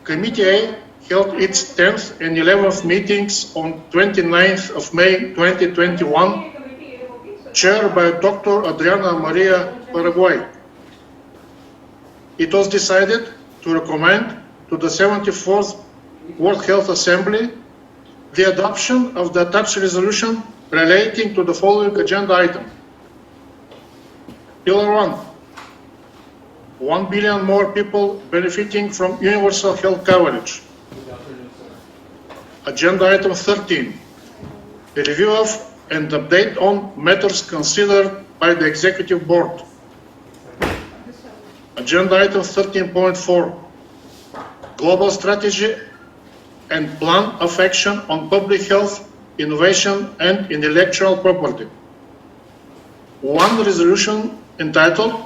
Committee A held its 10th and 11th meetings on 29th of May 2021, chaired by Dr. Adriana Maria Paraguay. It was decided to recommend to the 74th World Health Assembly the adoption of the attached resolution relating to the following agenda item. Pillar 1 billion more people benefiting from universal health coverage. Agenda item 13, a review of and update on matters considered by the Executive Board. Agenda item 13.4, global strategy and plan of action on public health, innovation, and intellectual property. One resolution entitled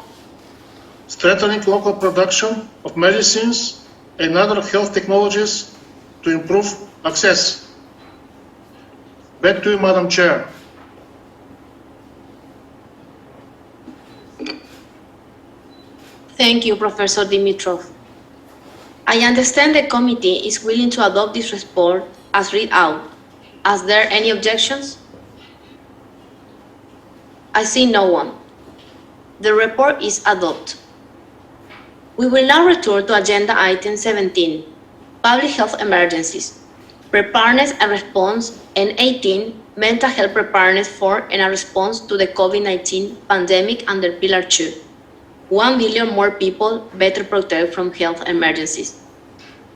Strengthening Local Production of Medicines and Other Health Technologies to Improve Access. Back to you, Madam Chair. Thank you, Professor Dimitrov. I understand the committee is willing to adopt this report as read out. Are there any objections? I see no one. The report is adopted. We will now return to agenda item 17, public health emergencies, preparedness and response, and 18, mental health preparedness for and a response to the COVID-19 pandemic under Pillar 2. 1 billion more people better protected from health emergencies.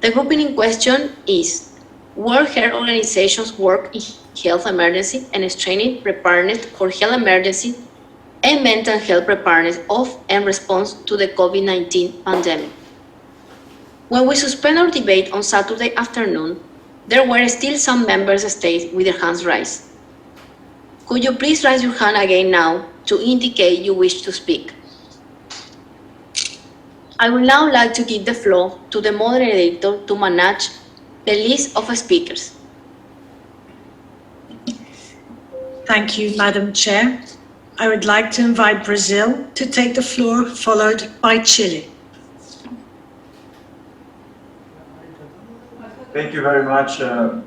The grouping in question is World Health Organization's work in health emergency and training preparedness for health emergency and mental health preparedness of and response to the COVID-19 pandemic. When we suspend our debate on Saturday afternoon, there were still some member states with their hands raised. Could you please raise your hand again now to indicate you wish to speak? I would now like to give the floor to the moderator to manage the list of speakers. Thank you, Madam Chair. I would like to invite Brazil to take the floor, followed by Chile. Thank you very much,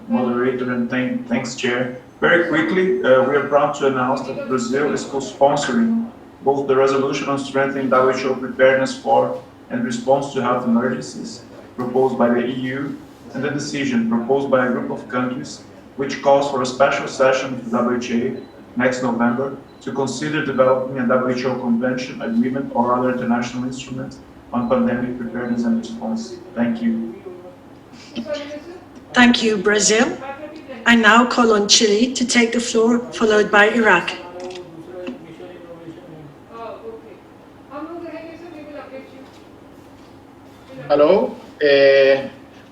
moderator, and thanks, Chair. Very quickly, we are proud to announce that Brazil is co-sponsoring both the resolution on strengthening WHO preparedness for and response to health emergencies proposed by the EU and the decision proposed by a group of countries which calls for a special session of the WHO next November to consider developing a WHO convention, agreement, or other international instrument on pandemic preparedness and response. Thank you. Thank you, Brazil. I now call on Chile to take the floor, followed by Iraq. Hello.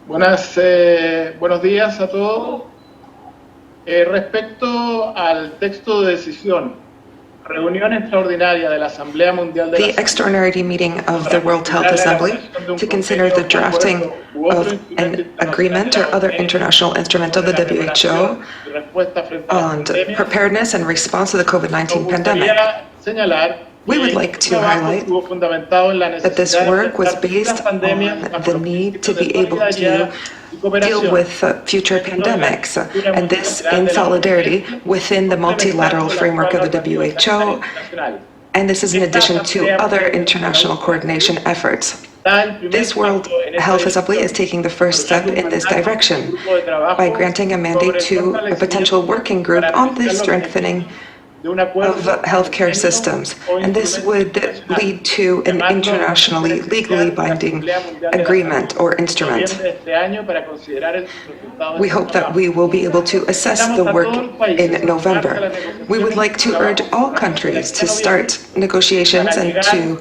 Buenos días a todos. Respecto al texto de decisión, reunión extraordinaria de la Asamblea Mundial de la Salud. The extraordinary meeting of the World Health Assembly to consider the drafting of an agreement or other international instrument of the WHO on preparedness and response to the COVID-19 pandemic. We would like to highlight that this work was based on the need to be able to deal with future pandemics, and this in solidarity within the multilateral framework of the WHO, and this is in addition to other international coordination efforts. This World Health Assembly is taking the first step in this direction by granting a mandate to a potential working group on the strengthening of healthcare systems, and this would lead to an internationally legally binding agreement or instrument. We hope that we will be able to assess the work in November. We would like to urge all countries to start negotiations and to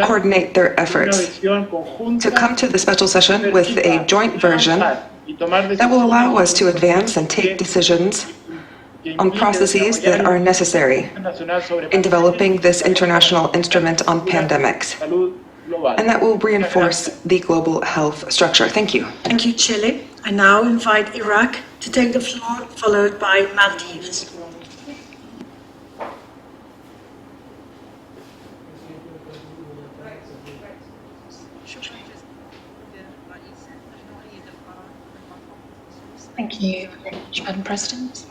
coordinate their efforts to come to the special session with a joint version that will allow us to advance and take decisions on processes that are necessary in developing this international instrument on pandemics, and that will reinforce the global health structure. Thank you. Thank you, Chile. I now invite Iraq to take the floor, followed by Maldives. Thank you very much, Madam President.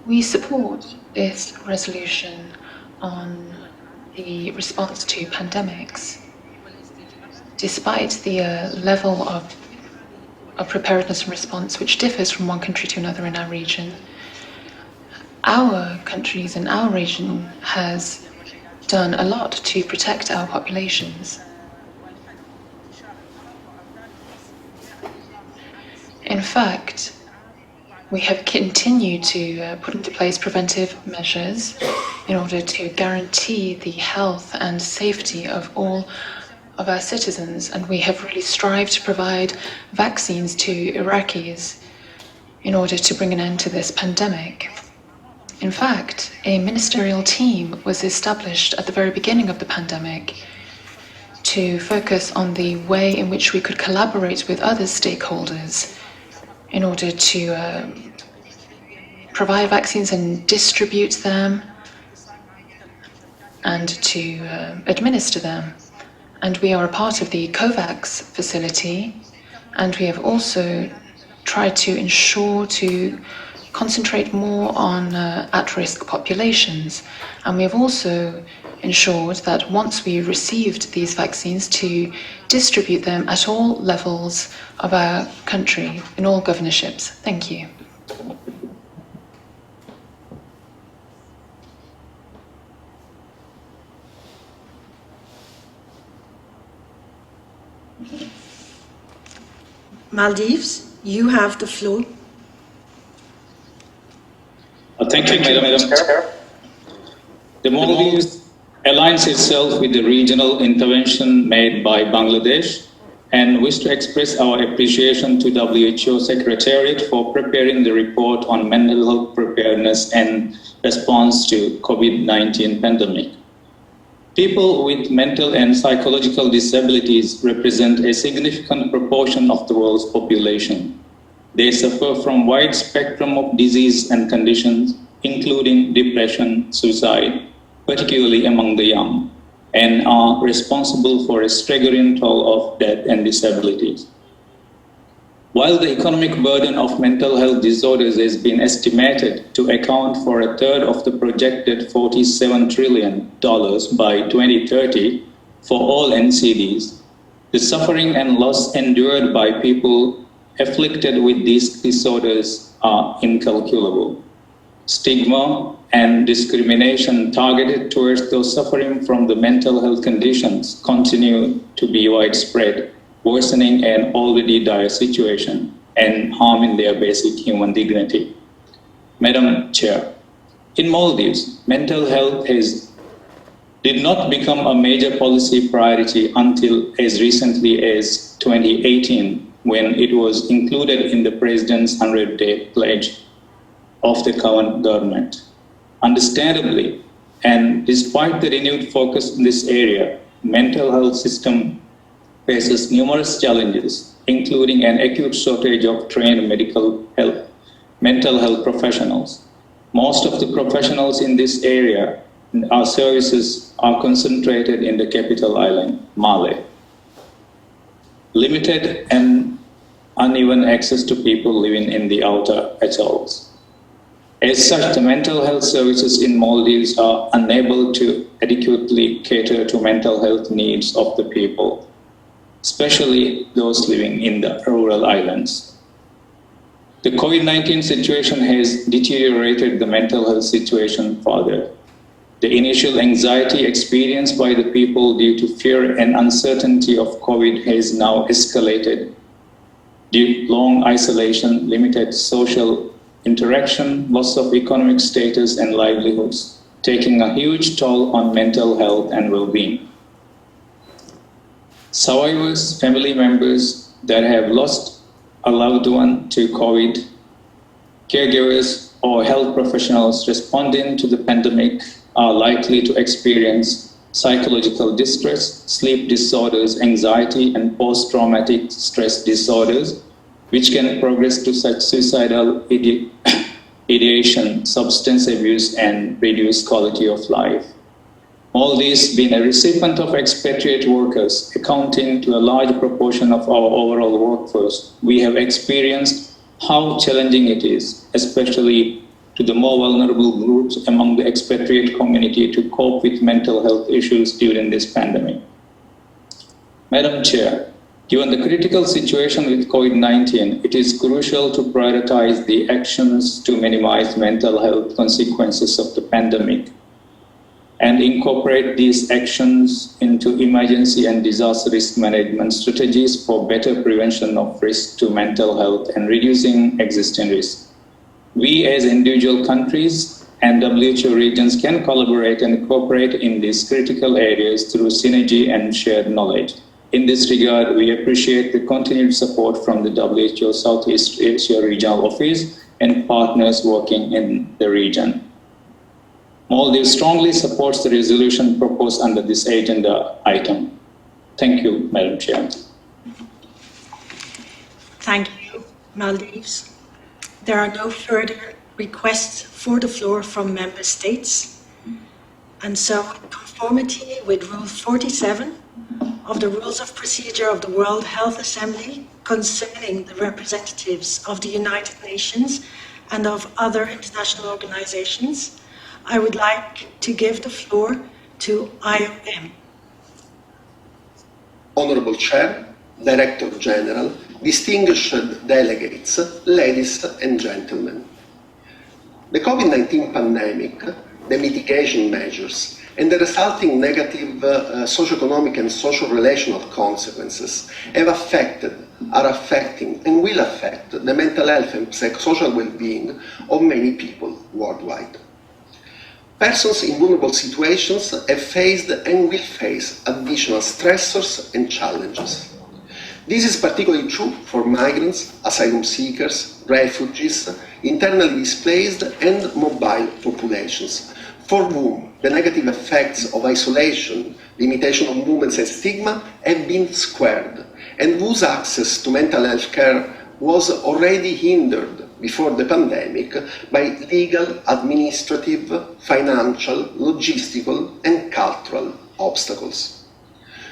We support this resolution on the response to pandemics. Despite the level of preparedness and response which differs from one country to another in our region, our countries and our region has done a lot to protect our populations. In fact, we have continued to put into place preventive measures in order to guarantee the health and safety of all of our citizens, and we have really strived to provide vaccines to Iraqis in order to bring an end to this pandemic. In fact, a ministerial team was established at the very beginning of the pandemic to focus on the way in which we could collaborate with other stakeholders in order to provide vaccines and distribute them and to administer them. And we are a part of the COVAX facility, and we have also tried to ensure to concentrate more on at-risk populations. And we have also ensured that once we received these vaccines, to distribute them at all levels of our country, in all governorships. Thank you. Maldives, you have the floor. Thank you, Madam Chair. The Maldives aligns itself with the regional intervention made by Bangladesh and wish to express our appreciation to WHO Secretariat for preparing the report on mental health preparedness and response to COVID-19 pandemic. People with mental and psychological disabilities represent a significant proportion of the world's population. They suffer from wide spectrum of disease and conditions, including depression, suicide, particularly among the young, and are responsible for a staggering toll of death and disabilities. While the economic burden of mental health disorders has been estimated to account for a third of the projected $47 trillion by 2030 for all NCDs, the suffering and loss endured by people afflicted with these disorders are incalculable. Stigma and discrimination targeted towards those suffering from the mental health conditions continue to be widespread, worsening an already dire situation and harming their basic human dignity. Madam Chair, in Maldives, mental health did not become a major policy priority until as recently as 2018, when it was included in the President's 100-day pledge of the current government. Understandably, and despite the renewed focus in this area, mental health system faces numerous challenges, including an acute shortage of trained mental health professionals. Most of the professionals in this area, our services are concentrated in the capital island, Male. Limited and uneven access to people living in the outer atolls. As such, the mental health services in Maldives are unable to adequately cater to mental health needs of the people, especially those living in the rural islands. The COVID-19 situation has deteriorated the mental health situation further. The initial anxiety experienced by the people due to fear and uncertainty of COVID has now escalated due to long isolation, limited social interaction, loss of economic status and livelihoods, taking a huge toll on mental health and well-being. Survivors, family members that have lost a loved one to COVID, caregivers or health professionals responding to the pandemic are likely to experience psychological distress, sleep disorders, anxiety, and post-traumatic stress disorders, which can progress to such suicidal ideation, substance abuse, and reduced quality of life. All these being a recipient of expatriate workers, accounting to a large proportion of our overall workforce, we have experienced how challenging it is, especially to the more vulnerable groups among the expatriate community to cope with mental health issues during this pandemic. Madam Chair, given the critical situation with COVID-19, it is crucial to prioritize the actions to minimize mental health consequences of the pandemic and incorporate these actions into emergency and disaster risk management strategies for better prevention of risk to mental health and reducing existing risks. We as individual countries and WHO regions can collaborate and cooperate in these critical areas through synergy and shared knowledge. In this regard, we appreciate the continued support from the WHO Southeast Asia Regional Office and partners working in the region. Maldives strongly supports the resolution proposed under this agenda item. Thank you, Madam Chair. Thank you, Maldives. There are no further requests for the floor from member states. And so, in conformity with Rule 47 of the Rules of Procedure of the World Health Assembly concerning the representatives of the United Nations and of other international organizations, I would like to give the floor to IOM. Honorable Chair, Director General, distinguished delegates, ladies and gentlemen. The COVID-19 pandemic, the mitigation measures, and the resulting negative socioeconomic and social relational consequences have affected, are affecting, and will affect the mental health and psychosocial well-being of many people worldwide. Persons in vulnerable situations have faced and will face additional stressors and challenges. This is particularly true for migrants, asylum seekers, refugees, internally displaced and mobile populations, for whom the negative effects of isolation, limitation of movements and stigma have been squared, and whose access to mental health care was already hindered before the pandemic by legal, administrative, financial, logistical and cultural obstacles.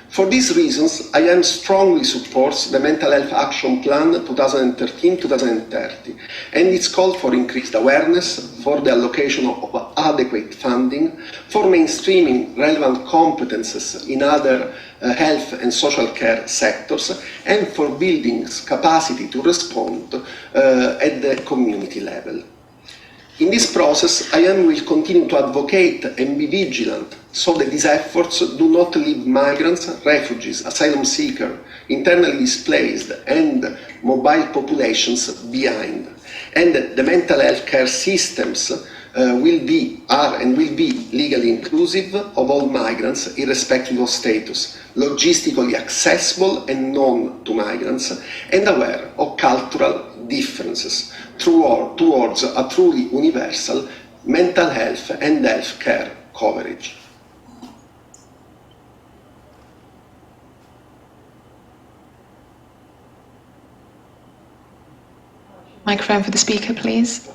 For these reasons, IOM strongly supports the Mental Health Action Plan 2013-2030 and its call for increased awareness, for the allocation of adequate funding, for mainstreaming relevant competences in other health and social care sectors, and for building capacity to respond at the community level. In this process, IOM will continue to advocate and be vigilant so that these efforts do not leave migrants, refugees, asylum seekers, internally displaced and mobile populations behind, and that the mental health care systems will be legally inclusive of all migrants irrespective of status, logistically accessible and known to migrants, and aware of cultural differences towards a truly universal mental health and health care coverage. Microphone for the speaker, please.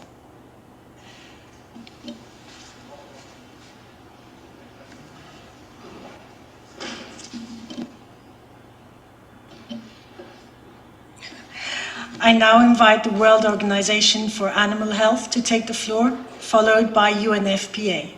I now invite the World Organization for Animal Health to take the floor, followed by UNFPA.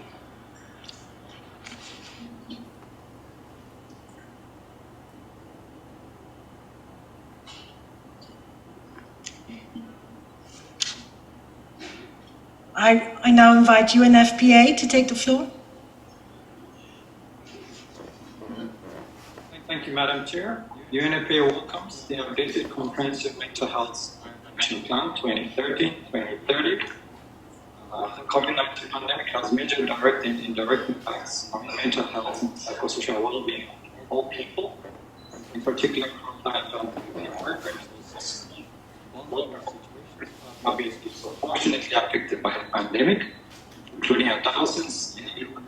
I now invite UNFPA to take the floor. Thank you, Madam Chair. UNFPA welcomes the updated Comprehensive Mental Health Action Plan 2030. The COVID-19 pandemic has major direct and indirect impacts on the mental health and psychosocial well-being of all people, in particular frontline workers have been disproportionately affected by the pandemic, including thousands in many of the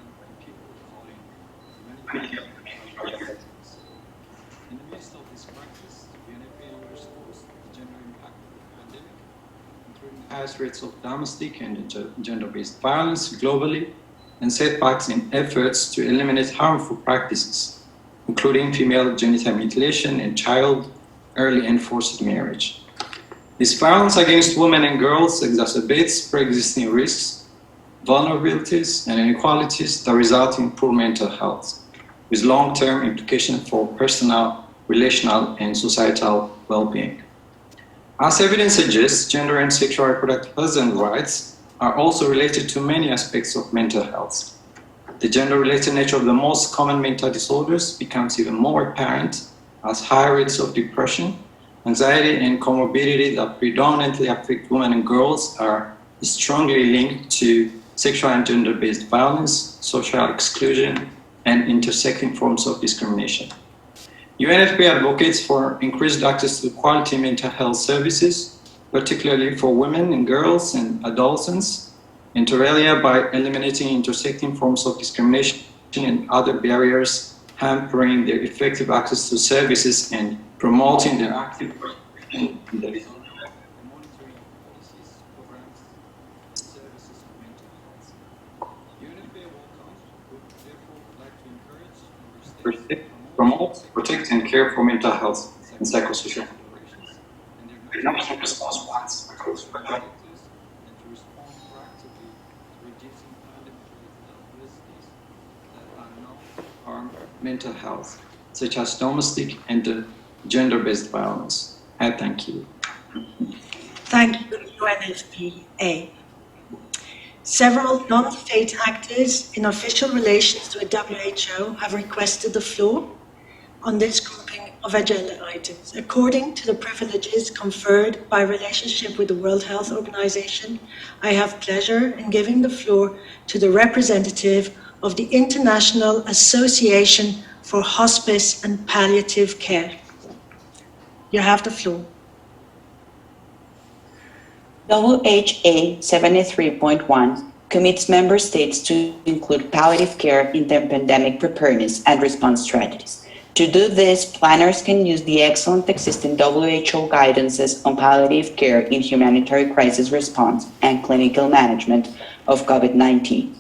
In the midst of this crisis, UNFPA underscores the gender impact of the pandemic, including highest rates of domestic and gender-based violence globally, and setbacks in efforts to eliminate harmful practices, including female genital mutilation and child early and forced marriage. This violence against women and girls exacerbates pre-existing risks, vulnerabilities, and inequalities that result in poor mental health, with long-term implications for personal, relational, and societal well-being. As evidence suggests, gender and sexual reproductive health and rights are also related to many aspects of mental health. The gender-related nature of the most common mental disorders becomes even more apparent as high rates of depression, anxiety, and comorbidity that predominantly affect women and girls are strongly linked to sexual and gender-based violence, social exclusion, and intersecting forms of discrimination. UNFPA advocates for increased access to quality mental health services, particularly for women and girls and adolescents, inter alia by eliminating intersecting forms of discrimination and other barriers hampering their effective access to services and promoting their active participation in the development and monitoring policies, programs, and services of mental health. UNFPA would therefore like to encourage member states to promote, protect, and care for mental health and psychosocial operations, and their national response plans across and to respond proactively to reducing pandemic-related adversities that are known to harm mental health, such as domestic and gender-based violence. I thank you. Thank you, UNFPA. Several non-state actors in official relations to the WHO have requested the floor on this grouping of agenda items. According to the privileges conferred by relationship with the World Health Organization, I have pleasure in giving the floor to the representative of the International Association for Hospice and Palliative Care. You have the floor. WHA 73.1 commits member states to include palliative care in their pandemic preparedness and response strategies. To do this, planners can use the excellent existing WHO guidances on palliative care in humanitarian crisis response and clinical management of COVID-19.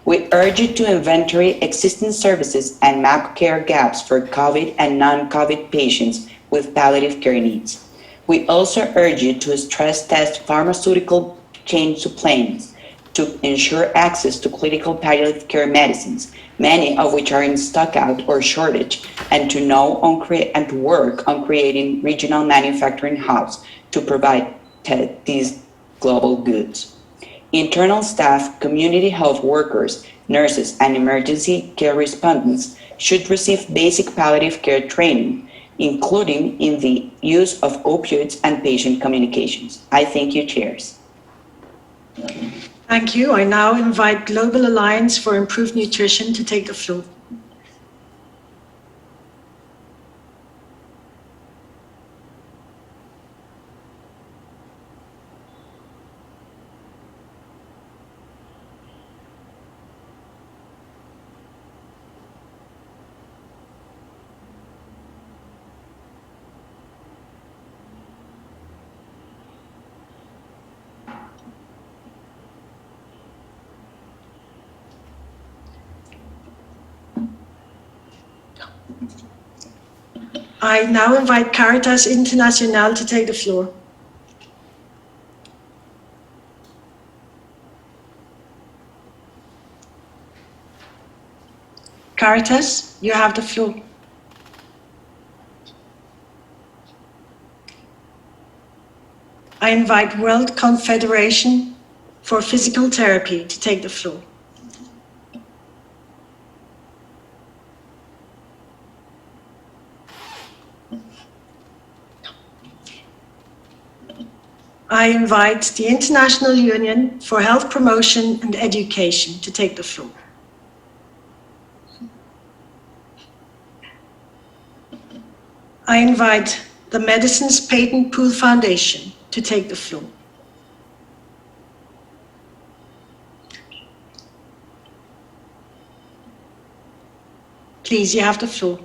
We urge you to inventory existing services and map care gaps for COVID and non-COVID patients with palliative care needs. We also urge you to stress test pharmaceutical chain supplements to ensure access to critical palliative care medicines, many of which are in stockout or shortage, and to work on creating regional manufacturing hubs to provide these global goods. Internal staff, community health workers, nurses, and emergency care respondents should receive basic palliative care training, including in the use of opioids and patient communications. I thank you, chairs. Thank you. I now invite Global Alliance for Improved Nutrition to take the floor. I now invite Caritas International to take the floor. Caritas, you have the floor. I invite World Confederation for Physical Therapy to take the floor. I invite the International Union for Health Promotion and Education to take the floor. I invite the Medicines Patent Pool Foundation to take the floor. Please, you have the floor.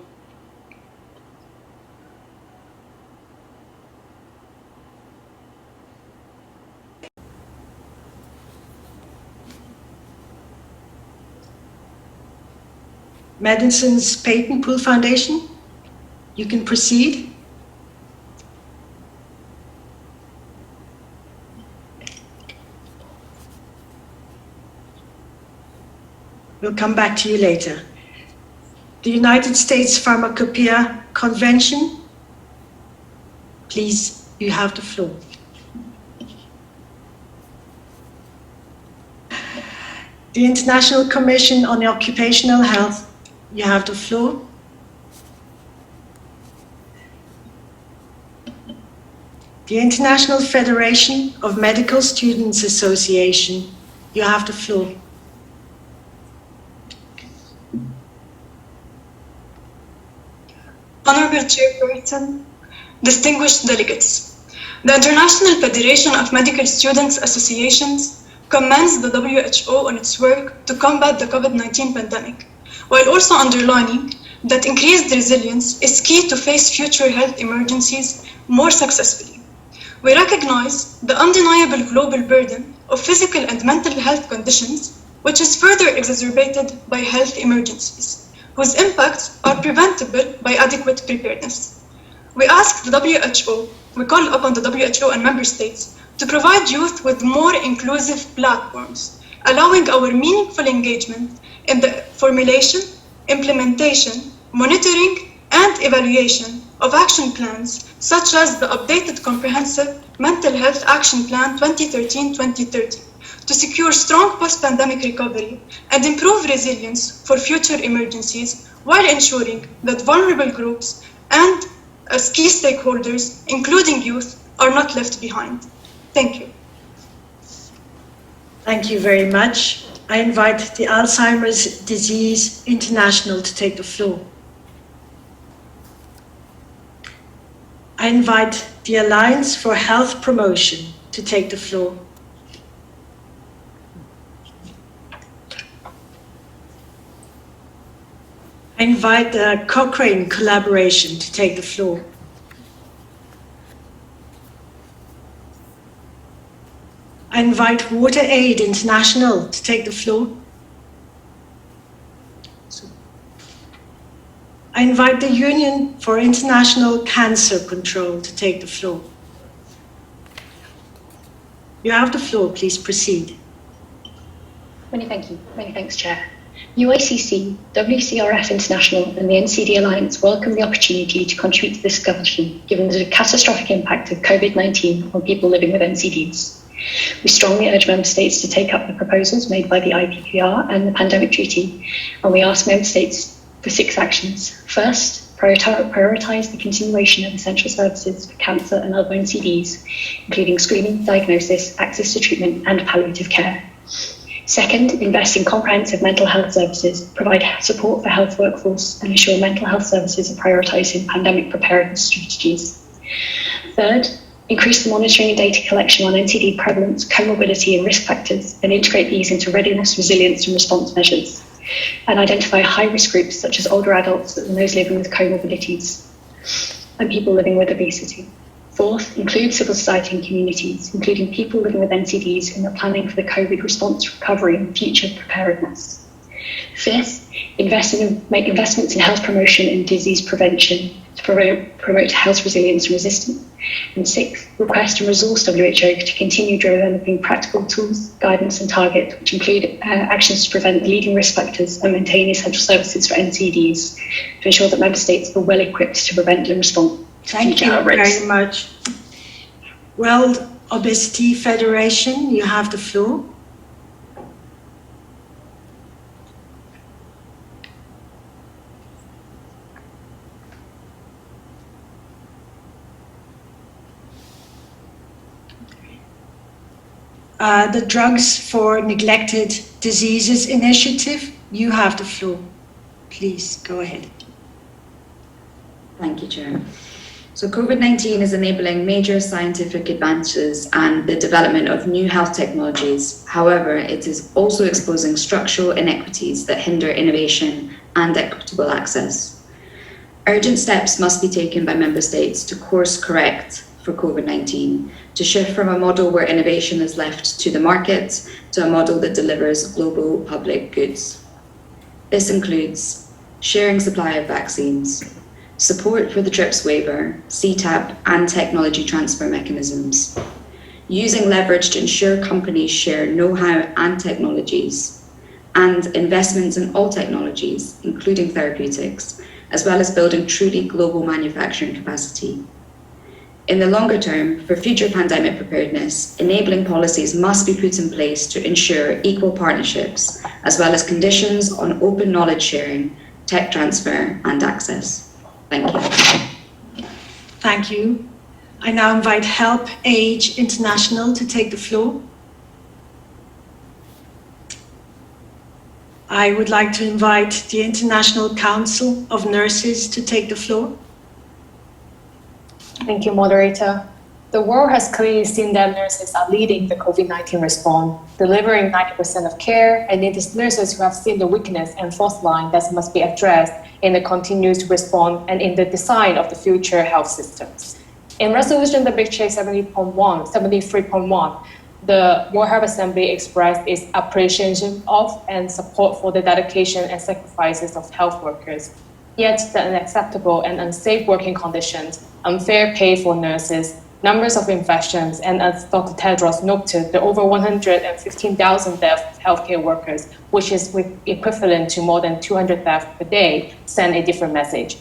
Medicines Patent Pool Foundation, you can proceed. We'll come back to you later. The United States Pharmacopoeia Convention. Please, you have the floor. The International Commission on Occupational Health, you have the floor. The International Federation of Medical Students Association, you have the floor. Honorable Chairperson, distinguished delegates, the International Federation of Medical Students Associations commends the WHO on its work to combat the COVID-19 pandemic, while also underlining that increased resilience is key to face future health emergencies more successfully. We recognize the undeniable global burden of physical and mental health conditions, which is further exacerbated by health emergencies, whose impacts are preventable by adequate preparedness. We call upon the WHO and member states to provide youth with more inclusive platforms, allowing our meaningful engagement in the formulation, implementation, monitoring, and evaluation of action plans, such as the updated Comprehensive Mental Health Action Plan 2013-2030, to secure strong post-pandemic recovery and improve resilience for future emergencies, while ensuring that vulnerable groups and as key stakeholders, including youth, are not left behind. Thank you. Thank you very much. I invite the Alzheimer's Disease International to take the floor. I invite the Alliance for Health Promotion to take the floor. I invite the Cochrane Collaboration to take the floor. I invite Water Aid International to take the floor. I invite the Union for International Cancer Control to take the floor. You have the floor, please proceed. Many thank you. Many thanks, Chair. UICC, WCRF International and the NCD Alliance welcome the opportunity to contribute to this discussion given the catastrophic impact of COVID-19 on people living with NCDs. We strongly urge Member States to take up the proposals made by the IPPR and the Pandemic Treaty, and we ask Member States for 6 actions. First, prioritise the continuation of essential services for cancer and other NCDs, including screening, diagnosis, access to treatment and palliative care. Second, invest in comprehensive mental health services, provide support for health workforce and ensure mental health services are prioritised in pandemic preparedness strategies. Third, increase the monitoring and data collection on NCD prevalence, comorbidity and risk factors and integrate these into readiness, resilience and response measures. And identify high-risk groups such as older adults and those living with comorbidities and people living with obesity. Fourth, include civil society and communities, including people living with NCDs in the planning for the COVID response, recovery and future preparedness. Fifth, make investments in health promotion and disease prevention to promote health resilience and resistance. And sixth, request and resource WHO to continue developing practical tools, guidance and targets, which include actions to prevent the leading risk factors and maintain essential services for NCDs to ensure that Member States are well equipped to prevent and respond. Thank you very much. World Obesity Federation, you have the floor. The Drugs for Neglected Diseases Initiative, you have the floor. Please go ahead. Thank you, Chair. So COVID-19 is enabling major scientific advances and the development of new health technologies. However, it is also exposing structural inequities that hinder innovation and equitable access. Urgent steps must be taken by Member States to course correct for COVID-19, to shift from a model where innovation is left to the market to a model that delivers global public goods. This includes sharing supply of vaccines, support for the TRIPS waiver, CTAP and technology transfer mechanisms, using leverage to ensure companies share know-how and technologies, and investments in all technologies, including therapeutics, as well as building truly global manufacturing capacity. In the longer term, for future pandemic preparedness, enabling policies must be put in place to ensure equal partnerships, as well as conditions on open knowledge sharing, tech transfer, and access. Thank you. Thank you. I now invite Help Age International to take the floor. I would like to invite the International Council of Nurses to take the floor. Thank you, moderator. The world has clearly seen that nurses are leading the COVID-19 response, delivering 90% of care, and it is nurses who have seen the weakness and fault line that must be addressed in the continuous response and in the design of the future health systems. In Resolution WHO 73.1, the World Health Assembly expressed its appreciation of and support for the dedication and sacrifices of health workers. Yet the unacceptable and unsafe working conditions, unfair pay for nurses, numbers of infections, and as Dr. Tedros noted, the over 115,000 deaths of healthcare workers, which is equivalent to more than 200 deaths per day, send a different message.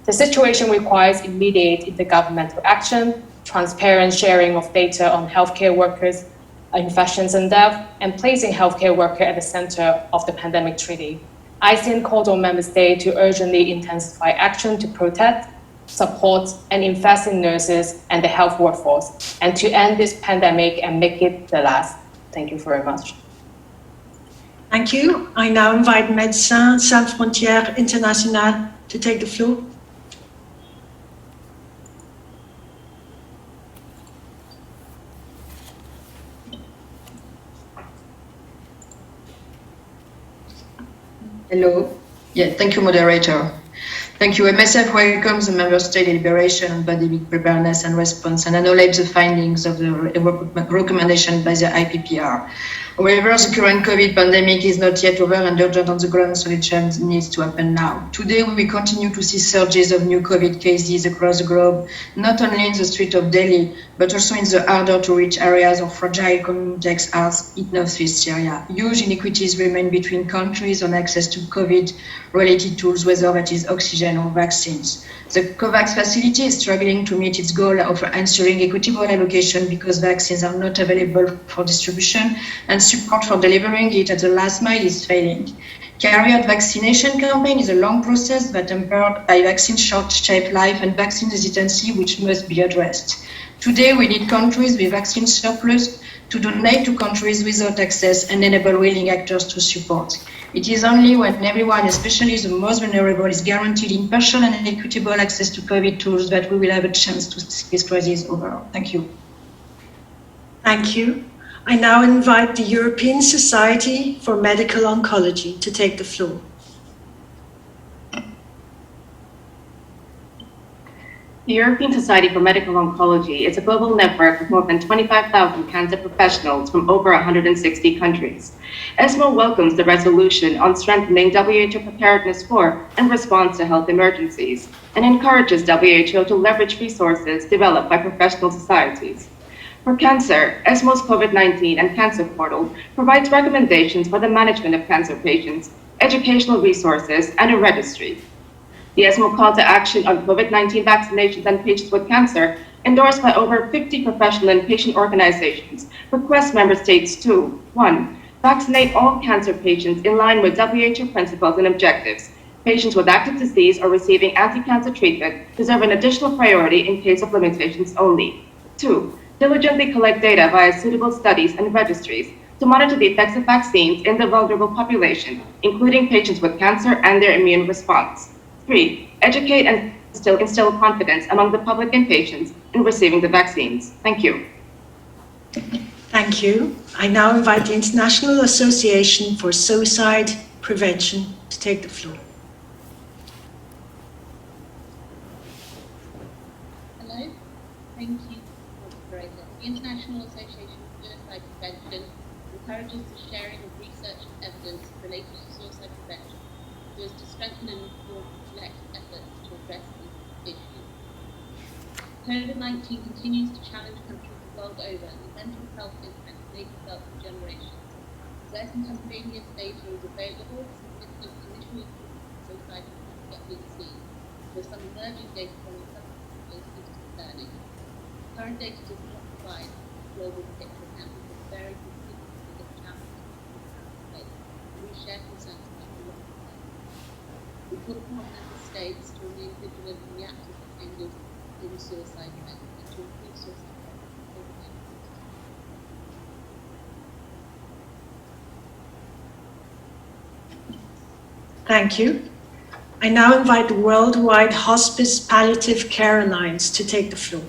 The situation requires immediate intergovernmental action, transparent sharing of data on healthcare workers, infections and death, and placing healthcare workers at the center of the pandemic treaty. ICN called on member states to urgently intensify action to protect, support, and invest in nurses and the health workforce, and to end this pandemic and make it the last. Thank you very much. Thank you. I now invite Médecins Sans Frontières International to take the floor. Hello. Yeah, thank you, moderator. Thank you. MSF welcomes the Member State deliberation on pandemic preparedness and response and acknowledge the findings of the recommendation by the IPPR. However, the current COVID pandemic is not yet over and urgent on the ground solutions needs to happen now. Today, we continue to see surges of new COVID cases across the globe, not only in the streets of Delhi, but also in the harder to reach areas of fragile communities as in northeast Syria. Huge inequities remain between countries on access to COVID-related tools, whether that is oxygen or vaccines. The COVAX facility is struggling to meet its goal of ensuring equitable allocation because vaccines are not available for distribution and support for delivering it at the last mile is failing. Carry-out vaccination campaign is a long process that hampered by vaccine short shelf life and vaccine hesitancy, which must be addressed. Today, we need countries with vaccine surplus to donate to countries without access and enable willing actors to support. It is only when everyone, especially the most vulnerable, is guaranteed impartial and equitable access to COVID tools that we will have a chance to see this crisis over. Thank you. Thank you. I now invite the European Society for Medical Oncology to take the floor. The European Society for Medical Oncology is a global network of more than 25,000 cancer professionals from over 160 countries. ESMO welcomes the resolution on strengthening WHO preparedness for and response to health emergencies and encourages WHO to leverage resources developed by professional societies. For cancer, ESMO's COVID-19 and Cancer Portal provides recommendations for the management of cancer patients, educational resources, and a registry. The ESMO call to action on COVID-19 vaccinations and patients with cancer, endorsed by over 50 professional and patient organizations, requests member states to 1. Vaccinate all cancer patients in line with WHO principles and objectives. Patients with active disease or receiving anti-cancer treatment deserve an additional priority in case of limitations only. 2. Diligently collect data via suitable studies and registries to monitor the effects of vaccines in the vulnerable population, including patients with cancer and their immune response. 3. Educate and instill confidence among the public and patients in receiving the vaccines. Thank you. Thank you. I now invite the International Association for Suicide Prevention to take the floor. Hello. Thank you, moderator. The International Association for Suicide Prevention encourages the sharing of research and evidence related to suicide prevention so as to strengthen and inform collective efforts to address these issues. COVID-19 continues to challenge countries the world over, and mental health impacts may be felt for generations. Where contemporaneous data is available, significant initial improvements in society have yet been seen, with some emerging data from subsequent cases concerning. Current data does not provide a global picture and is very consistent with the challenges we face, and we share concerns about the long term. We call upon member states to remain vigilant and reactive to changes in suicide rates and to improve suicide rates. Thank you. I now invite the Worldwide Hospice Palliative Care Alliance to take the floor.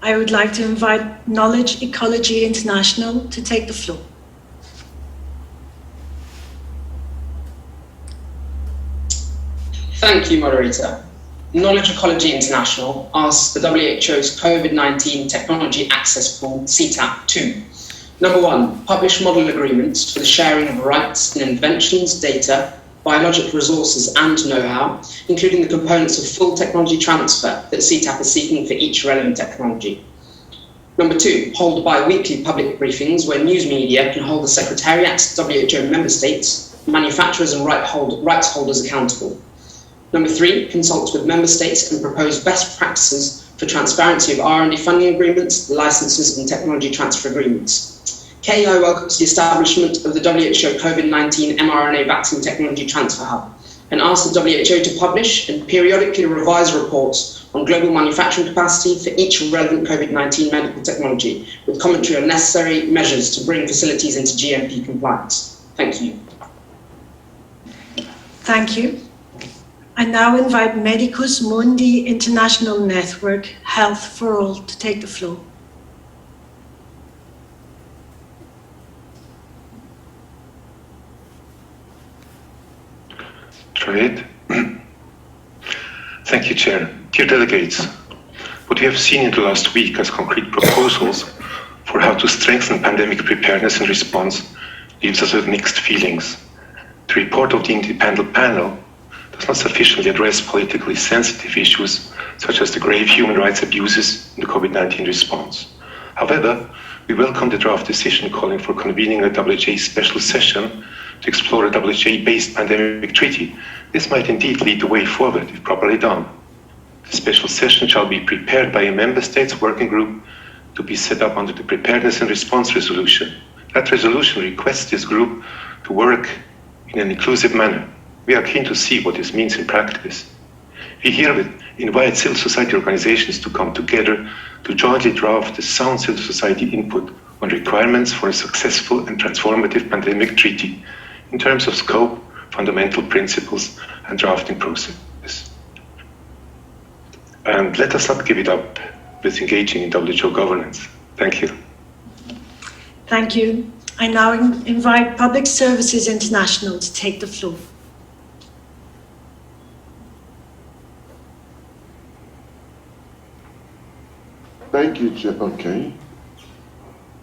I would like to invite Knowledge Ecology International to take the floor. Thank you, moderator. Knowledge Ecology International asks the WHO's COVID-19 Technology Access Pool, CTAP-2. Number 1, publish model agreements for the sharing of rights in inventions, data, biological resources and know-how, including the components of full technology transfer that CTAP is seeking for each relevant technology. Number 2, hold bi-weekly public briefings where news media can hold the Secretariats, WHO member states, manufacturers and rights holders accountable. Number 3, consult with member states and propose best practices for transparency of R&D funding agreements, licenses and technology transfer agreements. KEI welcomes the establishment of the WHO COVID-19 mRNA Vaccine Technology Transfer Hub and asks the WHO to publish and periodically revise reports on global manufacturing capacity for each relevant COVID-19 medical technology, with commentary on necessary measures to bring facilities into GMP compliance. Thank you. Thank you. I now invite Medicus Mundi International Network, Health for All, to take the floor. Thank you, Chair. Dear delegates, what we have seen in the last week as concrete proposals for how to strengthen pandemic preparedness and response leaves us with mixed feelings. The report of the independent panel does not sufficiently address politically sensitive issues such as the grave human rights abuses in the COVID-19 response. However, we welcome the draft decision calling for convening a WHO special session to explore a WHO-based pandemic treaty. This might indeed lead the way forward if properly done. The special session shall be prepared by a member states working group to be set up under the Preparedness and Response Resolution. That resolution requests this group to work in an inclusive manner. We are keen to see what this means in practice. We herewith invite civil society organizations to come together to jointly draft a sound civil society input on requirements for a successful and transformative pandemic treaty in terms of scope, fundamental principles, and drafting process. And let us not give it up with engaging in WHO governance. Thank you. Thank you. I now invite Public Services International to take the floor. Thank you, Chair. Okay.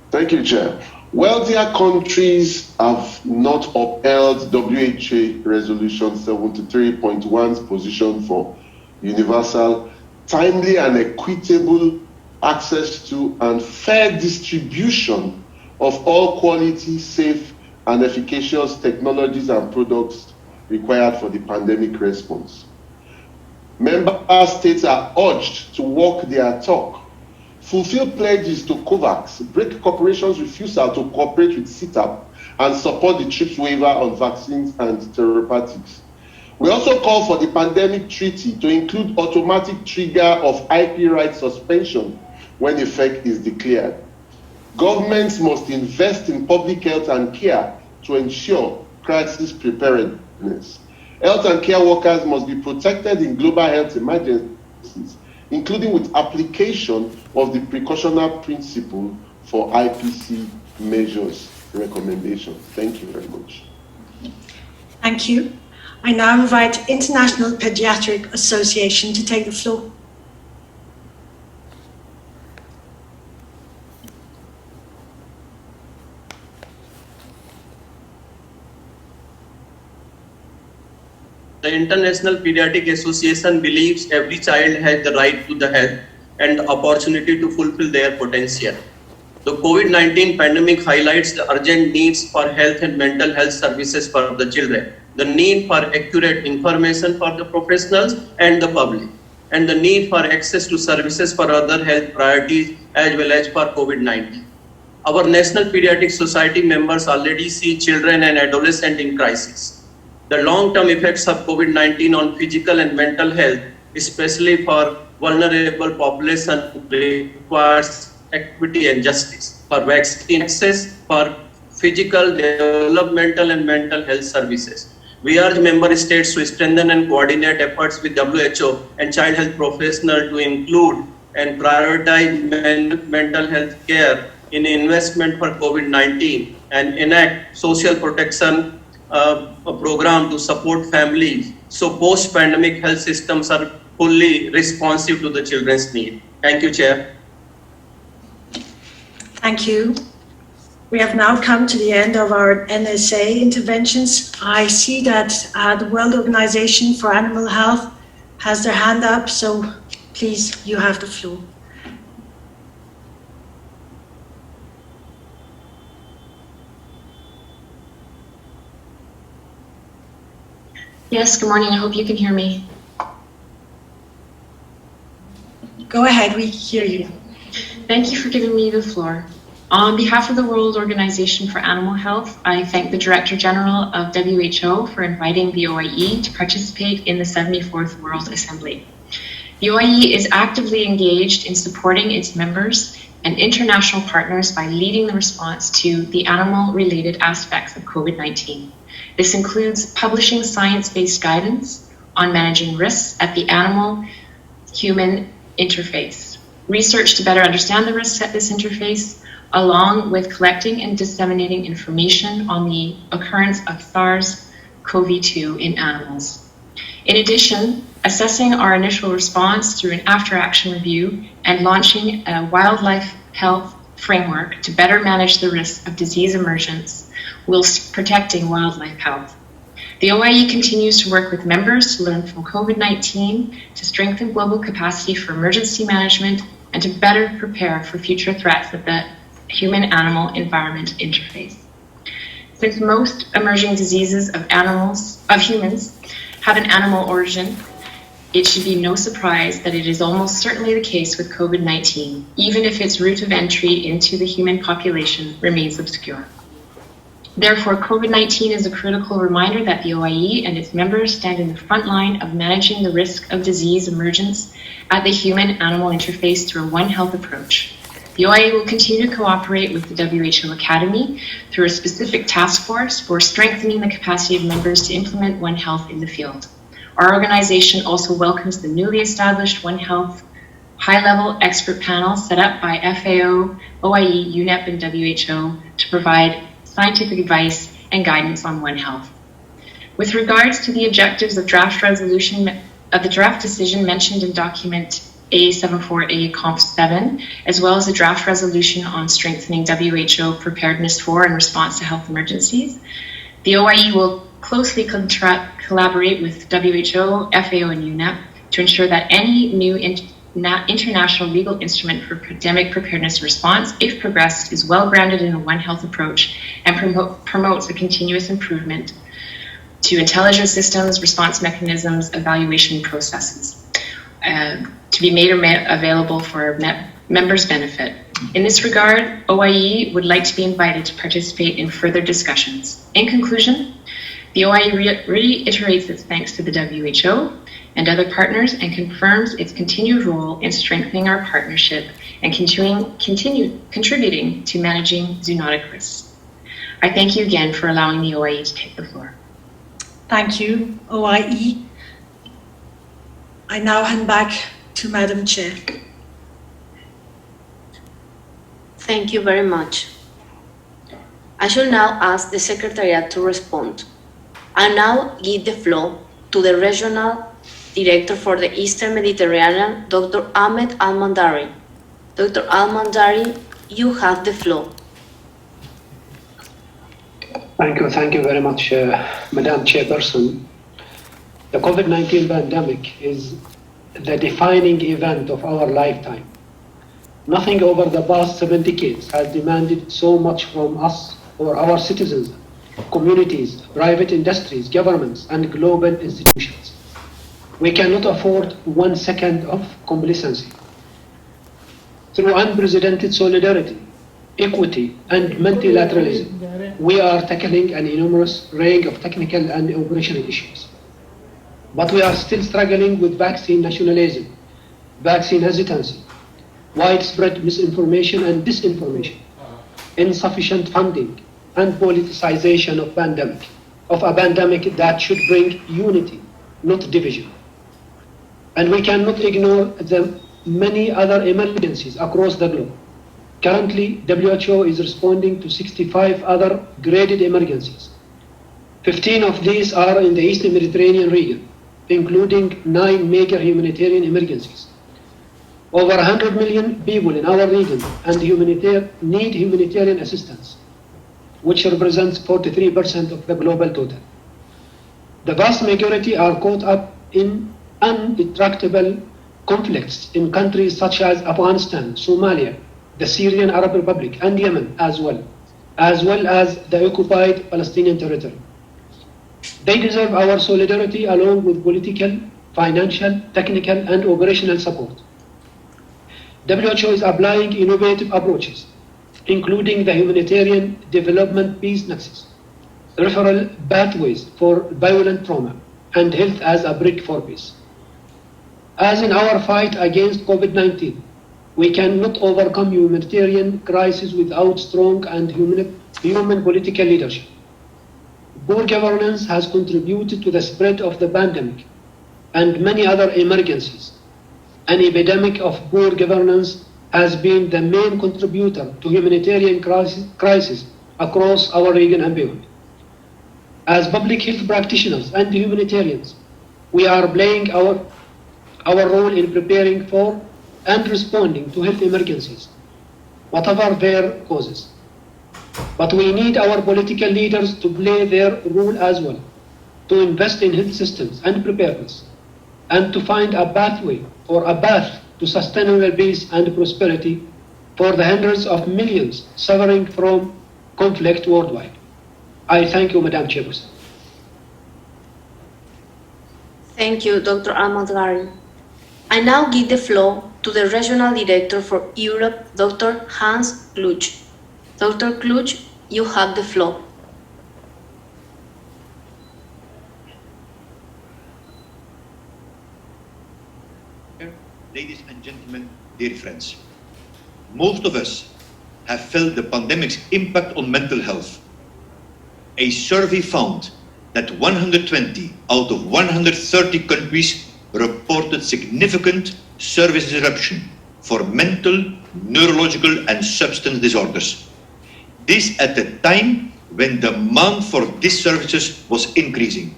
Thank you, Chair. Wealthier countries have not upheld WHO Resolution 73.1's position for universal, timely and equitable access to and fair distribution of all quality, safe and efficacious technologies and products required for the pandemic response. Member states are urged to walk their talk, fulfill pledges to COVAX, break corporations' refusal to cooperate with CTAP, and support the TRIPS waiver on vaccines and therapeutics. We also call for the pandemic treaty to include automatic trigger of IP rights suspension when effect is declared. Governments must invest in public health and care to ensure crisis preparedness. Health and care workers must be protected in global health emergencies, including with application of the precautionary principle for IPC measures recommendations. Thank you very much. Thank you. I now invite International Pediatric Association to take the floor. the International Pediatric Association believes every child has the right to the health and opportunity to fulfill their potential. The COVID-19 pandemic highlights the urgent needs for health and mental health services for the children, the need for accurate information for the professionals and the public, and the need for access to services for other health priorities as well as for COVID-19. Our National Pediatric Society members already see children and adolescents in crisis. The long-term effects of COVID-19 on physical and mental health, especially for vulnerable population, requires equity and justice, for vaccine access, for physical, developmental and mental health services. We urge member states to strengthen and coordinate efforts with WHO and child health professionals to include and prioritize mental health care in investment for COVID-19 and enact social protection program to support families so post-pandemic health systems are fully responsive to the children's need. Thank you, Chair. Thank you. We have now come to the end of our NSA interventions. I see that the World Organization for Animal Health has their hand up, so please, you have the floor. Yes, good morning. I hope you can hear me. Go ahead, we hear you. Thank you for giving me the floor. On behalf of the World Organization for Animal Health, I thank the Director General of WHO for inviting the OIE to participate in the 74th World Assembly. The OIE is actively engaged in supporting its members and international partners by leading the response to the animal-related aspects of COVID-19. This includes publishing science-based guidance on managing risks at the animal-human interface, research to better understand the risks at this interface, along with collecting and disseminating information on the occurrence of SARS-CoV-2 in animals. In addition, assessing our initial response through an after-action review and launching a wildlife health framework to better manage the risk of disease emergence whilst protecting wildlife health. The OIE continues to work with members to learn from COVID-19 to strengthen global capacity for emergency management and to better prepare for future threats at the human-animal environment interface. Since most emerging diseases of humans have an animal origin, it should be no surprise that it is almost certainly the case with COVID-19, even if its route of entry into the human population remains obscure. Therefore, COVID-19 is a critical reminder that the OIE and its members stand in the front line of managing the risk of disease emergence at the human-animal interface through a One Health approach. The OIE will continue to cooperate with the WHO Academy through a specific task force for strengthening the capacity of members to implement One Health in the field. Our organization also welcomes the newly established One Health high-level expert panel set up by FAO, OIE, UNEP, and WHO to provide scientific advice and guidance on One Health. With regards to the objectives of draft decision mentioned in document A74A Conf 7, as well as the draft resolution on strengthening WHO preparedness for and response to health emergencies, the OIE will closely collaborate with WHO, FAO, and UNEP to ensure that any new international legal instrument for pandemic preparedness response, if progressed, is well grounded in a One Health approach and promotes a continuous improvement to intelligence systems, response mechanisms, evaluation processes to be made available for members' benefit. In this regard, OIE would like to be invited to participate in further discussions. In conclusion, the OIE reiterates its thanks to the WHO and other partners and confirms its continued role in strengthening our partnership and contributing to managing zoonotic risks. I thank you again for allowing the OIE to take the floor. Thank you, OIE. I now hand back to Madam Chair. Thank you very much. I shall now ask the Secretariat to respond. I now give the floor to the Regional Director for the Eastern Mediterranean, Dr. Ahmed Al-Mandari. Dr. Al-Mandari, you have the floor. Thank you very much, Madam Chairperson. The COVID-19 pandemic is the defining event of our lifetime. Nothing over the past 7 decades has demanded so much from us or our citizens, communities, private industries, governments, and global institutions. We cannot afford 1 second of complacency. Through unprecedented solidarity, equity, and multilateralism, we are tackling an enormous range of technical and operational issues. But we are still struggling with vaccine nationalism, vaccine hesitancy, widespread misinformation and disinformation, insufficient funding, and politicization of a pandemic that should bring unity, not division. And we cannot ignore the many other emergencies across the globe. Currently, WHO is responding to 65 other graded emergencies. 15 of these are in the Eastern Mediterranean region, including 9 major humanitarian emergencies. Over 100 million people in our region need humanitarian assistance, which represents 43% of the global total. The vast majority are caught up in intractable conflicts in countries such as Afghanistan, Somalia, the Syrian Arab Republic, and Yemen as well as the occupied Palestinian territory. They deserve our solidarity along with political, financial, technical, and operational support. WHO is applying innovative approaches, including the humanitarian development peace nexus, referral pathways for violent trauma, and health as a brick for peace. As in our fight against COVID-19, we cannot overcome humanitarian crisis without strong and human political leadership. Poor governance has contributed to the spread of the pandemic and many other emergencies. An epidemic of poor governance has been the main contributor to humanitarian crisis across our region and beyond. As public health practitioners and humanitarians, we are playing our role in preparing for and responding to health emergencies, whatever their causes. But we need our political leaders to play their role as well, to invest in health systems and preparedness, and to find a pathway or a path to sustainable peace and prosperity for the hundreds of millions suffering from conflict worldwide. I thank you, Madam Chairperson. Thank you, Dr. Ahmad Gari. I now give the floor to the Regional Director for Europe, Dr. Hans Kluge. Dr. Kluge, you have the floor. Ladies and gentlemen, dear friends, most of us have felt the pandemic's impact on mental health. A survey found that 120 out of 130 countries reported significant service disruption for mental, neurological, and substance disorders. This at a time when demand for these services was increasing.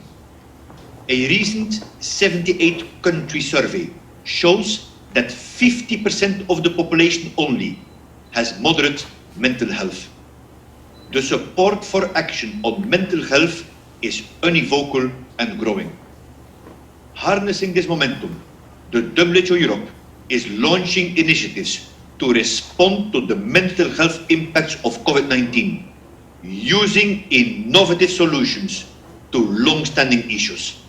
A recent 78-country survey shows that 50% of the population only has moderate mental health. The support for action on mental health is unequivocal and growing. Harnessing this momentum, the WHO Europe is launching initiatives to respond to the mental health impacts of COVID-19, using innovative solutions to long-standing issues.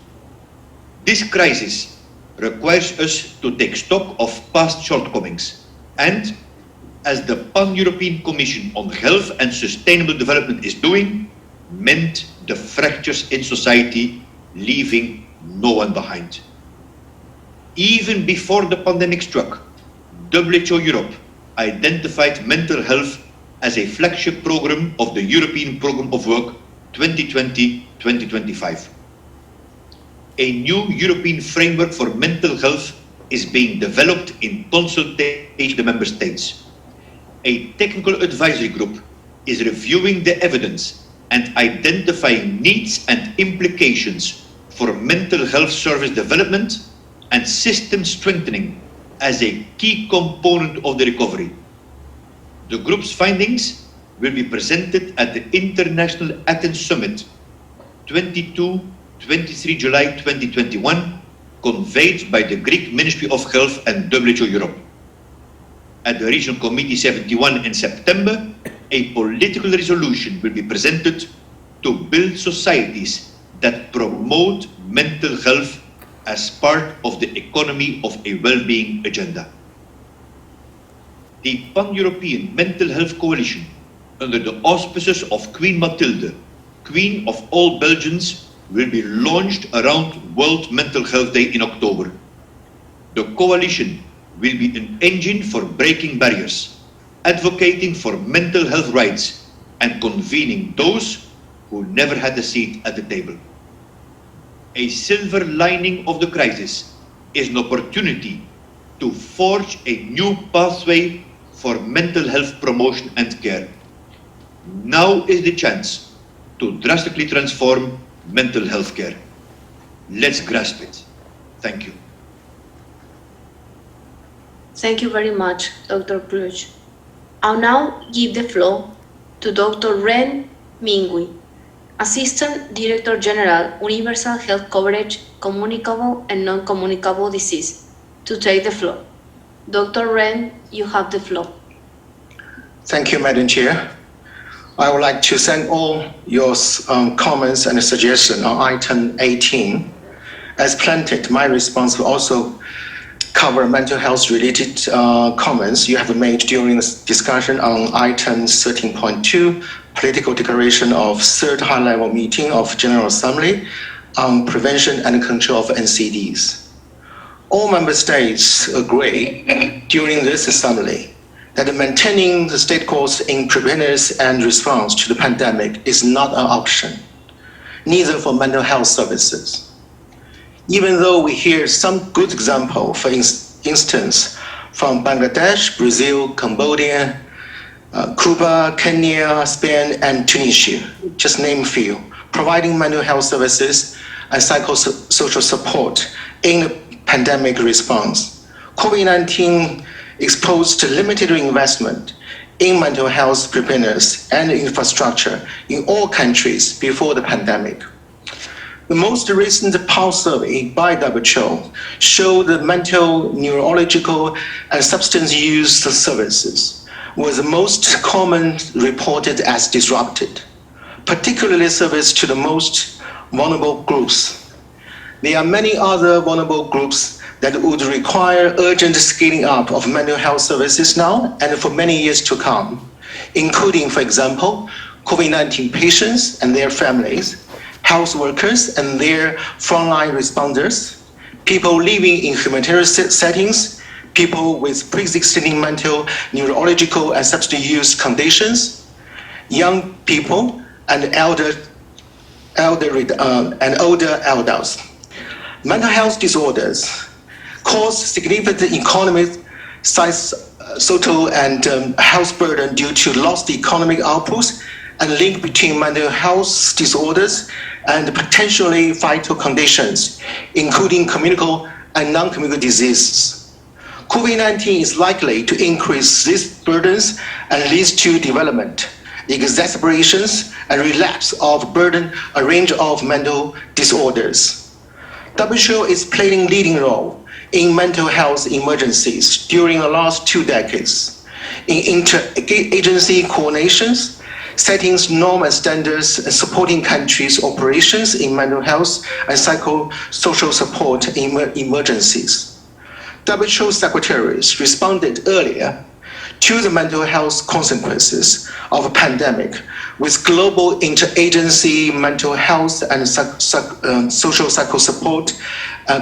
This crisis requires us to take stock of past shortcomings and, as the Pan-European Commission on Health and Sustainable Development is doing, mend the fractures in society, leaving no one behind. Even before the pandemic struck, WHO Europe identified mental health as a flagship program of the European Programme of Work 2020-2025. A new European framework for mental health is being developed in consultation with the Member States. A technical advisory group is reviewing the evidence and identifying needs and implications for mental health service development and system strengthening as a key component of the recovery. The group's findings will be presented at the International Athens Summit 22 23 July 2021, conveyed by the Greek Ministry of Health and WHO Europe. At the Regional Committee 71 in September, a political resolution will be presented to build societies that promote mental health as part of the economy of a well-being agenda. The Pan-European Mental Health Coalition, under the auspices of Queen Mathilde, Queen of all Belgians, will be launched around World Mental Health Day in October. The coalition will be an engine for breaking barriers, advocating for mental health rights, and convening those who never had a seat at the table. A silver lining of the crisis is an opportunity to forge a new pathway for mental health promotion and care. Now is the chance to drastically transform mental health care. Let's grasp it. Thank you. Thank you very much, Dr. Kluge. I'll now give the floor to Dr. Ren Mingui, Assistant Director General, Universal Health Coverage, Communicable and Non-Communicable Disease, to take the floor. Dr. Ren, you have the floor. Thank you, Madam Chair. I would like to thank all your comments and suggestions on item 18. As planted, my response will also cover mental health related comments you have made during this discussion on item 13.2, political declaration of third high-level meeting of General Assembly on prevention and control of NCDs. All member states agree during this assembly that maintaining the state course in preparedness and response to the pandemic is not an option, neither for mental health services. Even though we hear some good example, for instance, from Bangladesh, Brazil, Cambodia, Cuba, Kenya, Spain, and Tunisia, just name a few, providing mental health services and psychosocial support in the pandemic response. COVID-19 exposed to limited investment in mental health preparedness and infrastructure in all countries before the pandemic. The most recent pulse survey by WHO showed that mental, neurological, and substance use services were the most common reported as disrupted, particularly service to the most vulnerable groups. There are many other vulnerable groups that would require urgent scaling up of mental health services now and for many years to come, including, for example, COVID-19 patients and their families, health workers and their frontline responders, people living in humanitarian settings, people with pre-existing mental, neurological, and substance use conditions, young people, and older adults. Mental health disorders cause significant economic, social, and health burden due to lost economic outputs and link between mental health disorders and potentially vital conditions, including communicable and non-communicable diseases. COVID-19 is likely to increase these burdens and leads to development, exacerbations, and relapse of burden a range of mental disorders. WHO is playing leading role in mental health emergencies during the last 2 decades, in interagency coordinations, setting norms and standards and supporting countries' operations in mental health and psychosocial support in emergencies. WHO secretaries responded earlier to the mental health consequences of a pandemic with global interagency mental health and social psycho support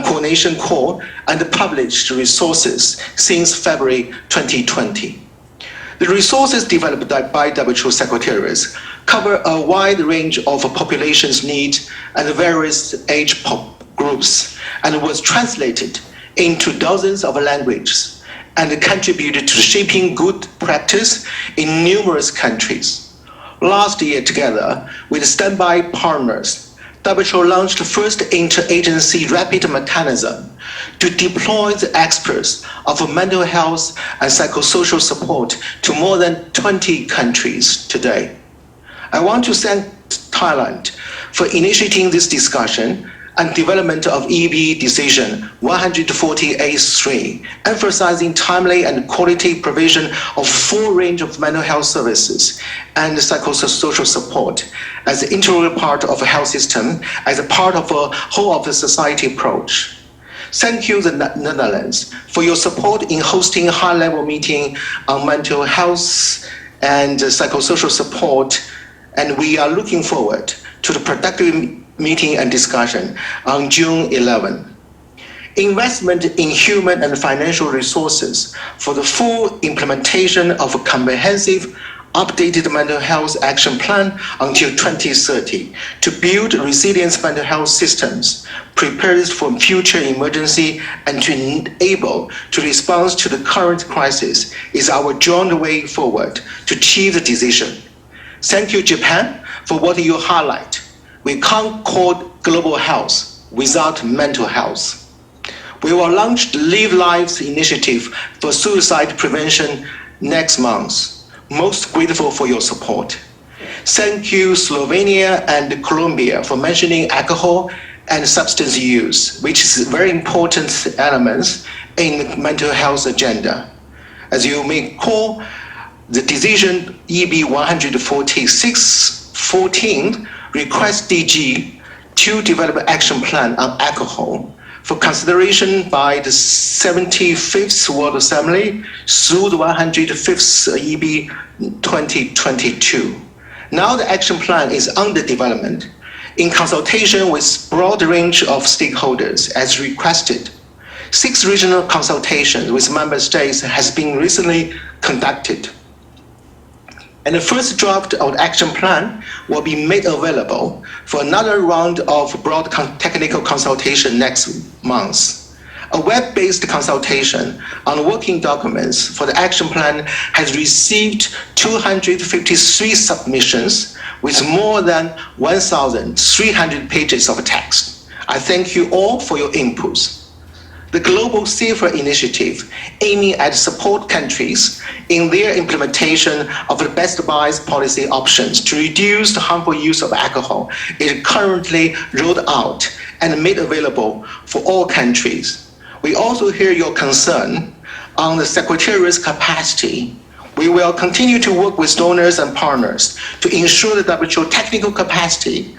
coordination core and published resources since February 2020. The resources developed by WHO secretaries cover a wide range of populations' needs and various age groups and was translated into dozens of languages and contributed to shaping good practice in numerous countries. Last year, together with standby partners, WHO launched the first interagency rapid mechanism to deploy the experts of mental health and psychosocial support to more than 20 countries today. I want to thank Thailand for initiating this discussion and development of EB Decision 140A3, emphasizing timely and quality provision of full range of mental health services and psychosocial support as an integral part of a health system, as a part of a whole of the society approach. Thank you, the Netherlands, for your support in hosting a high-level meeting on mental health and psychosocial support, and we are looking forward to the productive meeting and discussion on June 11. Investment in human and financial resources for the full implementation of a comprehensive updated mental health action plan until 2030 to build resilient mental health systems, prepared for future emergency, and to enable to respond to the current crisis is our joint way forward to achieve the decision. Thank you, Japan, for what you highlight. We can't call global health without mental health. We will launch the Live Lives initiative for suicide prevention next month. Most grateful for your support. Thank you, Slovenia and Colombia, for mentioning alcohol and substance use, which is very important elements in the mental health agenda. As you may recall, the decision EB 146/14 requests DG to develop an action plan on alcohol for consideration by the 75th World Assembly through the 105th EB 2022. Now the action plan is under development in consultation with broad range of stakeholders as requested. 6 regional consultations with member states has been recently conducted. And the first draft of the action plan will be made available for another round of broad technical consultation next month. A web-based consultation on working documents for the action plan has received 253 submissions with more than 1,300 pages of text. I thank you all for your inputs. The Global Safer Initiative, aiming at support countries in their implementation of the best buys policy options to reduce the harmful use of alcohol, is currently rolled out and made available for all countries. We also hear your concern on the Secretariat's capacity. We will continue to work with donors and partners to ensure the WHO technical capacity,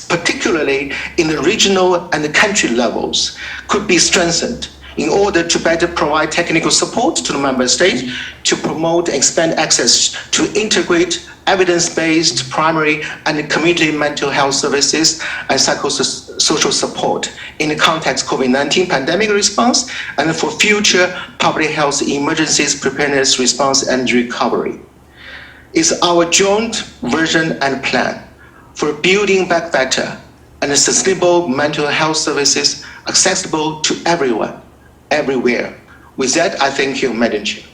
particularly in the regional and the country levels, could be strengthened in order to better provide technical support to the member states to promote and expand access to integrate evidence-based primary and community mental health services and psychosocial support in the context of COVID-19 pandemic response and for future public health emergencies preparedness, response, and recovery. It's our joint vision and plan for building back better and sustainable mental health services accessible to everyone, everywhere. With that, I thank you, Madam Chair.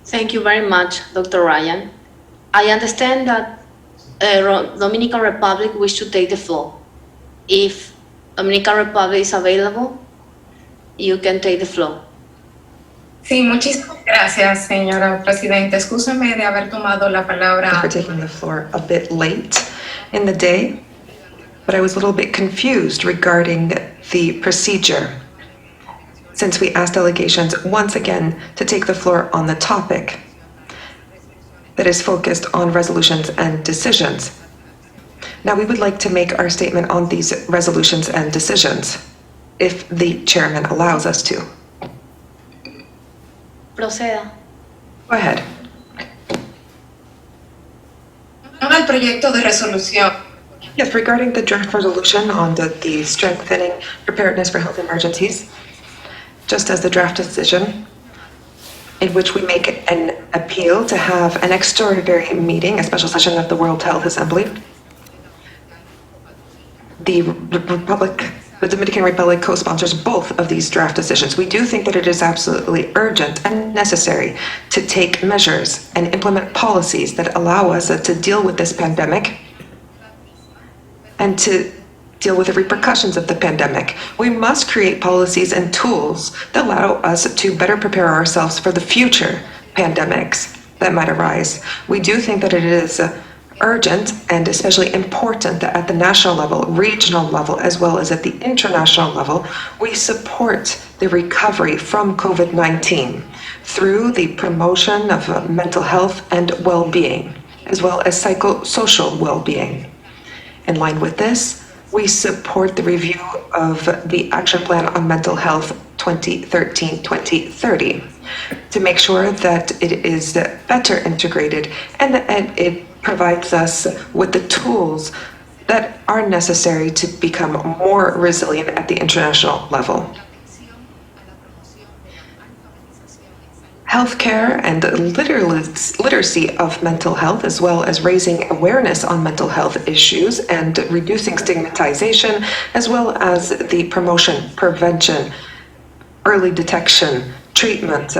Thank you very much, Dr. Ryan. I understand that Dominican Republic wish to take the floor. If Dominican Republic is available, you can take the floor. Sí, muchísimas gracias, señora Presidenta. Excúseme de haber tomado la palabra. For taking the floor a bit late in the day, but I was a little bit confused regarding the procedure, since we asked delegations once again to take the floor on the topic that is focused on resolutions and decisions. Now we would like to make our statement on these resolutions and decisions, if the chairman allows us to. Proceda. Go ahead. El proyecto de resolución. Yes, regarding the draft resolution on the strengthening preparedness for health emergencies, just as the draft decision, in which we make an appeal to have an extraordinary meeting, a special session of the World Health Assembly. The Dominican Republic co-sponsors both of these draft decisions. We do think that it is absolutely urgent and necessary to take measures and implement policies that allow us to deal with this pandemic and to deal with the repercussions of the pandemic. We must create policies and tools that allow us to better prepare ourselves for the future pandemics. that might arise. We do think that it is urgent and especially important that at the national level, regional level, as well as at the international level, we support the recovery from COVID-19 through the promotion of mental health and well-being, as well as psychosocial well-being. In line with this, we support the review of the Action Plan on Mental Health 2013-2030 to make sure that it is better integrated and that it provides us with the tools that are necessary to become more resilient at the international level. Healthcare and literacy of mental health, as well as raising awareness on mental health issues and reducing stigmatization, as well as the promotion, prevention, early detection, treatment,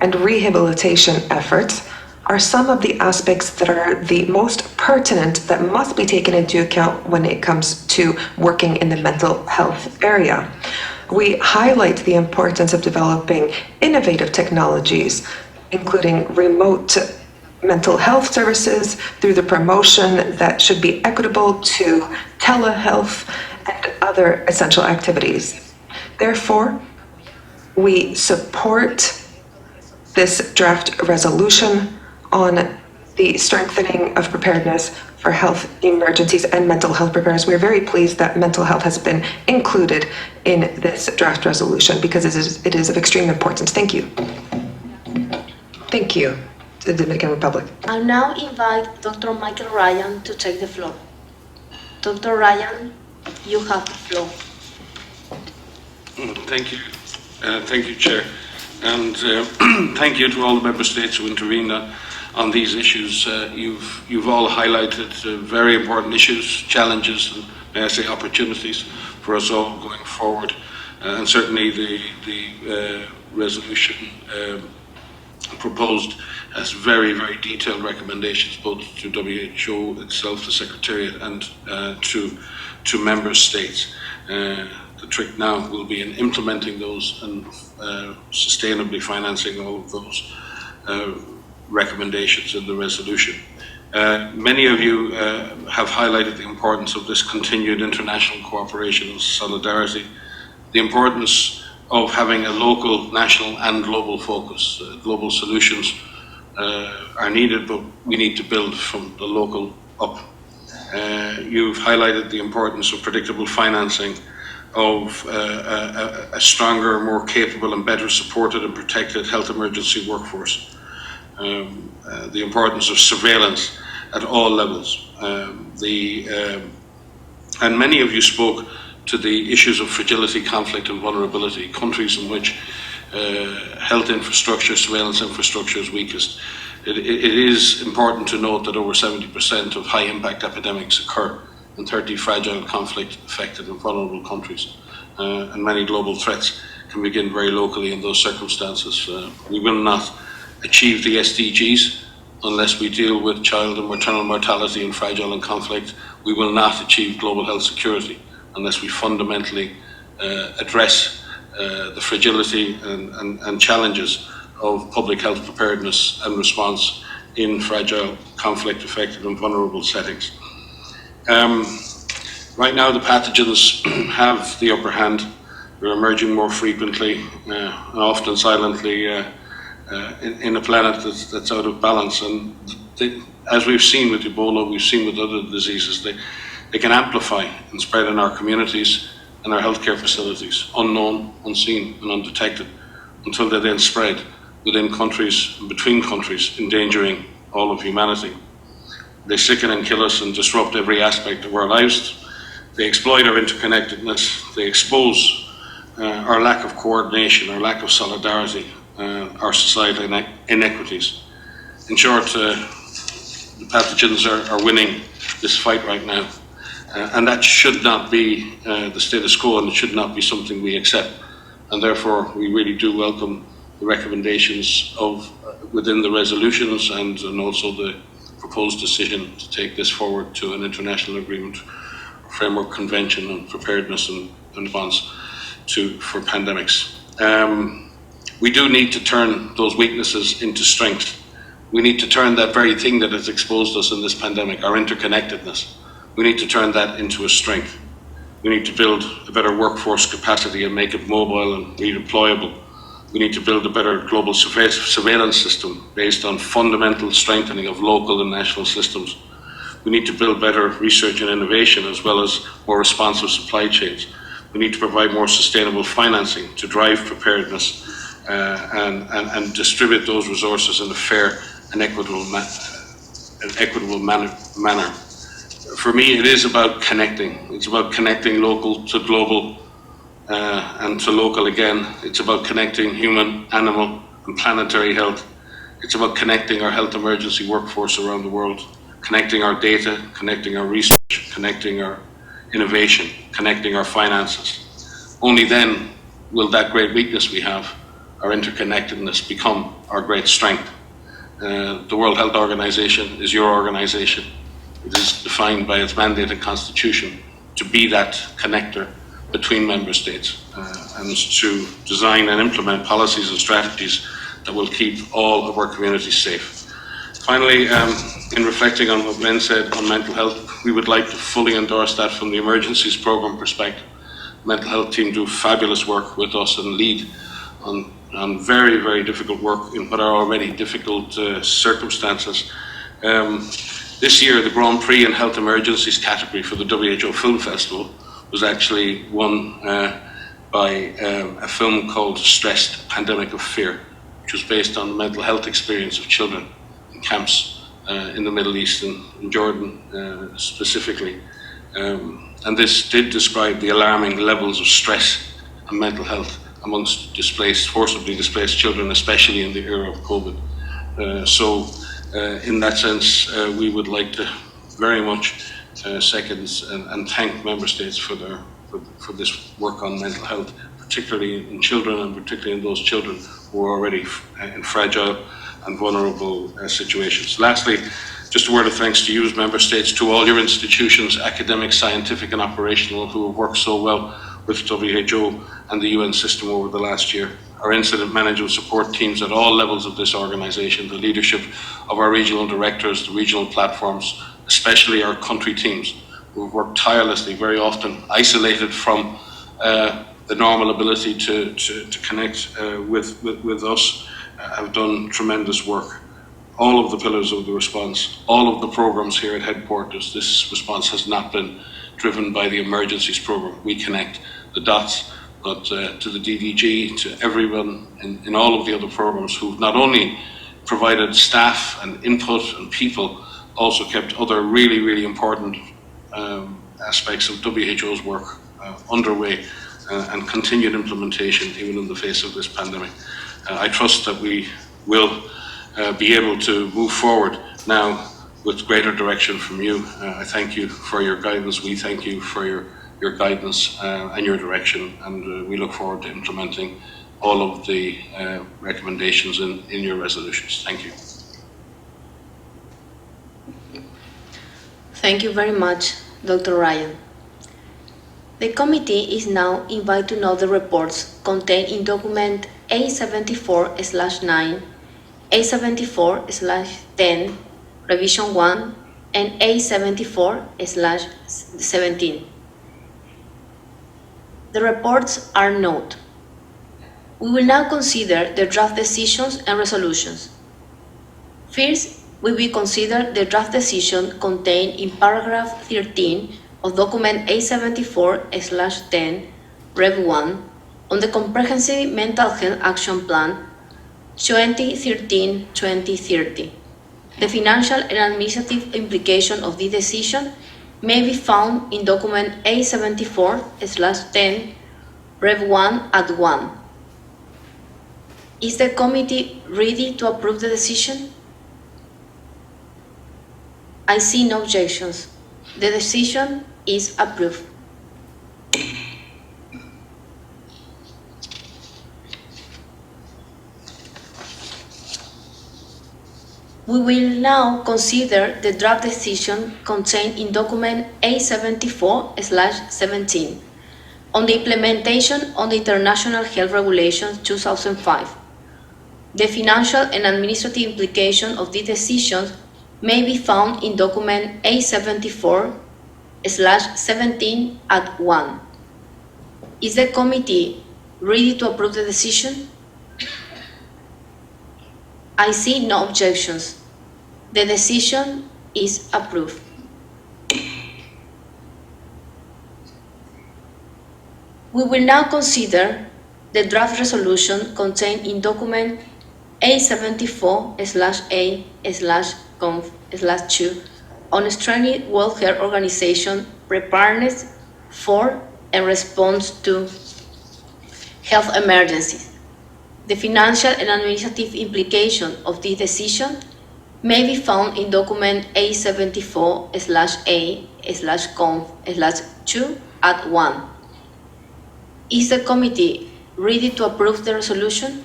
and rehabilitation efforts are some of the aspects that are the most pertinent that must be taken into account when it comes to working in the mental health area. We highlight the importance of developing innovative technologies, including remote mental health services through the promotion that should be equitable to telehealth and other essential activities. Therefore, we support this draft resolution on the strengthening of preparedness for health emergencies and mental health preparedness. We're very pleased that mental health has been included in this draft resolution because it is of extreme importance. Thank you. Thank you to the Dominican Republic. I now invite Dr. Michael Ryan to take the floor. Dr. Ryan, you have the floor. Thank you. Thank you, Chair. And thank you to all the member states who intervened on these issues. You've all highlighted very important issues, challenges, and may I say opportunities for us all going forward. And certainly the resolution proposed has very, very detailed recommendations both to WHO itself, the Secretariat, and to member states. The trick now will be in implementing those and sustainably financing all of those recommendations in the resolution. Many of you have highlighted the importance of this continued international cooperation and solidarity, the importance of having a local, national and global focus. Global solutions are needed, but we need to build from the local up. You've highlighted the importance of predictable financing, of a stronger, more capable and better supported and protected health emergency workforce. The importance of surveillance at all levels. And many of you spoke to the issues of fragility, conflict and vulnerability, countries in which health infrastructure, surveillance infrastructure is weakest. It is important to note that over 70% of high impact epidemics occur in 30 fragile, conflict-affected and vulnerable countries. And many global threats can begin very locally in those circumstances. We will not achieve the SDGs unless we deal with child and maternal mortality in fragile and conflict. We will not achieve global health security unless we fundamentally address the fragility and challenges of public health preparedness and response in fragile, conflict-affected and vulnerable settings. Right now the pathogens have the upper hand. They're emerging more frequently and often silently in a planet that's out of balance. And as we've seen with Ebola, we've seen with other diseases, they can amplify and spread in our communities and our healthcare facilities, unknown, unseen and undetected, until they then spread within countries and between countries, endangering all of humanity. They sicken and kill us and disrupt every aspect of our lives. They exploit our interconnectedness. They expose our lack of coordination, our lack of solidarity, our societal inequities. In short, the pathogens are winning this fight right now. And that should not be the status quo, and it should not be something we accept. And therefore, we really do welcome the recommendations within the resolutions and also the proposed decision to take this forward to an international agreement, framework convention on preparedness and response for pandemics. We do need to turn those weaknesses into strength. We need to turn that very thing that has exposed us in this pandemic, our interconnectedness, we need to turn that into a strength. We need to build a better workforce capacity and make it mobile and redeployable. We need to build a better global surveillance system based on fundamental strengthening of local and national systems. We need to build better research and innovation as well as more responsive supply chains. We need to provide more sustainable financing to drive preparedness and distribute those resources in a fair and equitable manner. For me, it is about connecting. It's about connecting local to global and to local again. It's about connecting human, animal, and planetary health. It's about connecting our health emergency workforce around the world, connecting our data, connecting our research, connecting our innovation, connecting our finances. Only then will that great weakness we have, our interconnectedness, become our great strength. The World Health Organization is your organization. It is defined by its mandate and constitution to be that connector between member states and to design and implement policies and strategies that will keep all of our communities safe. Finally, in reflecting on what Glenn said on mental health, we would like to fully endorse that from the emergencies program perspective. The mental health team do fabulous work with us and lead on very, very difficult work in what are already difficult circumstances. This year, the Grand Prix in Health Emergencies category for the WHO Film Festival was actually won by a film called Stressed, Pandemic of Fear, which was based on the mental health experience of children in camps in the Middle East and in Jordan specifically. And this did describe the alarming levels of stress and mental health amongst forcibly displaced children, especially in the era of COVID. In that sense, we would like to very much second and thank member states for this work on mental health, particularly in children and particularly in those children who are already in fragile and vulnerable situations. Lastly, just a word of thanks to you as member states, to all your institutions, academic, scientific and operational, who have worked so well with WHO and the UN system over the last year. Our incident management support teams at all levels of this organisation, the leadership of our regional directors, the regional platforms, especially our country teams, who have worked tirelessly, very often isolated from the normal ability to connect with us, have done tremendous work. All of the pillars of the response, all of the programs here at headquarters, this response has not been driven by the emergencies program. We connect the dots, but to the DDG, to everyone in all of the other programs who've not only provided staff and input and people, also kept other really, really important aspects of WHO's work underway and continued implementation even in the face of this pandemic. I trust that we will be able to move forward now with greater direction from you. I thank you for your guidance. We thank you for your guidance and your direction, and we look forward to implementing all of the recommendations in your resolutions. Thank you. Thank you very much, Dr. Ryan. The committee is now invited to know the reports contained in document A74/9, A74/10, Revision 1, and A74/17. The reports are noted. We will now consider the draft decisions and resolutions. First, we will consider the draft decision contained in paragraph 13 of document A74/10, Rev 1, on the Comprehensive Mental Health Action Plan 2013-2030. The financial and administrative implication of this decision may be found in document A74/10, Rev 1 at 1. Is the committee ready to approve the decision? I see no objections. The decision is approved. We will now consider the draft decision contained in document A74/17 on the implementation of the International Health Regulations 2005. The financial and administrative implication of these decisions may be found in document A74/17 at 1. Is the committee ready to approve the decision? I see no objections. The decision is approved. We will now consider the draft resolution contained in document A74/A/conf/2 on strengthening World Health Organization preparedness for and response to health emergencies. The financial and administrative implication of this decision may be found in document A74/A/conf/2 at 1. Is the committee ready to approve the resolution?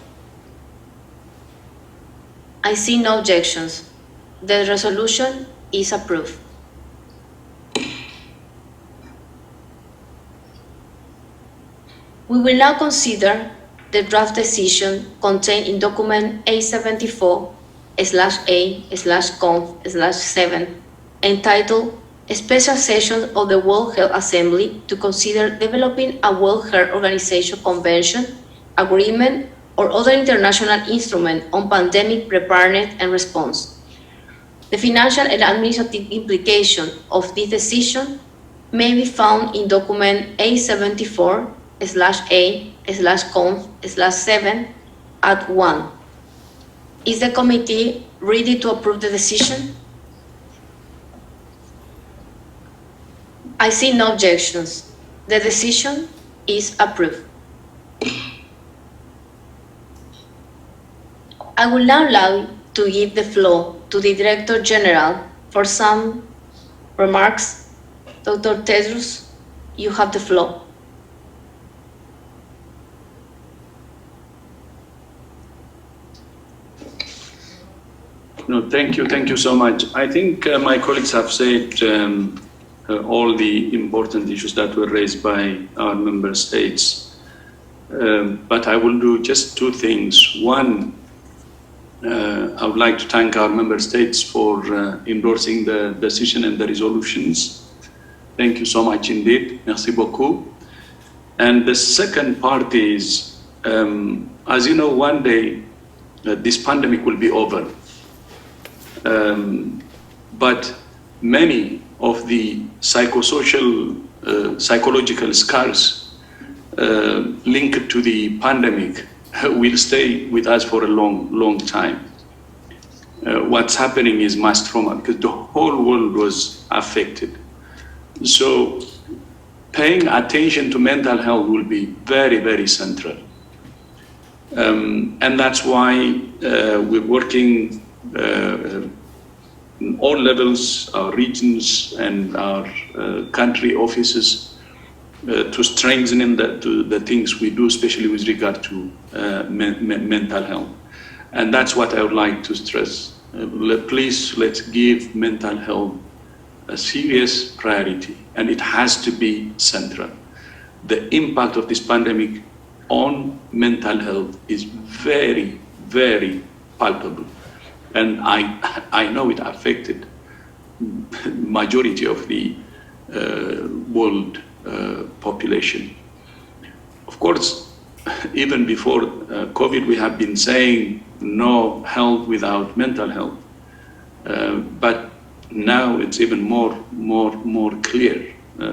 I see no objections. The resolution is approved. We will now consider the draft decision contained in document A74/A/conf/7 entitled A Special Session of the World Health Assembly to consider developing a World Health Organization Convention, Agreement, or other international instrument on pandemic preparedness and response. The financial and administrative implication of this decision may be found in document A74/A/conf/7 at 1. Is the committee ready to approve the decision? I see no objections. The decision is approved. I will now allow to give the floor to the Director General for some remarks. Dr. Tedros, you have the floor. No, thank you so much. I think my colleagues have said all the important issues that were raised by our member states. But I will do just two things. One, I would like to thank our member states for endorsing the decision and the resolutions. Thank you so much indeed. Merci beaucoup. And the second part is, as you know, one day this pandemic will be over. But many of the psychological scars linked to the pandemic will stay with us for a long time. What's happening is mass trauma because the whole world was affected. So paying attention to mental health will be very central. And that's why we're working in all levels, our regions and our country offices to strengthen the things we do, especially with regard to mental health. And that's what I would like to stress. Please, let's give mental health a serious priority, and it has to be central. The impact of this pandemic on mental health is very palpable. And I know it affected majority of the world population. Of course, even before COVID, we have been saying no health without mental health. But now it's even more clear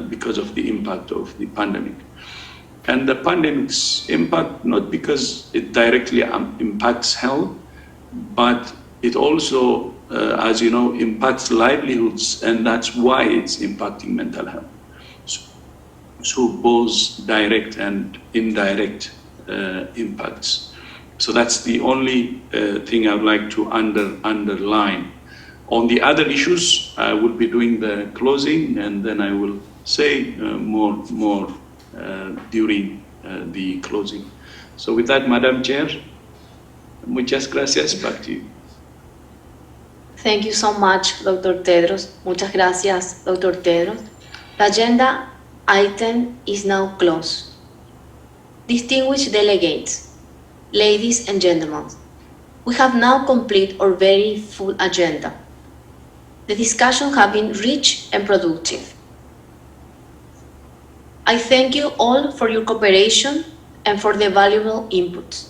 because of the impact of the pandemic. And the pandemic's impact, not because it directly impacts health, but it also, as you know, impacts livelihoods, and that's why it's impacting mental health. So both direct and indirect impacts. So that's the only thing I would like to underline. On the other issues, I will be doing the closing, and then I will say more during the closing. So with that, Madam Chair, muchas gracias. Back to you. Thank you so much, Dr. Tedros. Muchas gracias, Dr. Tedros. The agenda item is now closed. Distinguished delegates, ladies and gentlemen, We have now complete our very full agenda. The discussion has been rich and productive. I thank you all for your cooperation and for the valuable inputs.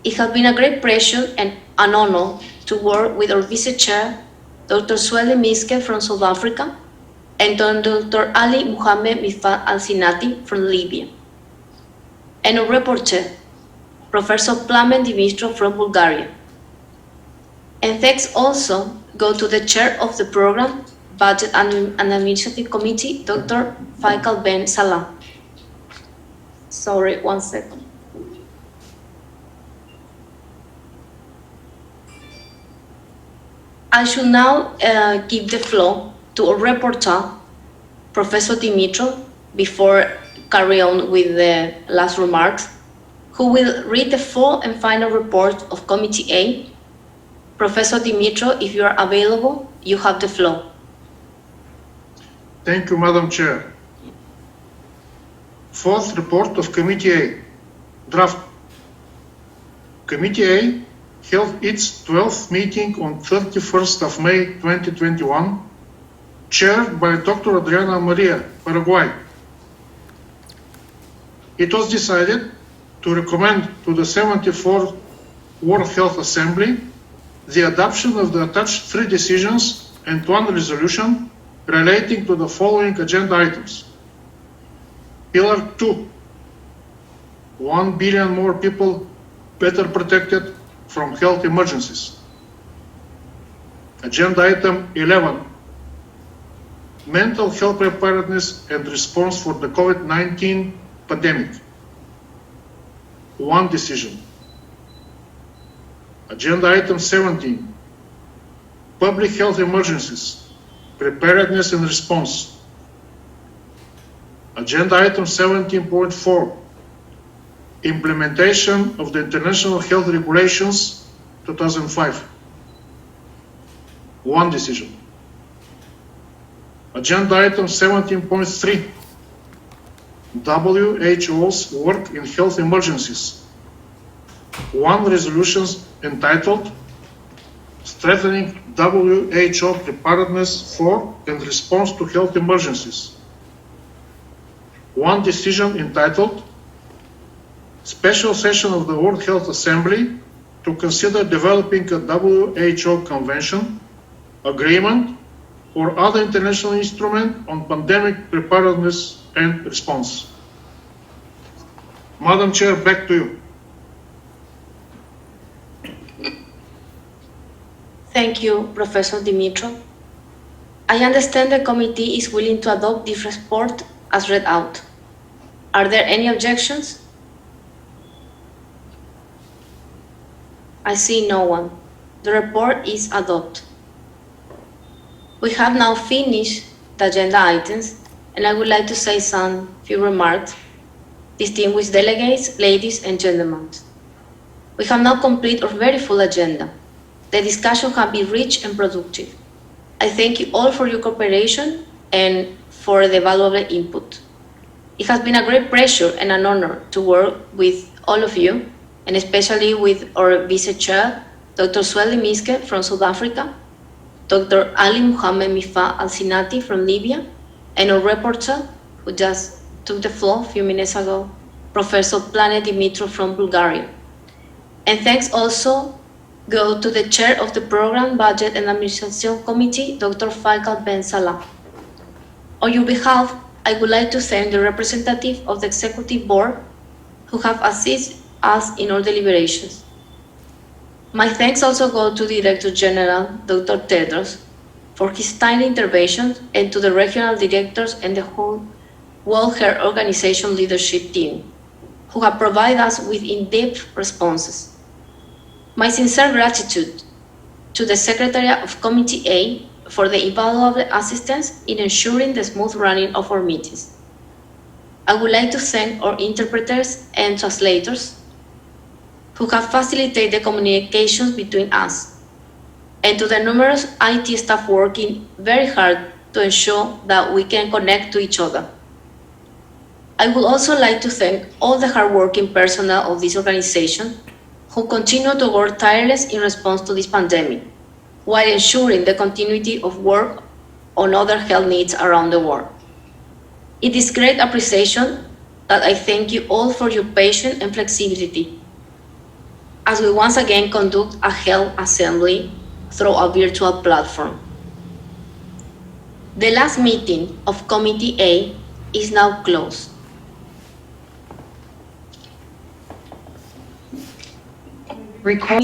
It has been a great pleasure and an honor to work with our Vice Chair, Dr. Sueli Miske from South Africa, and Dr. Ali Mohamed Mifat Al-Sinati from Libya, and our rapporteur, Professor Plamen Dimitro from Bulgaria. And thanks also go to the chair of the program, Budget and Administrative Committee, Dr. Faisal Ben Salah. Sorry, one second. I should now give the floor to our reporter, Professor Dimitro, before carry on with the last remarks, who will read the full and final report of Committee A. Professor Dimitro, if you are available, you have the floor. Thank you, Madam Chair. Fourth report of Committee A. Draft. Committee A held its 12th meeting on 31st of May 2021, chaired by Dr. Adriana Maria, Paraguay. It was decided to recommend to the 74th World Health Assembly the adoption of the attached 3 decisions and 1 resolution relating to the following agenda items. Pillar 2, 1 billion more people better protected from health emergencies. Agenda item 11, mental health preparedness and response for the COVID-19 pandemic. 1 decision. Agenda item 17, public health emergencies, preparedness and response. Agenda item 17.4, implementation of the International Health Regulations 2005. 1 decision. Agenda item 17.3, WHO's work in health emergencies. 1 resolution entitled Strengthening WHO Preparedness for and Response to Health Emergencies. 1 decision entitled Special Session of the World Health Assembly to consider developing a WHO convention, agreement, or other international instrument on pandemic preparedness and response. Madam Chair, back to you. Thank you, Professor Dimitro. I understand the committee is willing to adopt this report as read out. Are there any objections? I see no one. The report is adopted. We have now finished the agenda items, and I would like to say some few remarks. Distinguished delegates, ladies and gentlemen, we have now completed our very full agenda. The discussion has been rich and productive. I thank you all for your cooperation and for the valuable input. It has been a great pleasure and an honor to work with all of you, and especially with our Vice Chair, Dr. Sueli Miske from South Africa, Dr. Ali Mohamed Mifat Al-Sinati from Libya, and our reporter, who just took the floor a few minutes ago, Professor Plamen Dimitro from Bulgaria. And thanks also go to the chair of the program, Budget and Administration Committee, Dr. Faisal Ben Salah. On your behalf, I would like to thank the representative of the Executive Board who have assisted us in our deliberations. My thanks also go to the Director General, Dr. Tedros, for his timely intervention, and to the regional directors and the whole World Health Organization leadership team, who have provided us with in-depth responses. My sincere gratitude to the Secretariat of Committee A for the invaluable assistance in ensuring the smooth running of our meetings. I would like to thank our interpreters and translators who have facilitated the communications between us, and to the numerous IT staff working very hard to ensure that we can connect to each other. I would also like to thank all the hardworking personnel of this organization who continue to work tirelessly in response to this pandemic, while ensuring the continuity of work on other health needs around the world. It is great appreciation that I thank you all for your patience and flexibility as we once again conduct a health assembly through a virtual platform. The last meeting of Committee A is now closed. Record.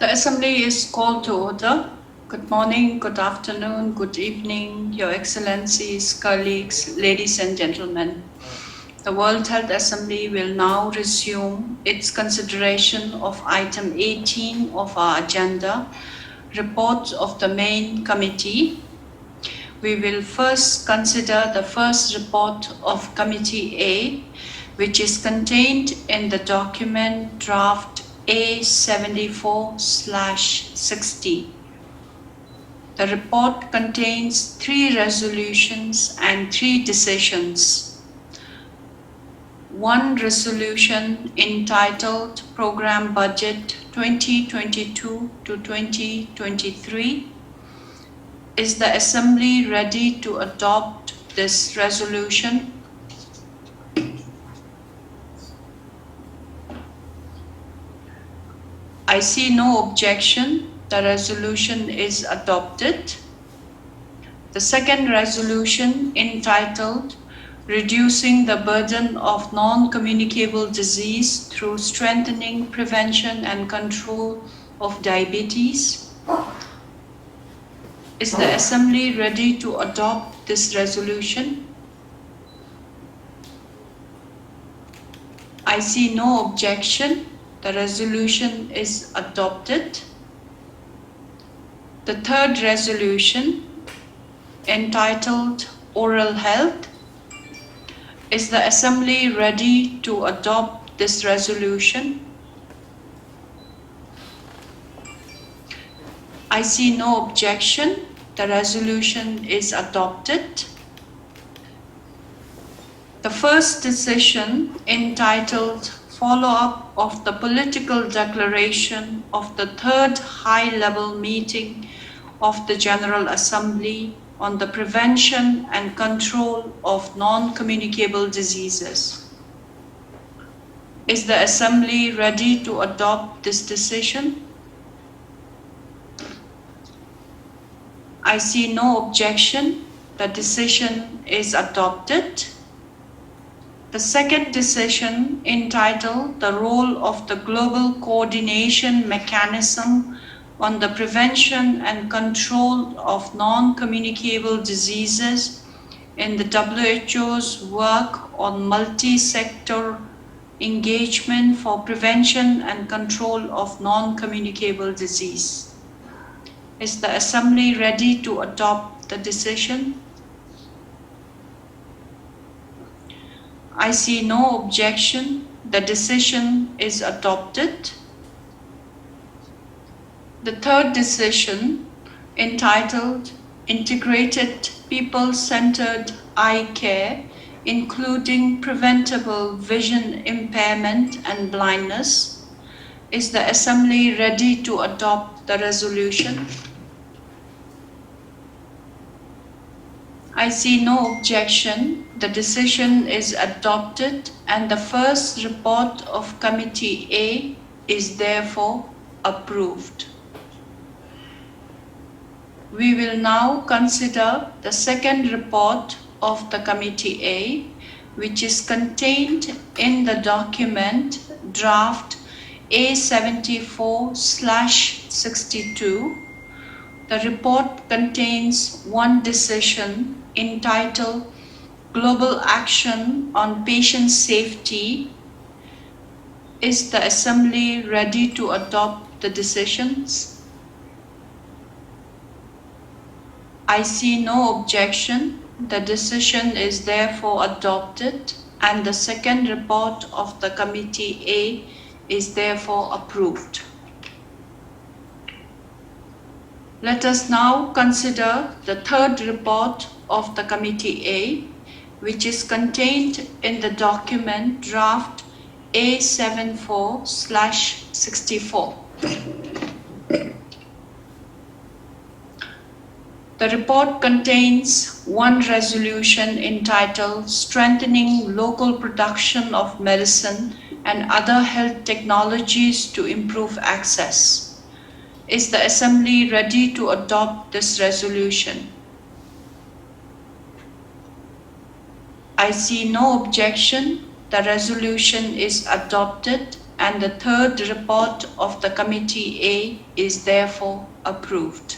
The Assembly is called to order. Good morning, good afternoon, good evening, Your Excellencies, colleagues, ladies and gentlemen. The World Health Assembly will now resume its consideration of item 18 of our agenda, report of the main committee. We will first consider the first report of Committee A, which is contained in the document draft A74/60. The report contains 3 resolutions and 3 decisions. One resolution entitled Program Budget 2022 to 2023. Is the Assembly ready to adopt this resolution? I see no objection. The resolution is adopted. The second resolution entitled Reducing the Burden of Non-Communicable Disease through Strengthening Prevention and Control of Diabetes. Is the Assembly ready to adopt this resolution? I see no objection. The resolution is adopted. The third resolution, entitled Oral Health. Is the Assembly ready to adopt this resolution? I see no objection. The resolution is adopted. The first decision, entitled Follow-up of the Political Declaration of the Third High-Level Meeting of the General Assembly on the Prevention and Control of Non-Communicable Diseases. Is the Assembly ready to adopt this decision? I see no objection. The decision is adopted. The second decision, entitled The Role of the Global Coordination Mechanism on the Prevention and Control of Non-Communicable Diseases in the WHO's work on multi-sector engagement for prevention and control of non-communicable disease. Is the Assembly ready to adopt the decision? I see no objection. The decision is adopted. The third decision, entitled Integrated People-Centered Eye Care, including preventable vision impairment and blindness. Is the Assembly ready to adopt the resolution? I see no objection. The decision is adopted and the first report of Committee A is therefore approved. We will now consider the second report of the Committee A, which is contained in the document draft A74/62. The report contains one decision entitled Global Action on Patient Safety. Is the Assembly ready to adopt the decisions? I see no objection. The decision is therefore adopted and the second report of the Committee A is therefore approved. Let us now consider the third report of the Committee A, which is contained in the document draft A74/64. The report contains one resolution entitled Strengthening Local Production of Medicine and Other Health Technologies to Improve Access. Is the Assembly ready to adopt this resolution? I see no objection. The resolution is adopted and the third report of the Committee A is therefore approved.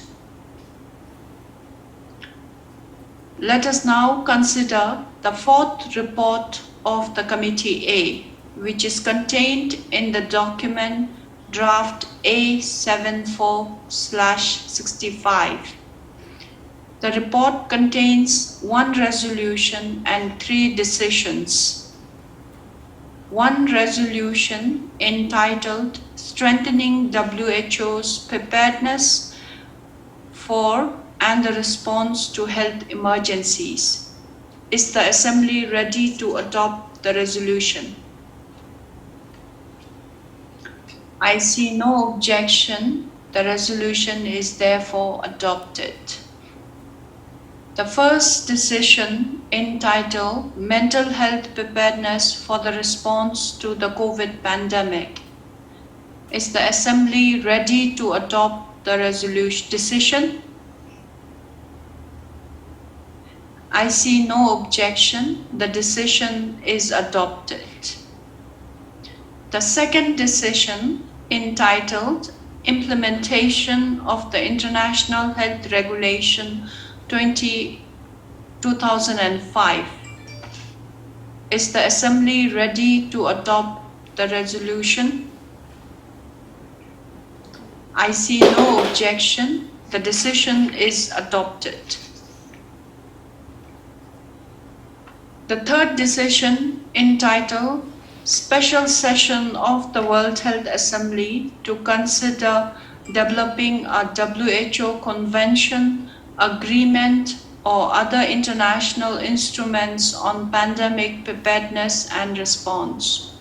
Let us now consider the fourth report of the Committee A, which is contained in the document draft A74/65. The report contains one resolution and 3 decisions. One resolution entitled Strengthening WHO's Preparedness for and the Response to Health Emergencies. Is the Assembly ready to adopt the resolution? I see no objection. The resolution is therefore adopted. The first decision, entitled Mental Health Preparedness for the Response to the COVID Pandemic. Is the Assembly ready to adopt the decision? I see no objection. The decision is adopted. The second decision, entitled Implementation of the International Health Regulation 2005. Is the Assembly ready to adopt the resolution? I see no objection. The decision is adopted. The third decision, entitled Special Session of the World Health Assembly to consider developing a WHO convention, agreement, or other international instruments on pandemic preparedness and response.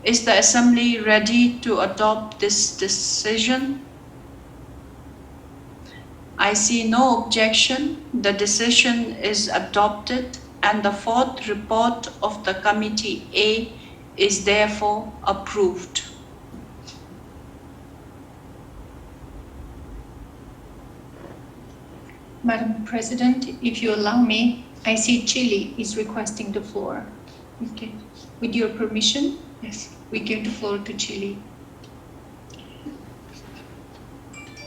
Is the Assembly ready to adopt this decision? I see no objection. The decision is adopted, and the fourth report of the Committee A is therefore approved. Madam President, if you allow me, I see Chile is requesting the floor. Okay. With your permission, yes, we give the floor to Chile.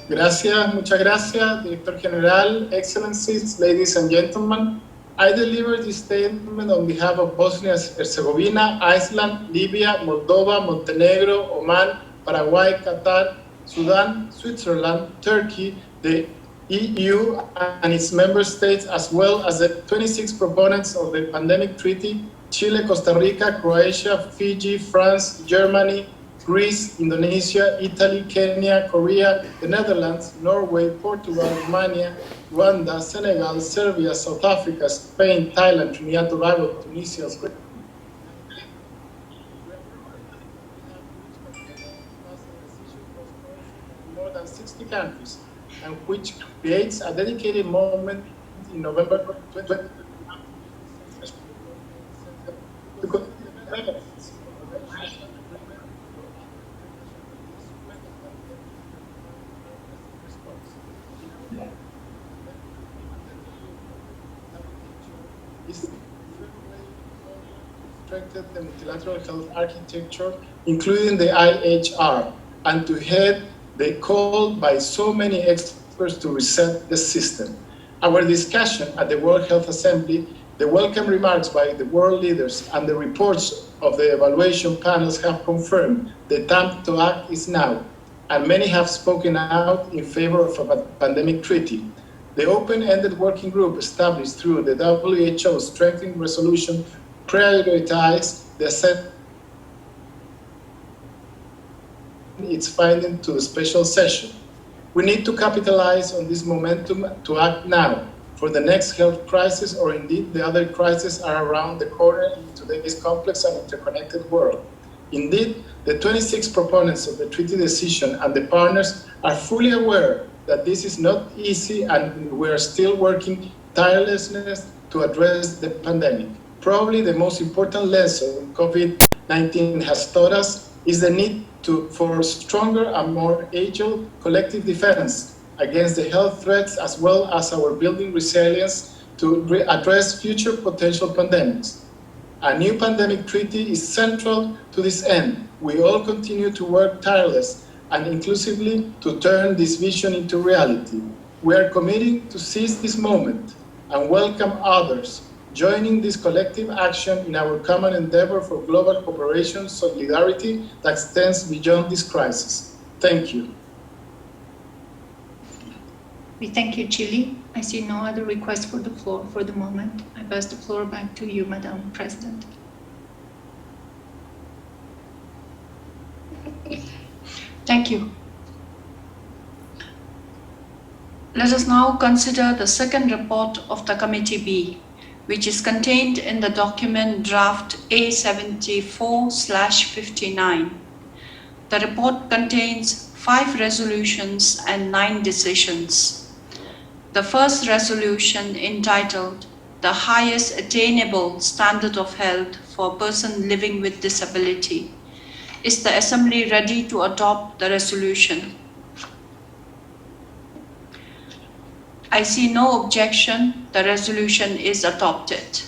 Gracias, muchas gracias, Director General, Excellencies, ladies and gentlemen. I deliver this statement on behalf of Bosnia-Herzegovina, Iceland, Libya, Moldova, Montenegro, Oman, Paraguay, Qatar, Sudan, Switzerland, Turkey, the EU and its member states, as well as the 26 proponents of the pandemic treaty, Chile, Costa Rica, Croatia, Fiji, France, Germany, Greece, Indonesia, Italy, Kenya, Korea, the Netherlands, Norway, Portugal, Romania, Rwanda, Senegal, Serbia, South Africa, Spain, Thailand, Trinidad, Tobago, Tunisia, more than 60 countries, and which creates a dedicated moment in November 2020 strengthen the multilateral health architecture, including the IHR, and to head the call by so many experts to reset the system. Our discussion at the World Health Assembly, the welcome remarks by the world leaders, and the reports of the evaluation panels have confirmed the time to act is now, and many have spoken out in favor of a pandemic treaty. The open-ended working group established through the WHO Strengthening Resolution prioritized the its finding to the special session. We need to capitalize on this momentum to act now for the next health crisis, or indeed the other crises are around the corner in today's complex and interconnected world. Indeed, the 26 proponents of the treaty decision and the partners are fully aware that this is not easy, and we are still working tirelessly to address the pandemic. Probably the most important lesson COVID-19 has taught us is the need for stronger and more agile collective defense against the health threats, as well as our building resilience to address future potential pandemics. A new pandemic treaty is central to this end. We all continue to work tirelessly and inclusively to turn this vision into reality. We are committed to seize this moment and welcome others, joining this collective action in our common endeavor for global cooperation, solidarity that extends beyond this crisis. Thank you. We thank you, Chile. I see no other request for the floor for the moment. I pass the floor back to you, Madam President. Thank you. Let us now consider the second report of the Committee B, which is contained in the document draft A74/59. The report contains 5 resolutions and 9 decisions. The first resolution, entitled "The Highest Attainable Standard of Health for a Person Living with Disability." Is the Assembly ready to adopt the resolution? I see no objection. The resolution is adopted.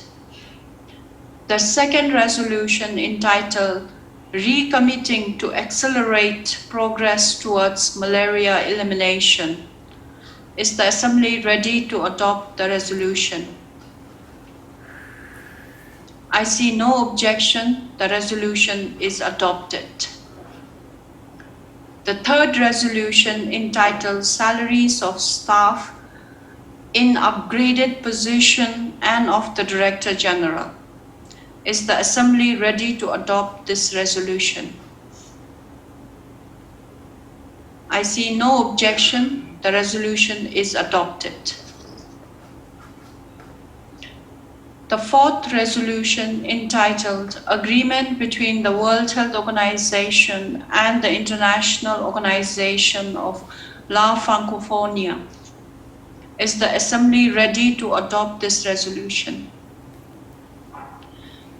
The second resolution, entitled "Recommitting to Accelerate Progress Towards Malaria Elimination." Is the Assembly ready to adopt the resolution? I see no objection. The resolution is adopted. The third resolution, entitled "Salaries of Staff in Upgraded Position and of the Director General." Is the Assembly ready to adopt this resolution? I see no objection. The resolution is adopted. The fourth resolution, entitled "Agreement between the World Health Organization and the International Organization of La Francophonie." Is the Assembly ready to adopt this resolution?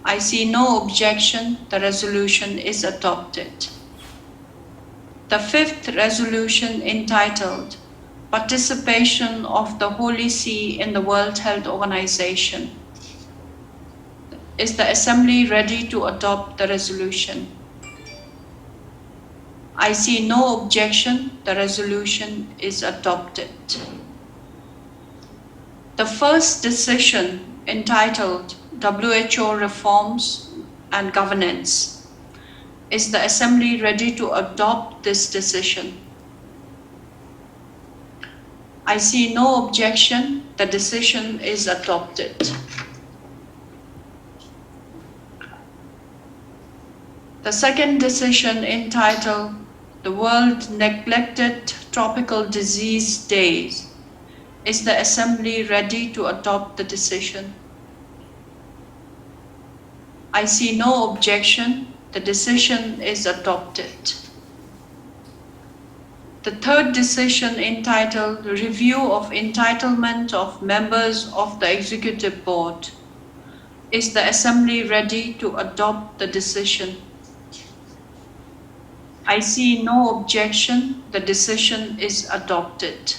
I see no objection. The resolution is adopted. The fifth resolution, entitled "Participation of the Holy See in the World Health Organization." Is the Assembly ready to adopt the resolution? I see no objection. The resolution is adopted. The first decision, entitled "WHO Reforms and Governance." Is the Assembly ready to adopt this decision? I see no objection. The decision is adopted. The second decision, entitled "The World Neglected Tropical Disease Days." Is the Assembly ready to adopt the decision? I see no objection. The decision is adopted. The third decision, entitled "Review of Entitlement of Members of the Executive Board." Is the Assembly ready to adopt the decision? I see no objection. The decision is adopted.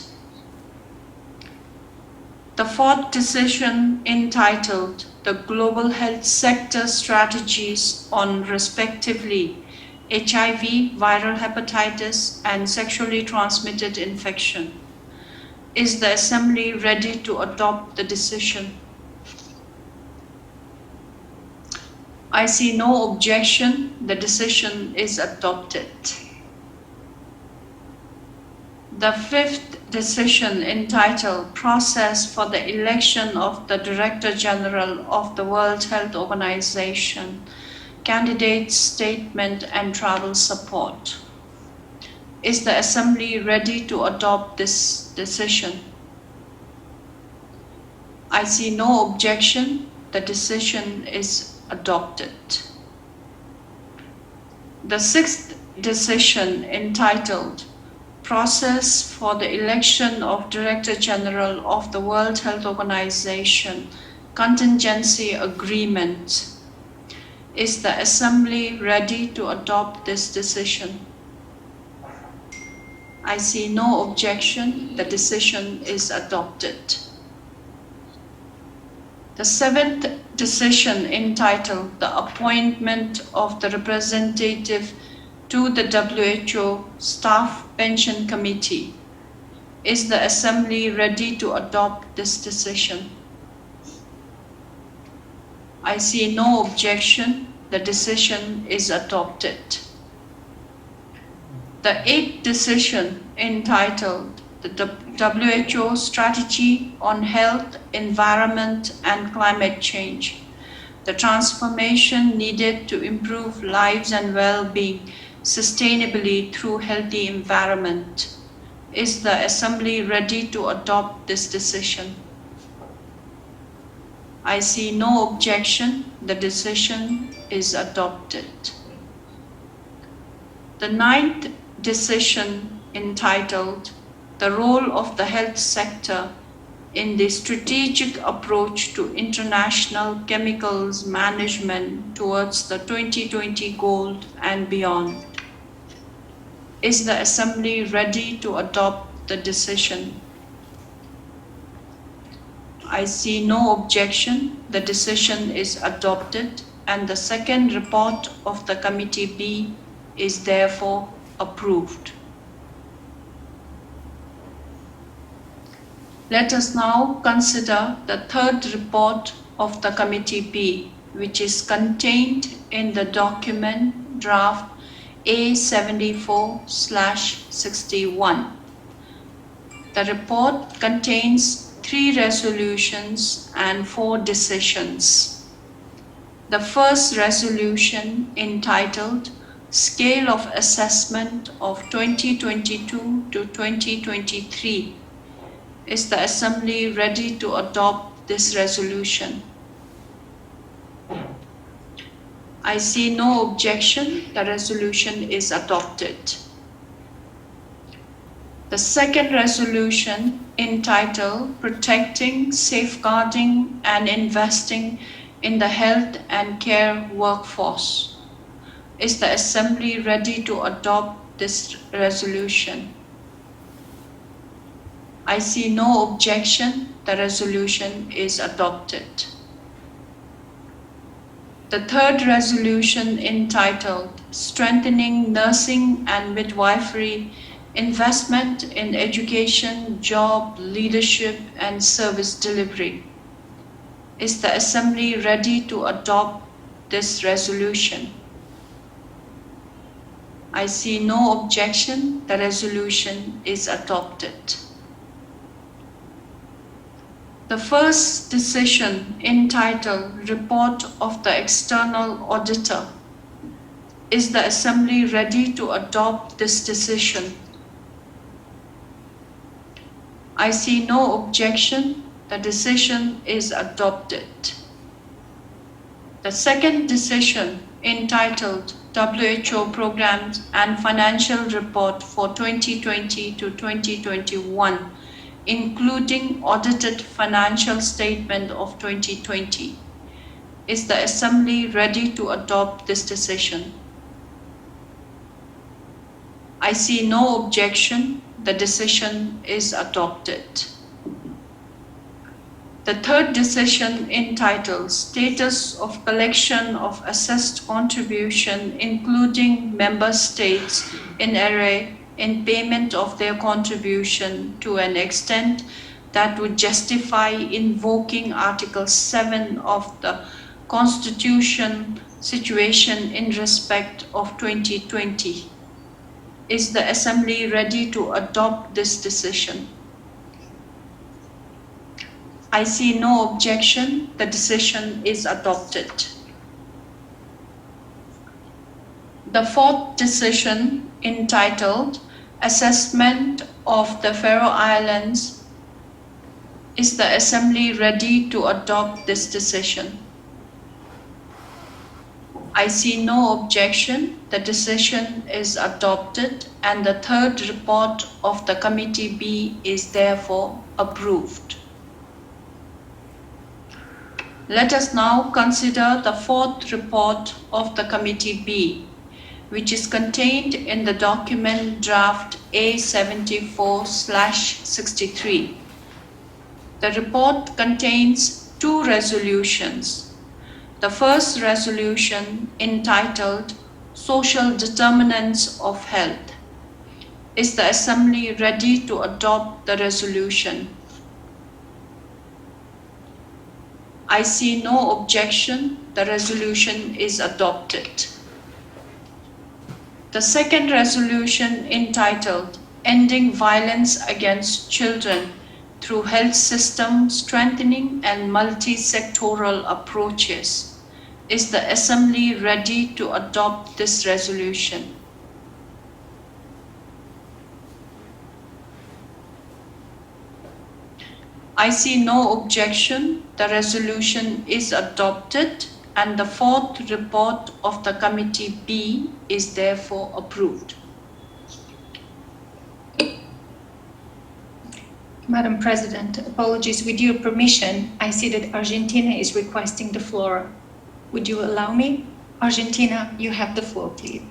The fourth decision, entitled "The Global Health Sector Strategies on respectively HIV, viral hepatitis, and sexually transmitted infection." Is the Assembly ready to adopt the decision? I see no objection. The decision is adopted. The fifth decision, entitled "Process for the Election of the Director General of the World Health Organization, Candidate Statement and Travel Support." Is the Assembly ready to adopt this decision? I see no objection. The decision is adopted. The sixth decision, entitled "Process for the Election of Director General of the World Health Organization, Contingency Agreement." Is the Assembly ready to adopt this decision? I see no objection. The decision is adopted. The seventh decision, entitled "The Appointment of the Representative to the WHO Staff Pension Committee." Is the Assembly ready to adopt this decision? I see no objection. The decision is adopted. The eighth decision, entitled the WHO Strategy on Health, Environment and Climate Change, the transformation needed to improve lives and well-being sustainably through healthy environment. Is the Assembly ready to adopt this decision? I see no objection. The decision is adopted. The ninth decision, entitled the role of the health sector in the strategic approach to international chemicals management towards the 2020 goal and beyond. Is the Assembly ready to adopt the decision? I see no objection. The decision is adopted, and the second report of the Committee B is therefore approved. Let us now consider the third report of the Committee B, which is contained in the document draft A74/61. The report contains 3 resolutions and 4 decisions. The first resolution, entitled Scale of Assessment of 2022 to 2023. Is the Assembly ready to adopt this resolution? I see no objection. The resolution is adopted. The second resolution, entitled Protecting, Safeguarding and Investing in the Health and Care Workforce. Is the Assembly ready to adopt this resolution? I see no objection. The resolution is adopted. The third resolution, entitled Strengthening Nursing and Midwifery Investment in Education, Job, Leadership and Service Delivery. Is the Assembly ready to adopt this resolution? I see no objection. The resolution is adopted. The first decision, entitled Report of the External Auditor. Is the Assembly ready to adopt this decision? I see no objection. The decision is adopted. The second decision, entitled WHO Programs and Financial Report for 2020 to 2021, including audited financial statement of 2020. Is the Assembly ready to adopt this decision? I see no objection. The decision is adopted. The third decision, entitled Status of Collection of Assessed Contribution, including Member States in array in payment of their contribution to an extent that would justify invoking Article 7 of the Constitution situation in respect of 2020. Is the Assembly ready to adopt this decision? I see no objection. The decision is adopted. The fourth decision, entitled Assessment of the Faroe Islands. Is the Assembly ready to adopt this decision? I see no objection. The decision is adopted, and the third report of the Committee B is therefore approved. Let us now consider the fourth report of the Committee B, which is contained in the document draft A74/63. The report contains 2 resolutions. The first resolution, entitled Social Determinants of Health. Is the Assembly ready to adopt the resolution? I see no objection. The resolution is adopted. The second resolution, entitled Ending Violence Against Children through Health System Strengthening and Multi-Sectoral Approaches. Is the Assembly ready to adopt this resolution? I see no objection. The resolution is adopted, and the fourth report of the Committee B is therefore approved. Madam President, apologies. With your permission, I see that Argentina is requesting the floor. Would you allow me? Argentina, you have the floor, please.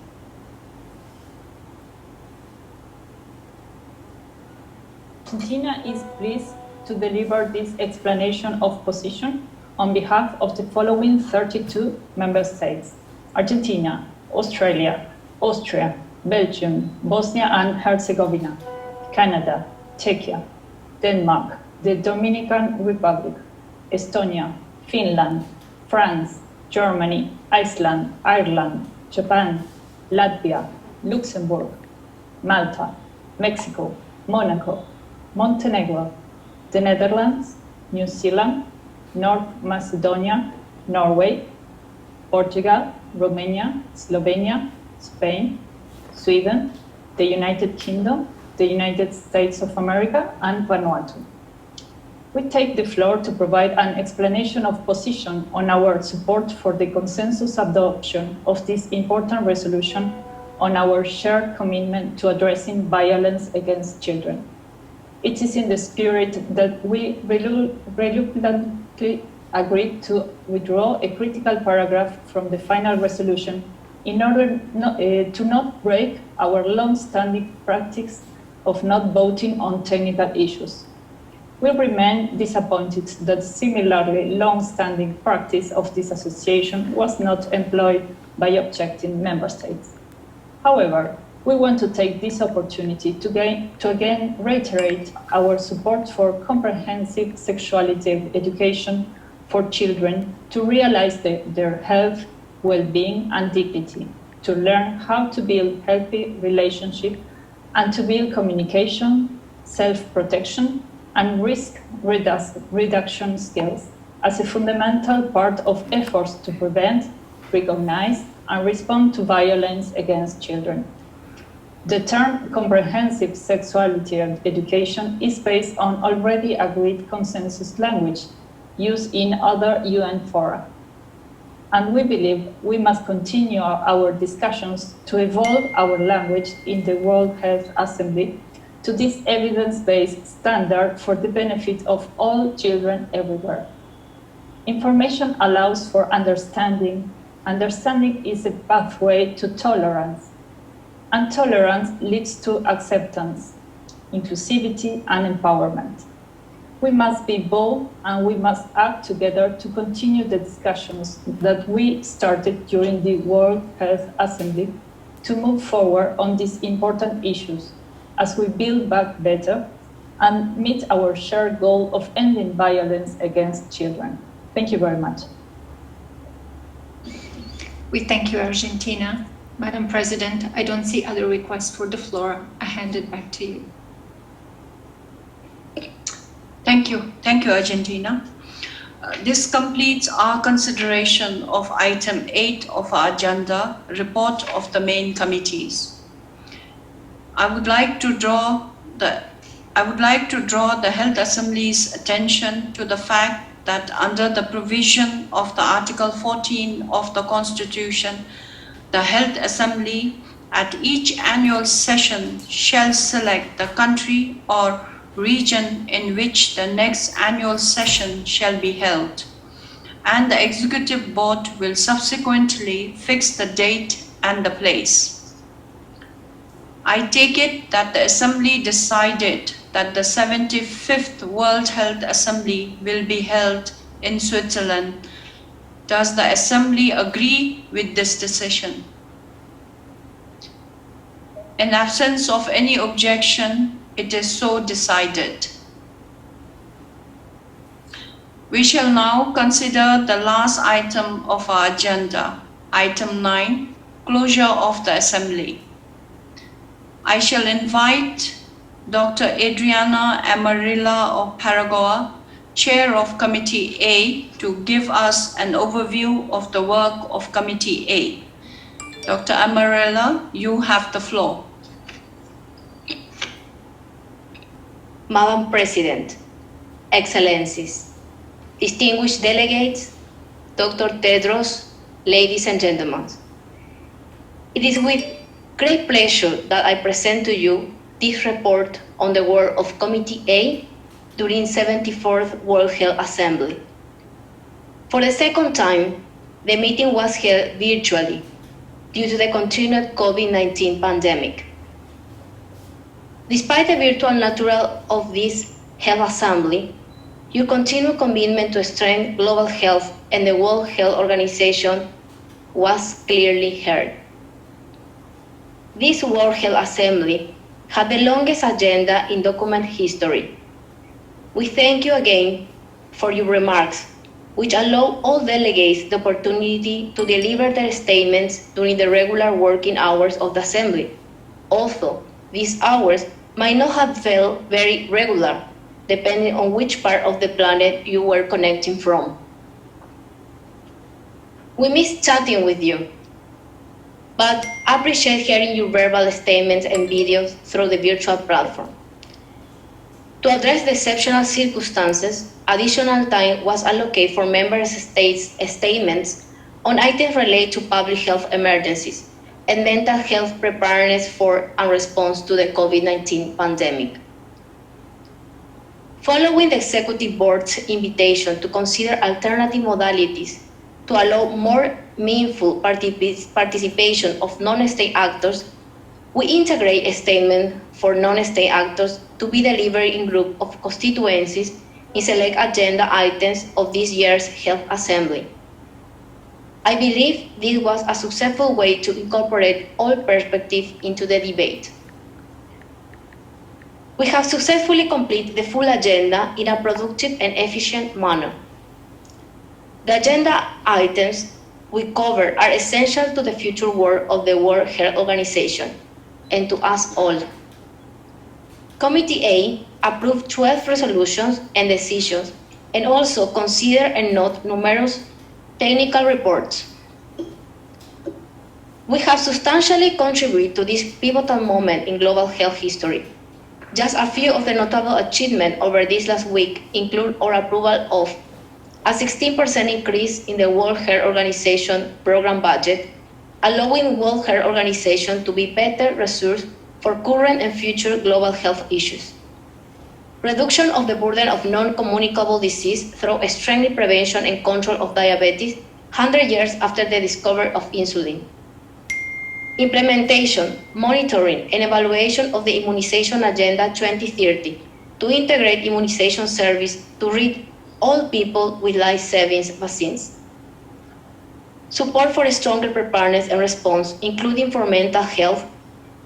Argentina is pleased to deliver this explanation of position on behalf of the following 32 member states: Argentina, Australia, Austria, Belgium, Bosnia and Herzegovina, Canada, Czechia, Denmark, the Dominican Republic, Estonia, Finland, France, Germany, Iceland, Ireland, Japan, Latvia, Luxembourg, Malta, Mexico, Monaco, Montenegro, the Netherlands, New Zealand, North Macedonia, Norway, Portugal, Romania, Slovenia, Spain, Sweden, the United Kingdom, the United States of America, and Vanuatu. We take the floor to provide an explanation of position on our support for the consensus adoption of this important resolution on our shared commitment to addressing violence against children. It is in the spirit that we reluctantly agreed to withdraw a critical paragraph from the final resolution in order to not break our long-standing practice of not voting on technical issues. We remain disappointed that similarly long-standing practice of this association was not employed by objecting member states. However, we want to take this opportunity to again reiterate our support for comprehensive sexuality education for children to realize their health, well-being, and dignity, to learn how to build healthy relationships, and to build communication, self-protection, and risk reduction skills as a fundamental part of efforts to prevent, recognize, and respond to violence against children. The term comprehensive sexuality education is based on already agreed consensus language used in other UN fora. And we believe we must continue our discussions to evolve our language in the World Health Assembly to this evidence-based standard for the benefit of all children everywhere. Information allows for understanding. Understanding is a pathway to tolerance. And tolerance leads to acceptance, inclusivity, and empowerment. We must be bold and we must act together to continue the discussions that we started during the World Health Assembly to move forward on these important issues as we build back better and meet our shared goal of ending violence against children. Thank you very much. We thank you, Argentina. Madam President, I don't see other requests for the floor. I hand it back to you. Thank you, Argentina. This completes our consideration of item 8 of our agenda, report of the main committees. I would like to draw the Health Assembly's attention to the fact that under the provision of the Article 14 of the Constitution, the Health Assembly at each annual session shall select the country or region in which the next annual session shall be held, and the Executive Board will subsequently fix the date and the place. I take it that the Assembly decided that the 75th World Health Assembly will be held in Switzerland. Does the Assembly agree with this decision? In absence of any objection, it is so decided. We shall now consider the last item of our agenda, item 9, closure of the Assembly. I shall invite Dr. Adriana Amarilla of Paraguay, Chair of Committee A, to give us an overview of the work of Committee A. Dr. Amarilla, you have the floor. Madam President, Excellencies, distinguished delegates, Dr. Tedros, ladies and gentlemen. It is with great pleasure that I present to you this report on the work of Committee A during 74th World Health Assembly. For the second time, the meeting was held virtually due to the continued COVID-19 pandemic. Despite the virtual nature of this Health Assembly, your continued commitment to strengthen global health and the World Health Organization was clearly heard. This World Health Assembly had the longest agenda in document history. We thank you again for your remarks, which allow all delegates the opportunity to deliver their statements during the regular working hours of the Assembly. Although these hours might not have felt very regular, depending on which part of the planet you were connecting from. We miss chatting with you, but appreciate hearing your verbal statements and videos through the virtual platform. To address the exceptional circumstances, additional time was allocated for member states' statements on items related to public health emergencies and mental health preparedness for and response to the COVID-19 pandemic. Following the Executive Board's invitation to consider alternative modalities to allow more meaningful participation of non-state actors, we integrate a statement for non-state actors to be delivered in group of constituencies in select agenda items of this year's Health Assembly. I believe this was a successful way to incorporate all perspectives into the debate. We have successfully completed the full agenda in a productive and efficient manner. The agenda items we cover are essential to the future work of the World Health Organization and to us all. Committee A approved 12 resolutions and decisions and also considered and noted numerous technical reports. We have substantially contributed to this pivotal moment in global health history. Just a few of the notable achievements over this last week include our approval of a 16% increase in the World Health Organization program budget, allowing World Health Organization to be better resourced for current and future global health issues. Reduction of the burden of non-communicable disease through strengthening prevention and control of diabetes 100 years after the discovery of insulin. Implementation, monitoring, and evaluation of the Immunization Agenda 2030 to integrate immunization service to reach all people with life-saving vaccines. Support for a stronger preparedness and response, including for mental health,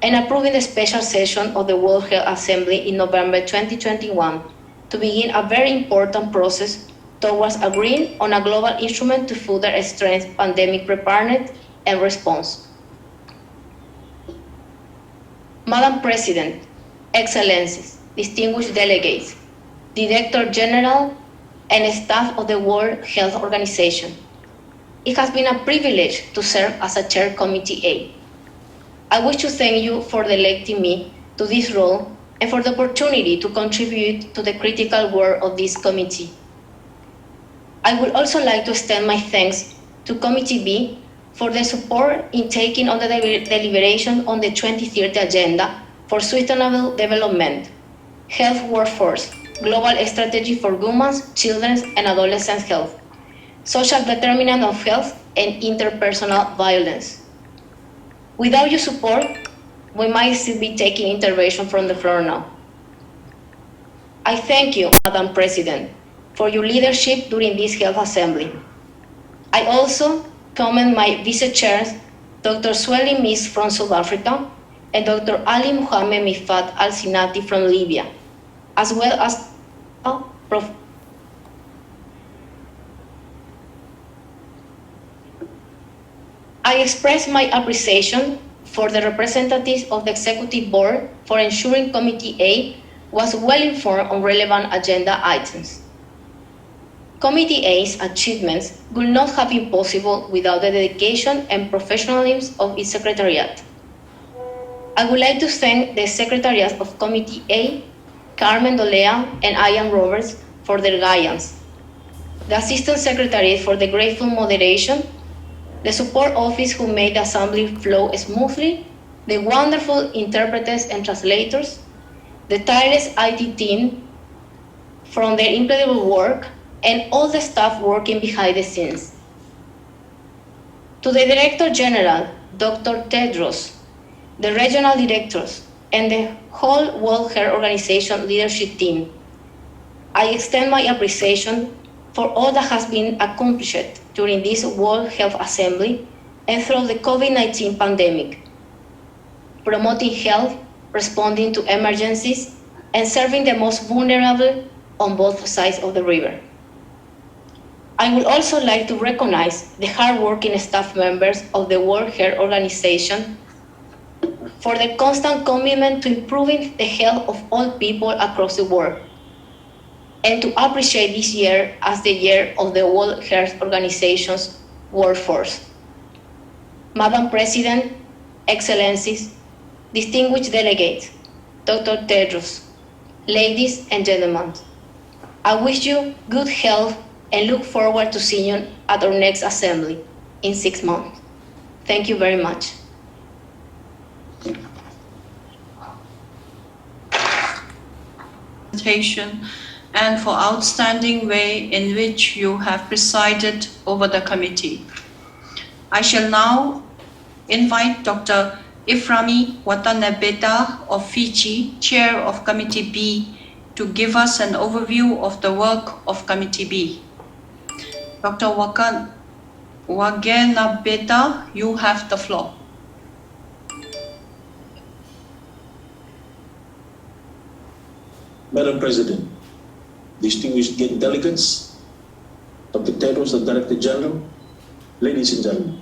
and approving the special session of the World Health Assembly in November 2021 to begin a very important process towards agreeing on a global instrument to further strengthen pandemic preparedness and response. Madam President, Excellencies, distinguished delegates, Director General, and staff of the World Health Organization, it has been a privilege to serve as a Chair Committee A. I wish to thank you for electing me to this role and for the opportunity to contribute to the critical work of this committee. I would also like to extend my thanks to Committee B for the support in taking on the deliberation on the 2030 Agenda for Sustainable Development, Health Workforce, Global Strategy for Women's, Children's, and Adolescents' Health, Social Determinants of Health, and Interpersonal Violence. Without your support, we might still be taking intervention from the floor now. I thank you, Madam President, for your leadership during this Health Assembly. I also commend my vice-chairs, Dr. Sweli Mis from South Africa and Dr. Ali Mohammed Mifat Al-Sinati from Libya, as well as I express my appreciation for the representatives of the Executive Board for ensuring Committee A was well informed on relevant agenda items. Committee A's achievements would not have been possible without the dedication and professionalism of its Secretariat. I would like to thank the Secretariat of Committee A, Carmen Dolea and Ian Roberts, for their guidance, the Assistant Secretariat for the grateful moderation, the support office who made the assembly flow smoothly, the wonderful interpreters and translators, the tireless IT team from their incredible work, and all the staff working behind the scenes. To the Director General, Dr. Tedros, the regional directors, and the whole World Health Organization leadership team, I extend my appreciation for all that has been accomplished during this World Health Assembly and through the COVID-19 pandemic, promoting health, responding to emergencies, and serving the most vulnerable on both sides of the river. I would also like to recognize the hardworking staff members of the World Health Organization for their constant commitment to improving the health of all people across the world, and to appreciate this year as the year of the World Health Organization's workforce. Madam President, Excellencies, distinguished delegates, Dr. Tedros, ladies and gentlemen, I wish you good health and look forward to seeing you at our next assembly in 6 months. Thank you very much. And for outstanding way in which you have presided over the committee. I shall now invite Dr. Iframi Watanabeta of Fiji, Chair of Committee B, to give us an overview of the work of Committee B. Dr. Wagenabeta, you have the floor. Madam President, distinguished delegates, Dr. Tedros, the Director General, ladies and gentlemen,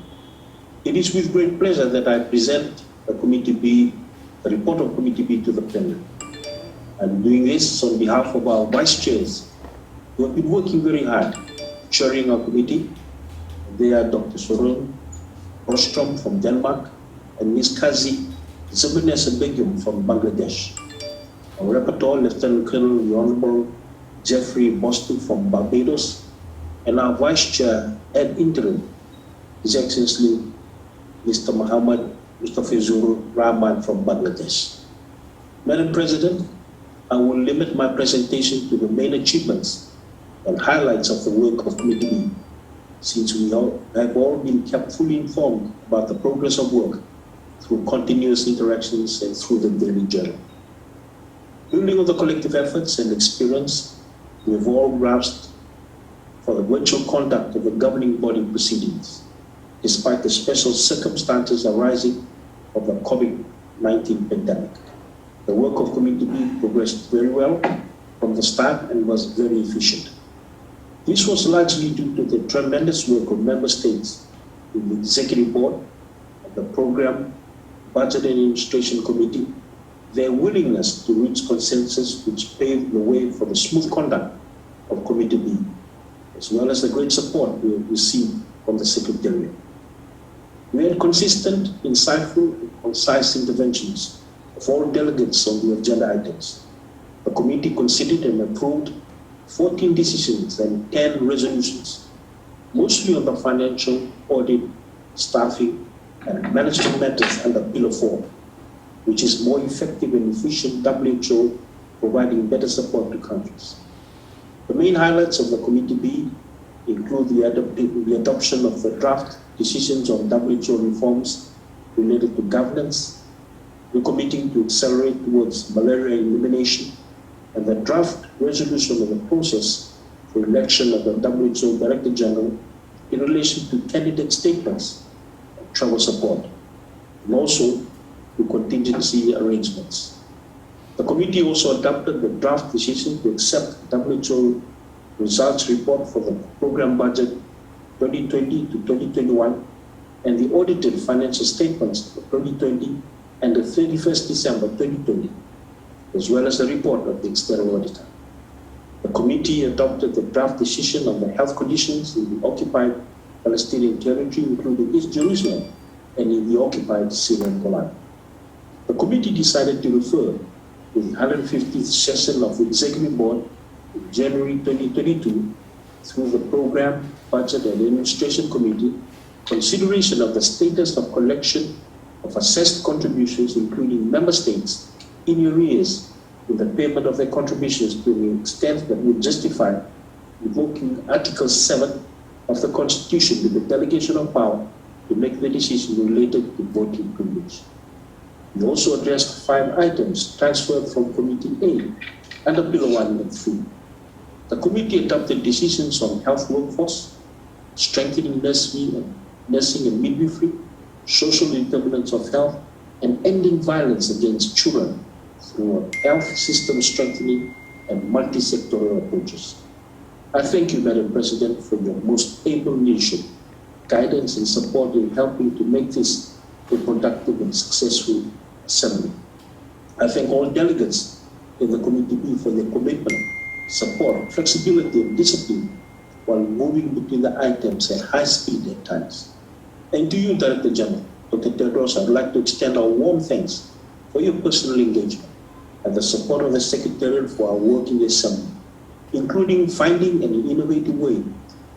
it is with great pleasure that I present the report of Committee B to the plenary. I'm doing this on behalf of our vice chairs who have been working very hard chairing our committee. They are Dr. Soren Ostrom from Denmark and Ms. Kazi Zubinesa Begum from Bangladesh. Our rapporteur, Lieutenant Colonel the Honorable Jeffrey Boston from Barbados, and our Vice Chair ad interim, His Excellency Mr. Muhammad Mustafizur Rahman from Bangladesh. Madam President, I will limit my presentation to the main achievements and highlights of the work of Committee B, since we have all been kept fully informed about the progress of work through continuous interactions and through the daily journal. Building on the collective efforts and experience we have all grasped for the virtual conduct of the governing body proceedings, despite the special circumstances arising of the COVID-19 pandemic. The work of Committee B progressed very well from the start and was very efficient. This was largely due to the tremendous work of member states in the Executive Board, and the Program, Budget and Administration Committee, their willingness to reach consensus which paved the way for the smooth conduct of Committee B, as well as the great support we have received from the Secretariat. We had consistent, insightful, and concise interventions of all delegates on the agenda items. The committee considered and approved 14 decisions and 10 resolutions, mostly on the financial, audit, staffing, and management matters under Pillar 4, which is more effective and efficient WHO providing better support to countries. The main highlights of the Committee B include the adoption of the draft decisions on WHO reforms related to governance, recommitting to accelerate towards malaria elimination, and the draft resolution of the process for election of the WHO Director General in relation to candidate statements and travel support, and also to contingency arrangements. The committee also adopted the draft decision to accept WHO results report for the program budget 2020 to 2021 and the audited financial statements for 2020 and the 31st December 2020, as well as the report of the external auditor. The committee adopted the draft decision on the health conditions in the occupied Palestinian territory, including East Jerusalem and in the occupied Syrian Golan. The committee decided to refer to the 150th session of the Executive Board in January 2022 through the Program, Budget and Administration Committee consideration of the status of collection of assessed contributions, including member states, in arrears in the payment of their contributions to the extent that would justify invoking Article 7 of the Constitution with the delegation of power to make the decision related to voting privilege. We also addressed 5 items transferred from Committee A under Pillar 1 and 3. The committee adopted decisions on health workforce, strengthening nursing and midwifery, social determinants of health, and ending violence against children through health system strengthening and multi-sectoral approaches. I thank you, Madam President, for your most able leadership, guidance, and support in helping to make this a productive and successful assembly. I thank all delegates in the Committee B for their commitment, support, flexibility, and discipline while moving between the items at high speed at times. And to you, Director General, Dr. Tedros, I would like to extend our warm thanks for your personal engagement and the support of the Secretariat for our work in the Assembly, including finding an innovative way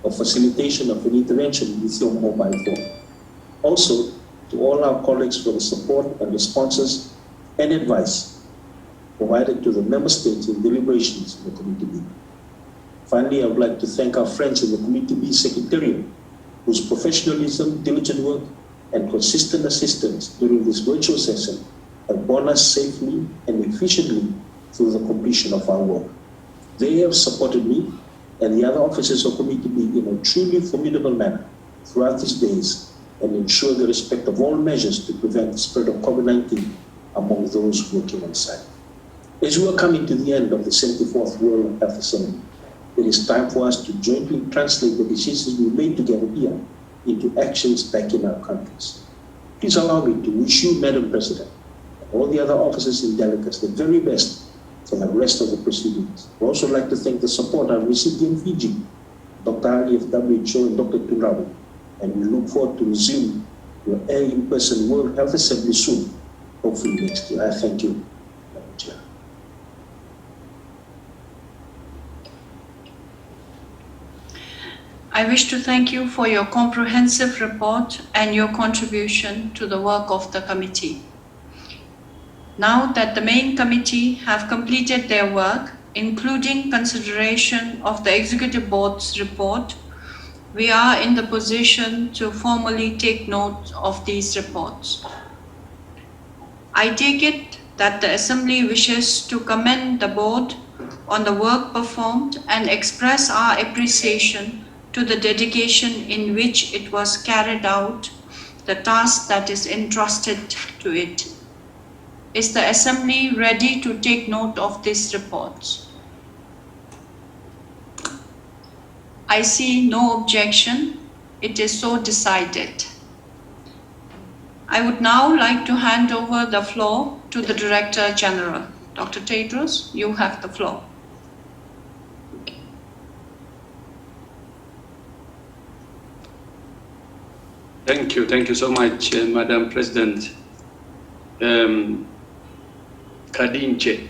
of facilitation of an intervention with your mobile phone. Also, to all our colleagues for the support and responses and advice provided to the Member States in deliberations in the Committee B. Finally, I would like to thank our friends in the Committee B Secretariat, whose professionalism, diligent work, and consistent assistance during this virtual session have borne us safely and efficiently through the completion of our work. They have supported me and the other officers of Committee B in a truly formidable manner throughout these days and ensure the respect of all measures to prevent the spread of COVID-19 among those working on site. As we are coming to the end of the 74th World Health Assembly, it is time for us to jointly translate the decisions we made together here into actions back in our countries. Please allow me to wish you, Madam President, and all the other officers and delegates the very best for the rest of the proceedings. I would also like to thank the support I've received in Fiji, Dr. Ali of WHO and Dr. Tunrabu, and we look forward to resume your in-person World Health Assembly soon, hopefully next year. I thank you, Madam Chair. I wish to thank you for your comprehensive report and your contribution to the work of the committee. Now that the main committee have completed their work, including consideration of the Executive Board's report, we are in the position to formally take note of these reports. I take it that the Assembly wishes to commend the Board on the work performed and express our appreciation to the dedication in which it was carried out, the task that is entrusted to it. Is the Assembly ready to take note of these reports? I see no objection. It is so decided. I would now like to hand over the floor to the Director General. Dr. Tedros, you have the floor. Thank you so much, Madam President. Kadinche.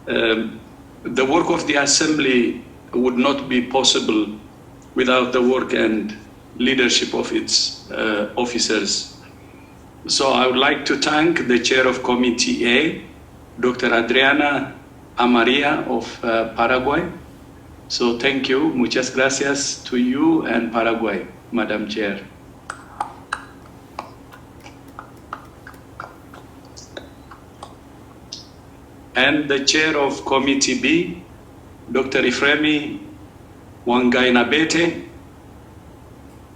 The work of the Assembly would not be possible without the work and leadership of its officers. So I would like to thank the Chair of Committee A, Dr. Adriana Amaria of Paraguay. So thank you, muchas gracias to you and Paraguay, Madam Chair. And the Chair of Committee B, Dr. Ifremi Wangainabete,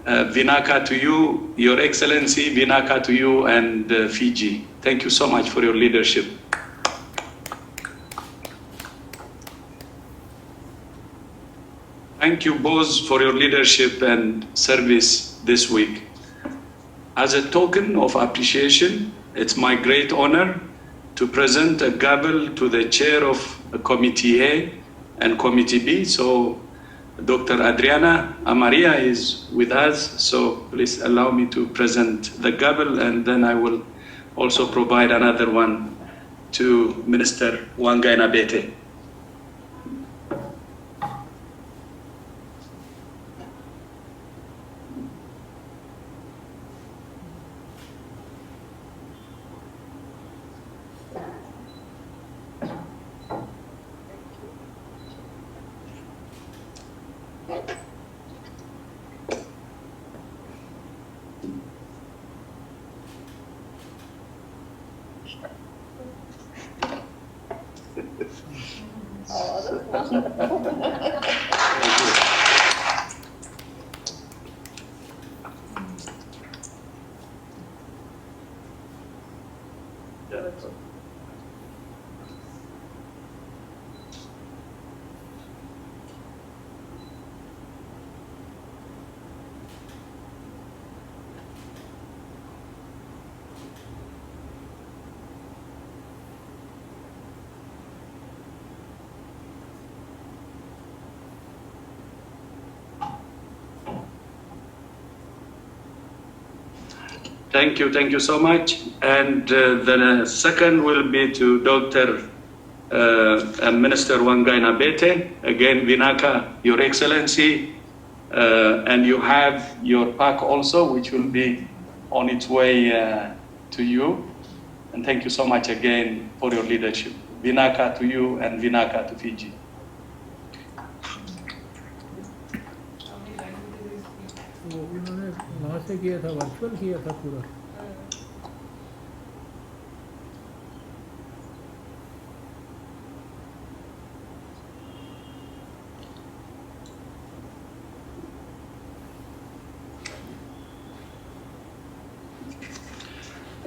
Vinaka to you, Your Excellency, Vinaka to you and Fiji. Thank you so much for your leadership. Thank you both for your leadership and service this week. As a token of appreciation, it's my great honor to present a gavel to the chair of Committee A and Committee B. So Dr. Adriana Amaria is with us, so please allow me to present the gavel, and then I will also provide another one to Minister Wangaina Bete. Thank you so much. And the second will be to Dr. Minister Wangaina Bete. Again, Vinaka, Your Excellency, and you have your pack also, which will be on its way to you. And thank you so much again for your leadership. Vinaka to you and Vinaka to Fiji. उन्होंने वहाँ से किया था, virtual किया था पूरा।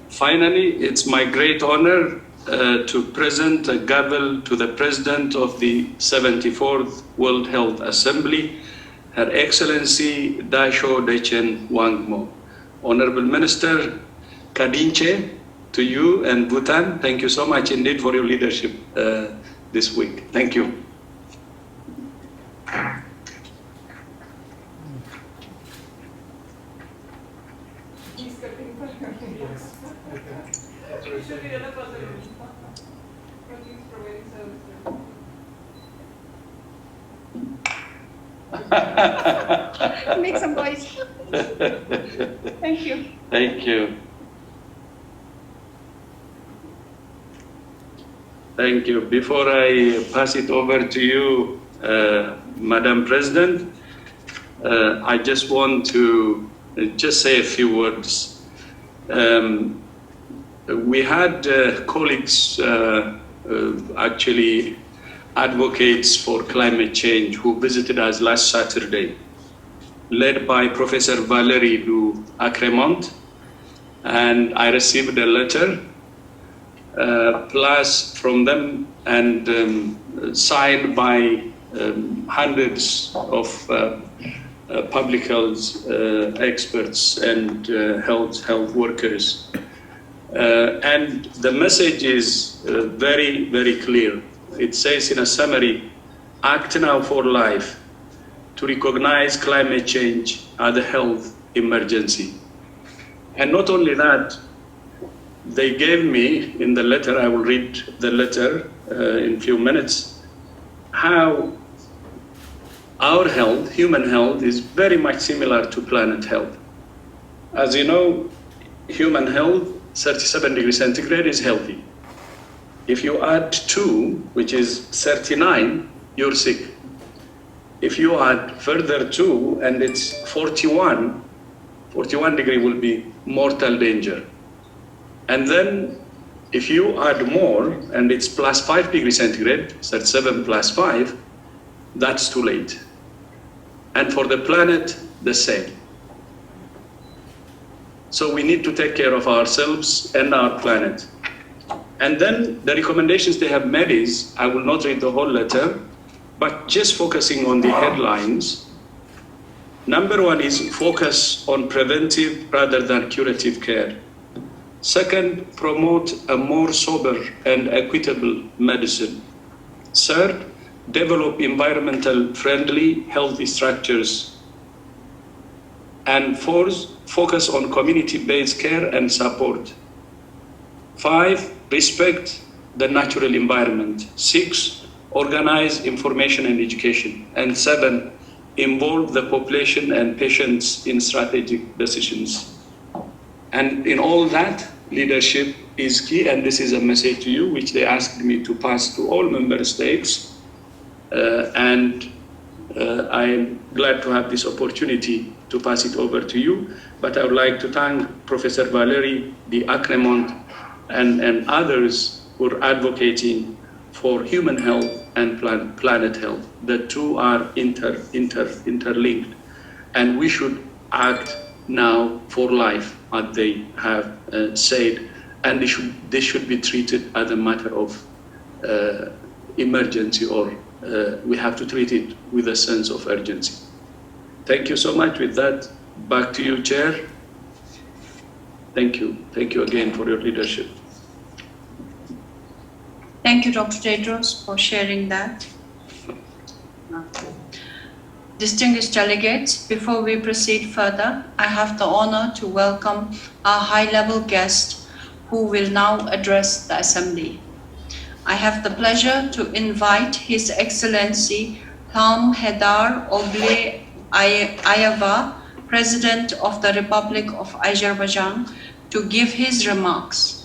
Finally, it's my great honor to present a gavel to the President of the 74th World Health Assembly, Her Excellency Dasho Dechen Wangmo. Honorable Minister Kadinche, to you and Bhutan, thank you so much indeed for your leadership this week. Thank you. Make some noise. Thank you. Thank you. Thank you. Before I pass it over to you, Madam President, I just want to just say a few words. We had colleagues, actually advocates for climate change, who visited us last Saturday, led by Professor Valerie du Acremont, and I received a letter plus from them and signed by hundreds of public health experts and health workers. And the message is very, very clear. It says in a summary, act now for life to recognize climate change as a health emergency. And not only that, they gave me in the letter, I will read the letter in a few minutes, how our health, human health, is very much similar to planet health. As you know, human health, 37 degrees centigrade is healthy. If you add 2, which is 39, you're sick. If you add further 2 and it's 41 degree will be mortal danger. And then if you add more and it's plus 5 degrees centigrade, 37 plus 5, that's too late. And for the planet, the same. So we need to take care of ourselves and our planet. And then the recommendations they have made is, I will not read the whole letter, but just focusing on the headlines. Number one is focus on preventive rather than curative care. Second, promote a more sober and equitable medicine. Third, develop environmental friendly, healthy structures. And fourth, focus on community-based care and support. 5, respect the natural environment. 6, organize information and education. And 7, involve the population and patients in strategic decisions. And in all that, leadership is key, and this is a message to you, which they asked me to pass to all member states. I'm glad to have this opportunity to pass it over to you. But I would like to thank Professor Valeri, the Acremont, and others who are advocating for human health and planet health. The two are interlinked, and we should act now for life, as they have said, and they should be treated as a matter of emergency, or we have to treat it with a sense of urgency. Thank you so much. With that, back to you, Chair. Thank you. Thank you again for your leadership. Thank you, Dr. Tedros, for sharing that. Distinguished delegates, before we proceed further, I have the honor to welcome our high-level guest who will now address the Assembly. I have the pleasure to invite His Excellency Tam Hedar Ogle Ayava, President of the Republic of Azerbaijan, to give his remarks.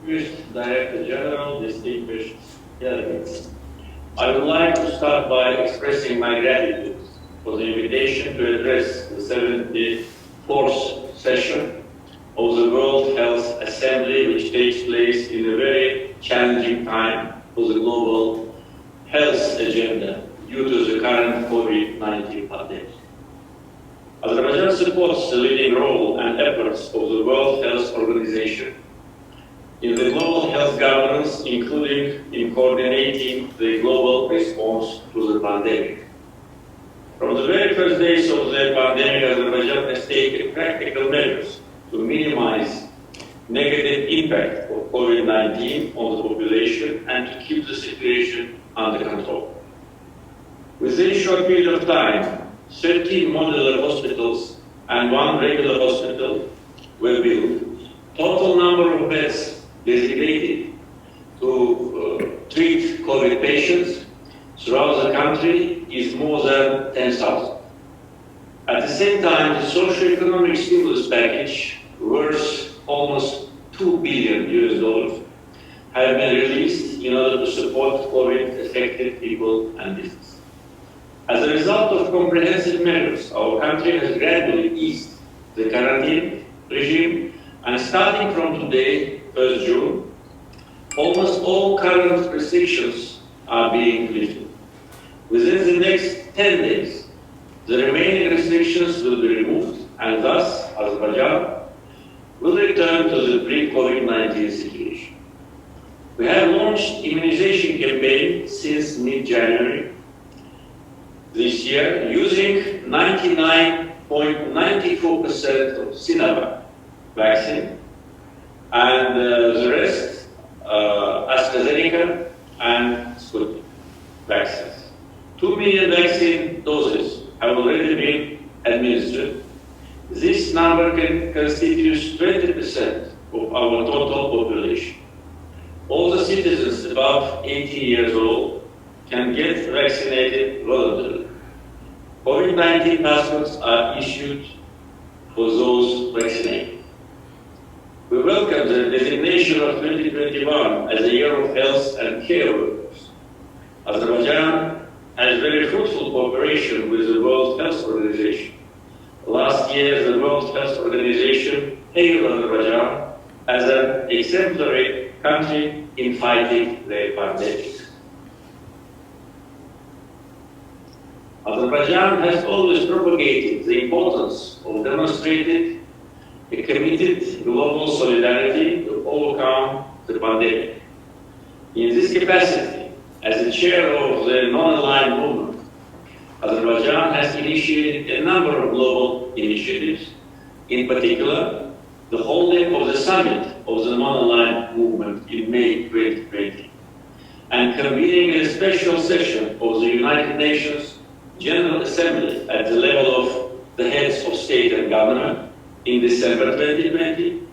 Distinguished Director General, distinguished delegates, I would like to start by expressing my gratitude for the invitation to address the 74th session of the World Health Assembly, which takes place in a very challenging time for the global health agenda due to the current COVID-19 pandemic. Azerbaijan supports the leading role and efforts of the World Health Organization in the global health governance, including in coordinating the global response to the pandemic. From the very first days of the pandemic, Azerbaijan has taken practical measures to minimize negative impact of COVID-19 on the population and to keep the situation under control. Within a short period of time, 13 modular hospitals and 1 regular hospital were built. Total number of beds designated to treat COVID patients throughout the country is more than 10,000. At the same time, the socio-economic stimulus package worth almost $2 billion have been released in order to support COVID-affected people and business. As a result of comprehensive measures, our country has gradually eased the quarantine regime, and starting from today, 1st June, almost all current restrictions are being lifted. Within the next 10 days, the remaining restrictions will be removed, and thus Azerbaijan will return to the pre-COVID-19 situation. We have launched immunization campaign since mid-January this year, using 99.94% of Sinovac vaccine, and the rest, AstraZeneca and Sputnik vaccines. 2 million vaccine doses have already been administered. This number constitutes 20% of our total population. All the citizens above 18 years old can get vaccinated voluntarily. COVID-19 passports are issued for those vaccinated. We welcome the designation of 2021 as a year of health and care workers. Azerbaijan has very fruitful cooperation with the World Health Organization. Last year, the World Health Organization hailed Azerbaijan as an exemplary country in fighting the pandemic. Azerbaijan has always propagated the importance of demonstrating a committed global solidarity to overcome the pandemic. In this capacity, as the chair of the non-aligned movement, Azerbaijan has initiated a number of global initiatives, in particular, the holding of the summit of the non-aligned movement in May 2020, and convening a special session of the United Nations General Assembly at the level of the heads of state and government in December 2020,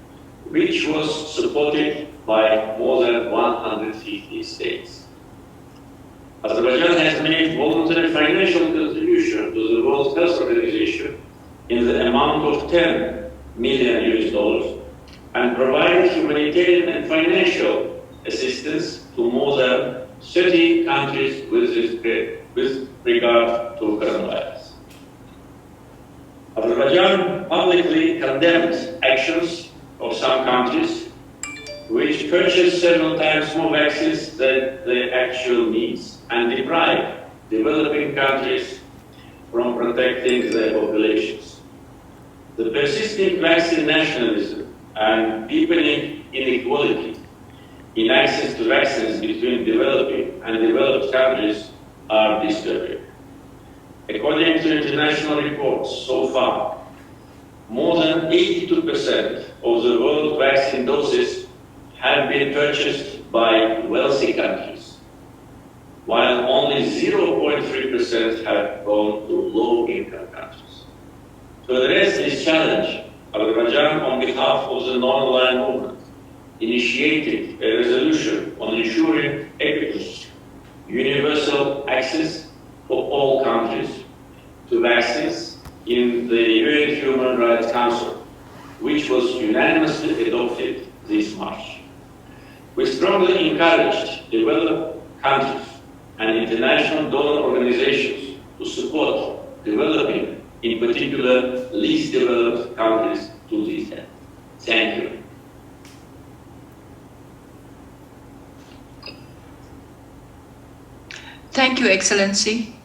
which was supported by more than 150 states. Azerbaijan has made voluntary financial contribution to the World Health Organization in the amount of $10 million and provided humanitarian and financial assistance to more than 30 countries with regard to coronavirus. Azerbaijan publicly condemns actions of some countries which purchase several times more vaccines than their actual needs and deprive developing countries from protecting their populations. The persisting vaccine nationalism and deepening inequality in access to vaccines between developing and developed countries are disturbing. According to international reports, so far, more than 82% of the world vaccine doses have been purchased by wealthy countries, while only 0.3% have gone to low-income countries. To address this challenge, Azerbaijan, on behalf of the non-aligned movement, initiated a resolution on ensuring equitable, universal access for all countries to vaccines in the UN Human Rights Council, which was unanimously adopted this March. We strongly encouraged developed countries and international donor organizations to support developing, in particular, least developed countries to this end. Thank you. Thank you, Excellency.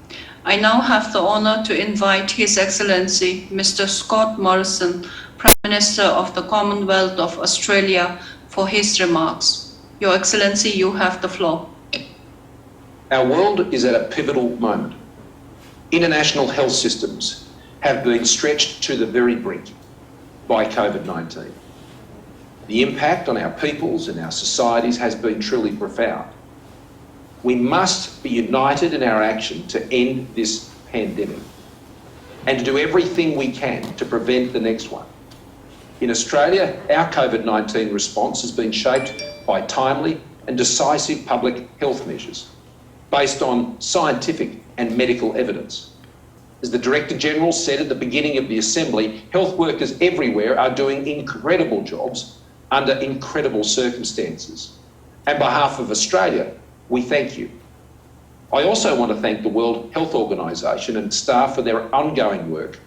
I now have the honor to invite His Excellency, Mr. Scott Morrison, Prime Minister of the Commonwealth of Australia, for his remarks. Your Excellency, you have the floor. Our world is at a pivotal moment. International health systems have been stretched to the very brink by COVID-19. The impact on our peoples and our societies has been truly profound. We must be united in our action to end this pandemic and to do everything we can to prevent the next one. In Australia, our COVID-19 response has been shaped by timely and decisive public health measures based on scientific and medical evidence. As the Director-General said at the beginning of the Assembly, health workers everywhere are doing incredible jobs under incredible circumstances. On behalf of Australia, we thank you. I also want to thank the World Health Organization and staff for their ongoing work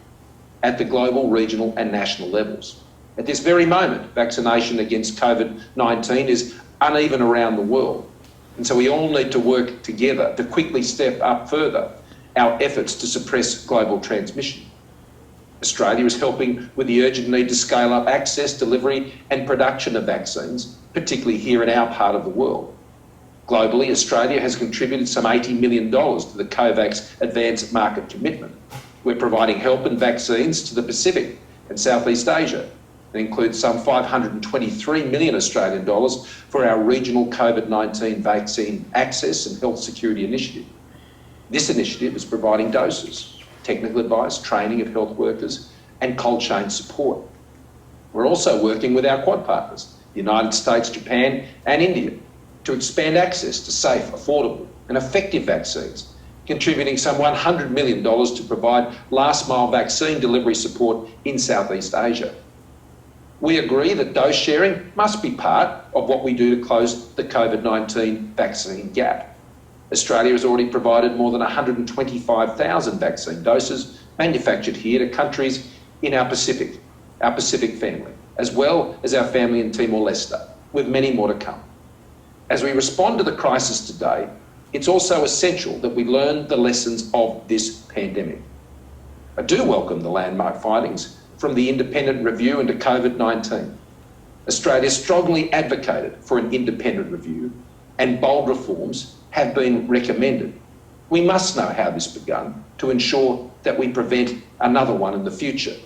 at the global, regional and national levels. At this very moment, vaccination against COVID-19 is uneven around the world, and so we all need to work together to quickly step up further our efforts to suppress global transmission. Australia is helping with the urgent need to scale up access, delivery and production of vaccines, particularly here in our part of the world. Globally, Australia has contributed some $80 million to the COVAX Advanced Market Commitment. We're providing help and vaccines to the Pacific and Southeast Asia. It includes some $523 million Australian dollars for our regional COVID-19 vaccine access and health security initiative. This initiative is providing doses, technical advice, training of health workers and cold chain support. We're also working with our Quad partners, the United States, Japan and India, to expand access to safe, affordable and effective vaccines, contributing some $100 million to provide last-mile vaccine delivery support in Southeast Asia. We agree that dose sharing must be part of what we do to close the COVID-19 vaccine gap. Australia has already provided more than 125,000 vaccine doses manufactured here to countries in our Pacific family, as well as our family in Timor-Leste, with many more to come. As we respond to the crisis today, it's also essential that we learn the lessons of this pandemic. I do welcome the landmark findings from the independent review into COVID-19. Australia strongly advocated for an independent review and bold reforms have been recommended. We must know how this began to ensure that we prevent another one in the future.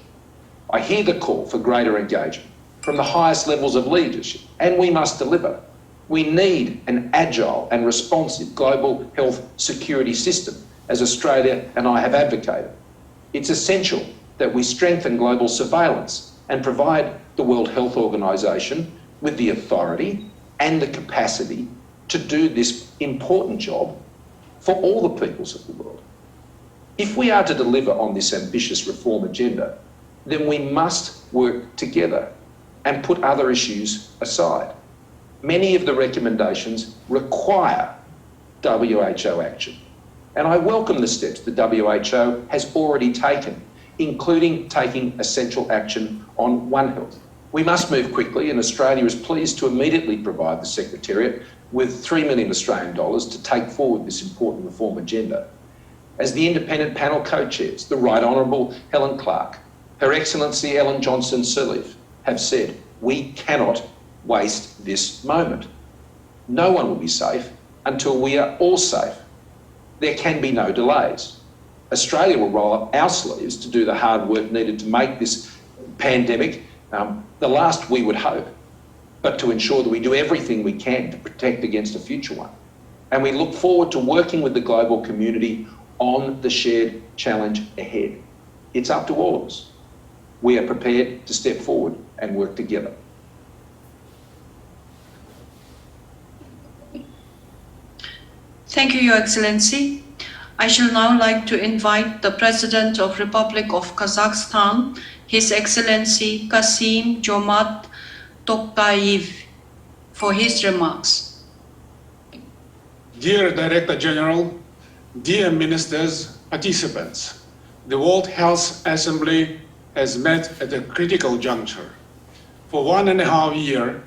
I hear the call for greater engagement from the highest levels of leadership, and we must deliver. We need an agile and responsive global health security system, as Australia and I have advocated. It's essential that we strengthen global surveillance and provide the World Health Organization with the authority and the capacity to do this important job for all the peoples of the world. If we are to deliver on this ambitious reform agenda, then we must work together and put other issues aside. Many of the recommendations require WHO action, and I welcome the steps the WHO has already taken, including taking essential action on One Health. We must move quickly, and Australia is pleased to immediately provide the Secretariat with $3 million Australian dollars to take forward this important reform agenda. As the independent panel co-chairs, the Right Honourable Helen Clark, Her Excellency Ellen Johnson Sirleaf have said, we cannot waste this moment. No one will be safe until we are all safe. There can be no delays. Australia will roll up our sleeves to do the hard work needed to make this pandemic the last we would hope, but to ensure that we do everything we can to protect against a future one. And we look forward to working with the global community on the shared challenge ahead. It's up to all of us. We are prepared to step forward and work together. Thank you, Your Excellency. I shall now like to invite the President of Republic of Kazakhstan, His Excellency Kassym-Jomart Tokayev, for his remarks. Dear Director General, dear ministers, participants, the World Health Assembly has met at a critical juncture. For 1.5 years,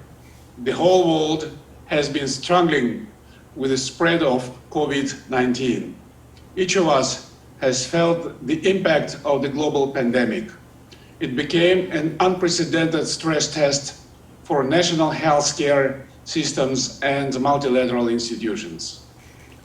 the whole world has been struggling with the spread of COVID-19. Each of us has felt the impact of the global pandemic. It became an unprecedented stress test for national healthcare systems and multilateral institutions.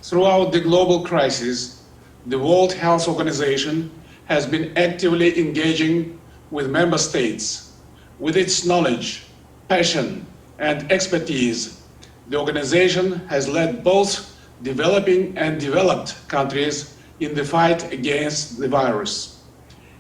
Throughout the global crisis, the World Health Organization has been actively engaging with member states. With its knowledge, passion, and expertise, the organization has led both developing and developed countries in the fight against the virus.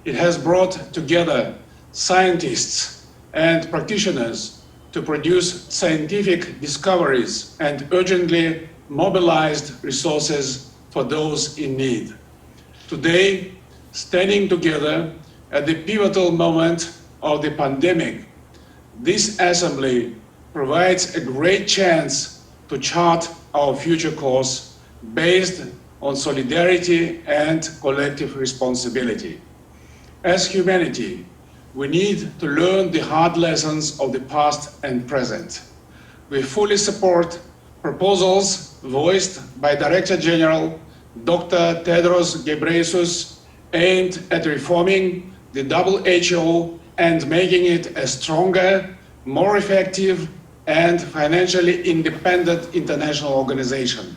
It has brought together scientists and practitioners to produce scientific discoveries and urgently mobilized resources for those in need. Today, standing together at the pivotal moment of the pandemic, this Assembly provides a great chance to chart our future course based on solidarity and collective responsibility. As humanity, we need to learn the hard lessons of the past and present. We fully support proposals voiced by Director General Dr. Tedros Ghebreyesus aimed at reforming the WHO and making it a stronger, more effective, and financially independent international organization.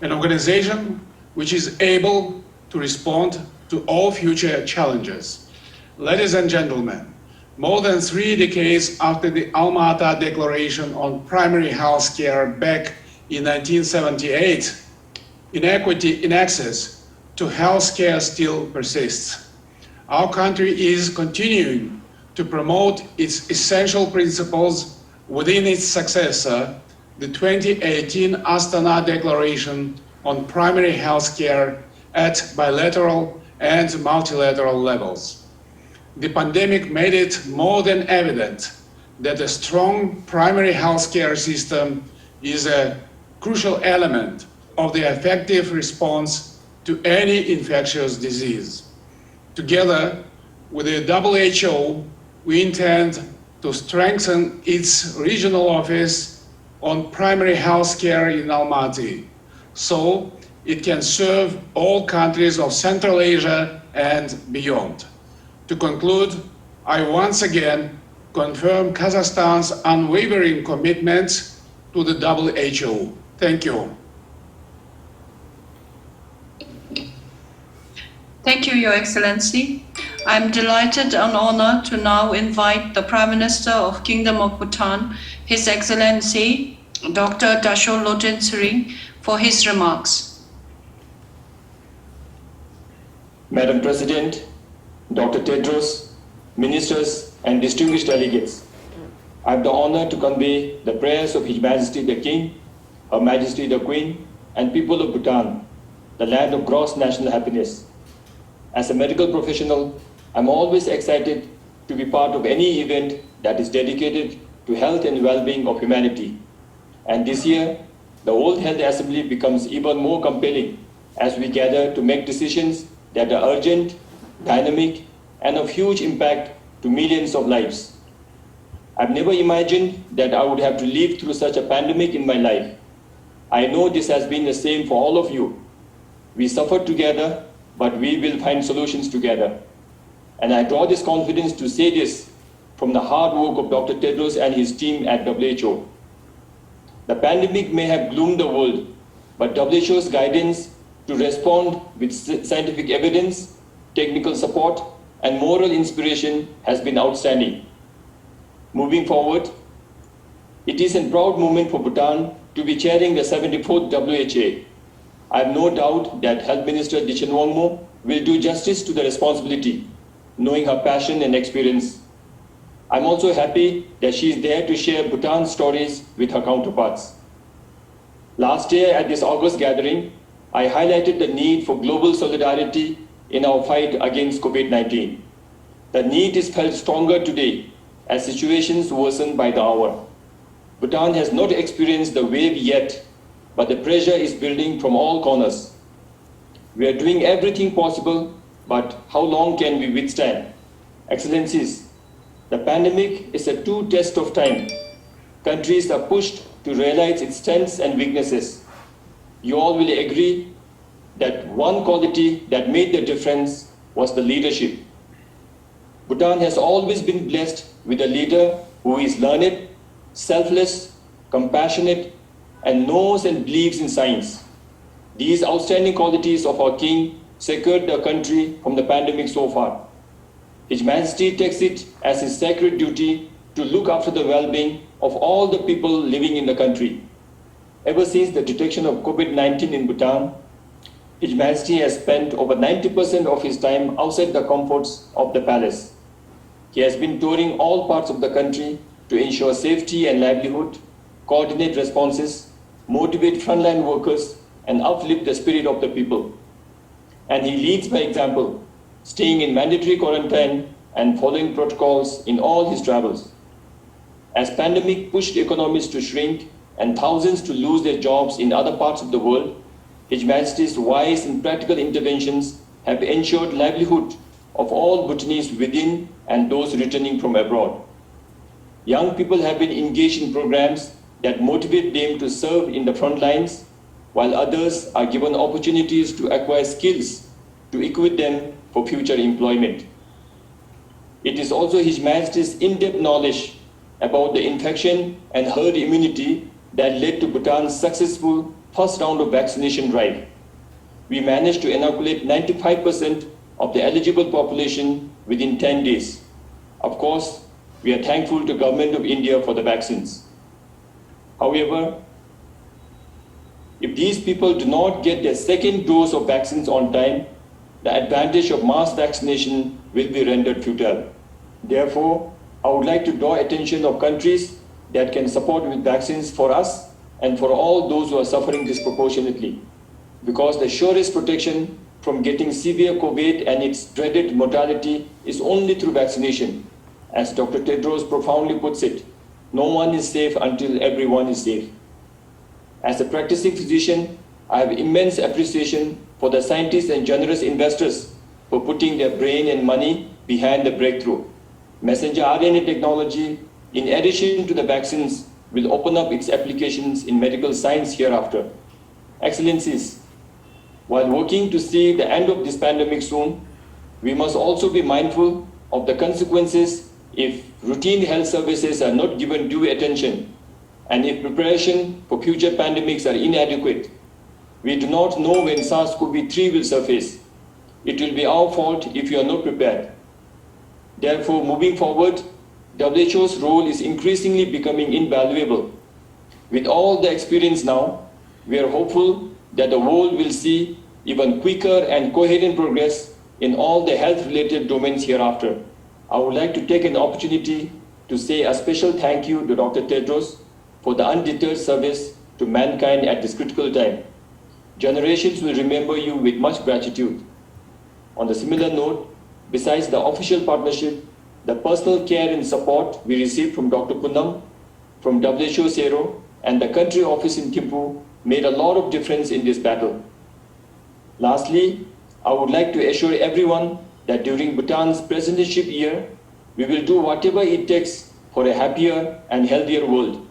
An organization which is able to respond to all future challenges. Ladies and gentlemen, more than 3 decades after the Alma-Ata Declaration on Primary Health Care back in 1978, inequity in access to health care still persists. Our country is continuing to promote its essential principles within its successor, the 2018 Astana Declaration on Primary Health Care at bilateral and multilateral levels. The pandemic made it more than evident that a strong primary health care system is a crucial element of the effective response to any infectious disease. Together with the WHO, we intend to strengthen its regional office on primary health care in Almaty, so it can serve all countries of Central Asia and beyond. To conclude, I once again confirm Kazakhstan's unwavering commitment to the WHO. Thank you. Thank you, Your Excellency. I'm delighted and honored to now invite the Prime Minister of Kingdom of Bhutan, His Excellency Dr. Dasho Lodin Tsering, for his remarks. Madam President, Dr. Tedros, ministers and distinguished delegates, I have the honor to convey the prayers of His Majesty the King, Her Majesty the Queen, and people of Bhutan, the land of gross national happiness. As a medical professional, I'm always excited to be part of any event that is dedicated to health and well-being of humanity. And this year, the World Health Assembly becomes even more compelling as we gather to make decisions that are urgent, dynamic, and of huge impact to millions of lives. I've never imagined that I would have to live through such a pandemic in my life. I know this has been the same for all of you. We suffered together, but we will find solutions together. And I draw this confidence to say this from the hard work of Dr. Tedros and his team at WHO. The pandemic may have gloomed the world, but WHO's guidance to respond with scientific evidence, technical support, and moral inspiration has been outstanding. Moving forward, it is a proud moment for Bhutan to be chairing the 74th WHA. I have no doubt that Health Minister Dichin Wangmo will do justice to the responsibility, knowing her passion and experience. I'm also happy that she is there to share Bhutan's stories with her counterparts. Last year at this August gathering, I highlighted the need for global solidarity in our fight against COVID-19. The need is felt stronger today as situations worsen by the hour. Bhutan has not experienced the wave yet, but the pressure is building from all corners. We are doing everything possible, but how long can we withstand? Excellencies, the pandemic is a true test of time. Countries are pushed to realize its strengths and weaknesses. You all will agree that one quality that made the difference was the leadership. Bhutan has always been blessed with a leader who is learned, selfless, compassionate, and knows and believes in science. These outstanding qualities of our king secured the country from the pandemic so far. His Majesty takes it as his sacred duty to look after the well-being of all the people living in the country. Ever since the detection of COVID-19 in Bhutan, His Majesty has spent over 90% of his time outside the comforts of the palace. He has been touring all parts of the country to ensure safety and livelihood, coordinate responses, motivate frontline workers, and uplift the spirit of the people. And he leads by example, staying in mandatory quarantine and following protocols in all his travels. As pandemic pushed economies to shrink and thousands to lose their jobs in other parts of the world, His Majesty's wise and practical interventions have ensured livelihood of all Bhutanese within and those returning from abroad. Young people have been engaged in programs that motivate them to serve in the front lines, while others are given opportunities to acquire skills to equip them for future employment. It is also His Majesty's in-depth knowledge about the infection and herd immunity that led to Bhutan's successful first round of vaccination drive. We managed to inoculate 95% of the eligible population within 10 days. Of course, we are thankful to the Government of India for the vaccines. However, if these people do not get their second dose of vaccines on time, the advantage of mass vaccination will be rendered futile. Therefore, I would like to draw attention of countries that can support with vaccines for us and for all those who are suffering disproportionately, because the surest protection from getting severe COVID and its dreaded mortality is only through vaccination. As Dr. Tedros profoundly puts it, no one is safe until everyone is safe. As a practicing physician, I have immense appreciation for the scientists and generous investors for putting their brain and money behind the breakthrough. Messenger RNA technology, in addition to the vaccines, will open up its applications in medical science hereafter. Excellencies, while working to see the end of this pandemic soon, we must also be mindful of the consequences if routine health services are not given due attention, and if preparation for future pandemics are inadequate, we do not know when SARS-CoV-2 will surface. It will be our fault if we are not prepared. Therefore, moving forward, WHO's role is increasingly becoming invaluable. With all the experience now, we are hopeful that the world will see even quicker and coherent progress in all the health-related domains hereafter. I would like to take an opportunity to say a special thank you to Dr. Tedros for the undeterred service to mankind at this critical time. Generations will remember you with much gratitude. On the similar note, besides the official partnership, the personal care and support we received from Dr. Poonam, from WHO Sero, and the country office in Thimphu made a lot of difference in this battle. Lastly, I would like to assure everyone that during Bhutan's presidency year, we will do whatever it takes for a happier and healthier world.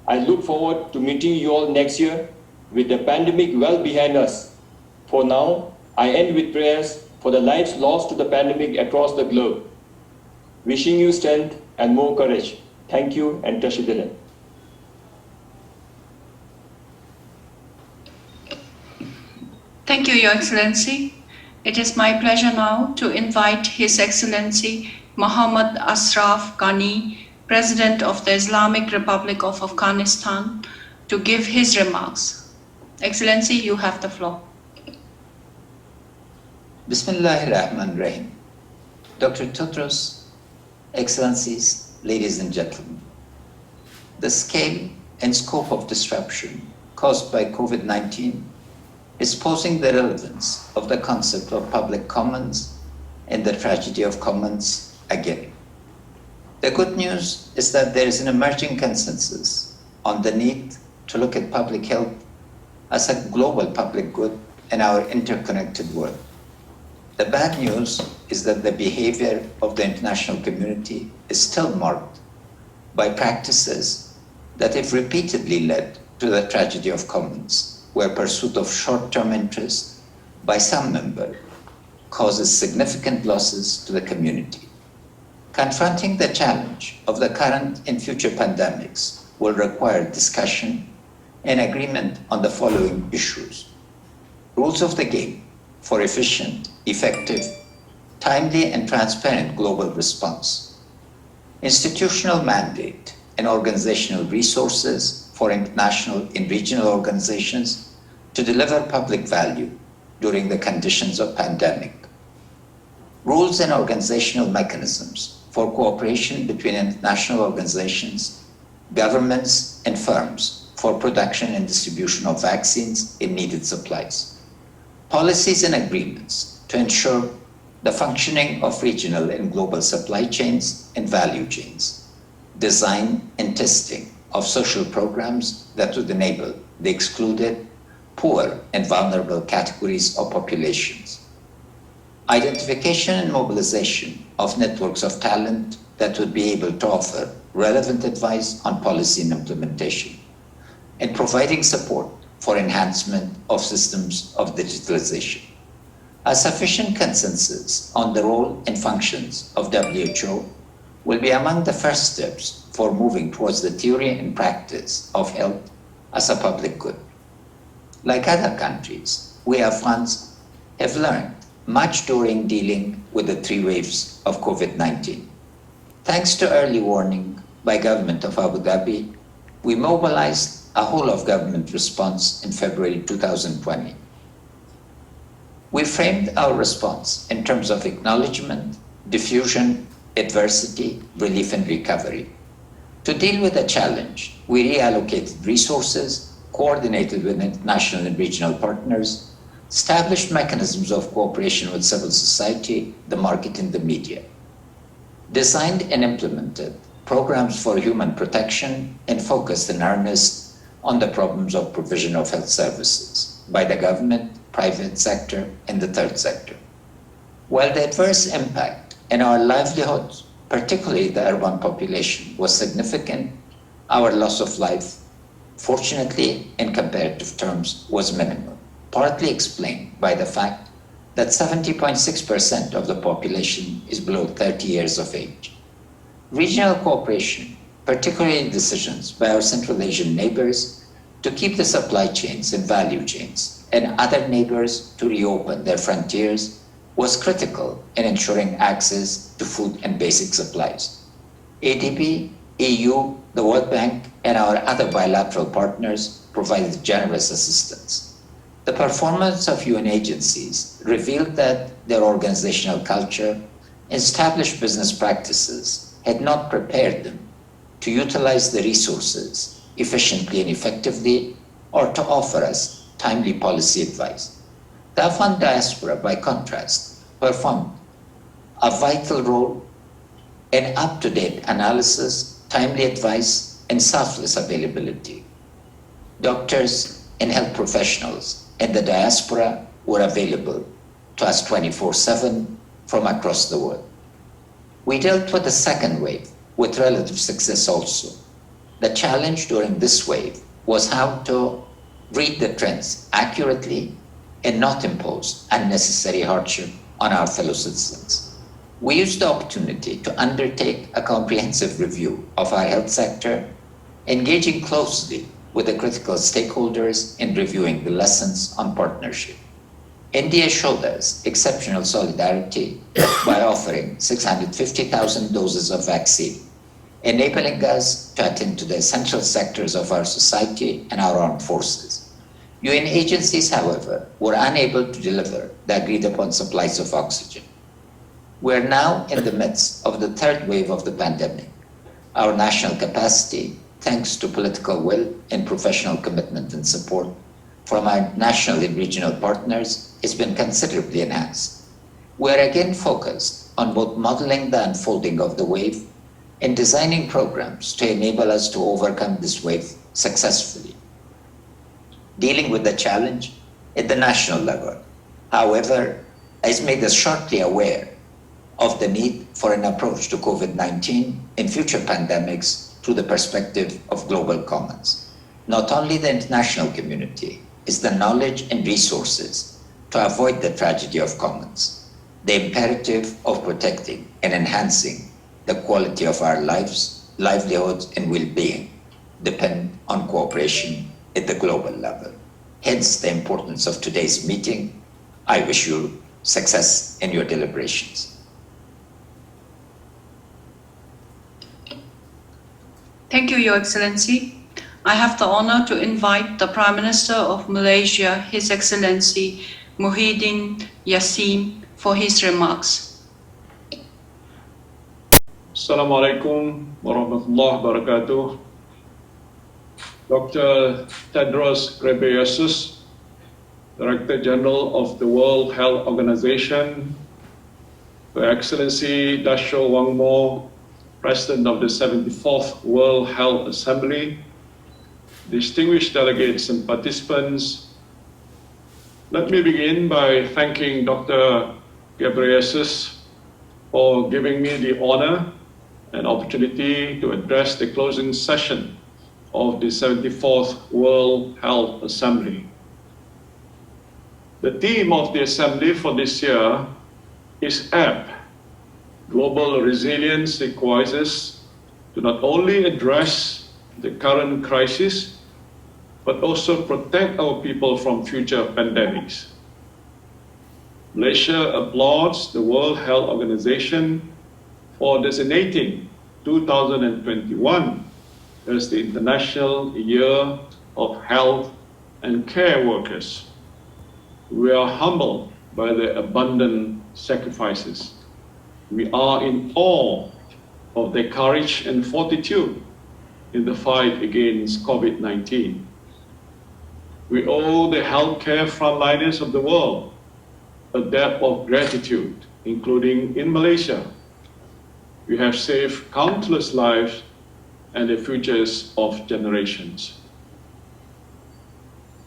I look forward to meeting you all next year with the pandemic well behind us. For now, I end with prayers for the lives lost to the pandemic across the globe. Wishing you strength and more courage. Thank you and Tashidele. Thank you, Your Excellency. It is my pleasure now to invite His Excellency Muhammad Ashraf Ghani, President of the Islamic Republic of Afghanistan, to give his remarks. Excellency, you have the floor. Bismillahirrahmanirrahim. Dr. Tedros, Excellencies, ladies and gentlemen, the scale and scope of disruption caused by COVID-19 is posing the relevance of the concept of public commons and the tragedy of commons again. The good news is that there is an emerging consensus on the need to look at public health as a global public good in our interconnected world. The bad news is that the behavior of the international community is still marked by practices that have repeatedly led to the tragedy of commons, where pursuit of short-term interest by some member causes significant losses to the community. Confronting the challenge of the current and future pandemics will require discussion and agreement on the following issues: rules of the game for efficient, effective, timely, and transparent global response, institutional mandate and organizational resources for international and regional organizations to deliver public value during the conditions of pandemic, rules and organizational mechanisms for cooperation between international organizations, governments, and firms for production and distribution of vaccines and needed supplies, policies and agreements to ensure the functioning of regional and global supply chains and value chains, design and testing of social programs that would enable the excluded, poor, and vulnerable categories of populations, identification and mobilization of networks of talent that would be able to offer relevant advice on policy and implementation, and providing support for enhancement of systems of digitalization. A sufficient consensus on the role and functions of WHO will be among the first steps for moving towards the theory and practice of health as a public good. Like other countries, we Afghans have learned much during dealing with the 3 waves of COVID-19. Thanks to early warning by government of Abu Dhabi, we mobilized a whole-of-government response in February 2020. We framed our response in terms of acknowledgement, diffusion, adversity, relief, and recovery. To deal with the challenge, we reallocated resources, coordinated with international and regional partners, established mechanisms of cooperation with civil society, the market, and the media, designed and implemented programs for human protection, and focused in earnest on the problems of provision of health services by the government, private sector, and the third sector. While the adverse impact in our livelihoods, particularly the urban population, was significant, our loss of life, fortunately, in comparative terms, was minimal, partly explained by the fact that 70.6% of the population is below 30 years of age. Regional cooperation particularly decisions by our Central Asian neighbors to keep the supply chains and value chains and other neighbors to reopen their frontiers was critical in ensuring access to food and basic supplies. ADB, EU, the World Bank, and our other bilateral partners provided generous assistance. The performance of UN agencies revealed that their organizational culture and established business practices had not prepared them to utilize the resources efficiently and effectively, or to offer us timely policy advice. The Afghan diaspora, by contrast, performed a vital role in up-to-date analysis, timely advice, and selfless availability. Doctors and health professionals in the diaspora were available to us 24/7 from across the world. We dealt with the second wave with relative success also. The challenge during this wave was how to read the trends accurately and not impose unnecessary hardship on our fellow citizens. We used the opportunity to undertake a comprehensive review of our health sector, engaging closely with the critical stakeholders in reviewing the lessons on partnership. India showed us exceptional solidarity by offering 650,000 doses of vaccine, enabling us to attend to the essential sectors of our society and our armed forces. UN agencies, however, were unable to deliver the agreed upon supplies of oxygen. We are now in the midst of the third wave of the pandemic. Our national capacity, thanks to political will and professional commitment and support from our national and regional partners, has been considerably enhanced. We are again focused on both modeling the unfolding of the wave and designing programs to enable us to overcome this wave successfully. Dealing with the challenge at the national level, however, has made us sharply aware of the need for an approach to COVID-19 and future pandemics through the perspective of global commons. Not only the international community is the knowledge and resources to avoid the tragedy of commons, the imperative of protecting and enhancing the quality of our lives, livelihoods, and well-being depend on cooperation at the global level. Hence the importance of today's meeting. I wish you success in your deliberations. Thank you, Your Excellency. I have the honor to invite the Prime Minister of Malaysia, His Excellency Muhyiddin Yassin, for his remarks. Assalamualaikum warahmatullahi wabarakatuh. Dr. Tedros Ghebreyesus, Director General of the World Health Organization, Her Excellency Dasho Wangmo, President of the 74th World Health Assembly, distinguished delegates and participants, let me begin by thanking Dr. Ghebreyesus for giving me the honor and opportunity to address the closing session of the 74th World Health Assembly. The theme of the Assembly for this year is apt. Global resilience requires us to not only address the current crisis, but also protect our people from future pandemics. Malaysia applauds the World Health Organization for designating 2021 as the International Year of Health and Care Workers. We are humbled by their abundant sacrifices. We are in awe of their courage and fortitude in the fight against COVID-19. We owe the healthcare frontliners of the world a debt of gratitude, including in Malaysia. We have saved countless lives and the futures of generations.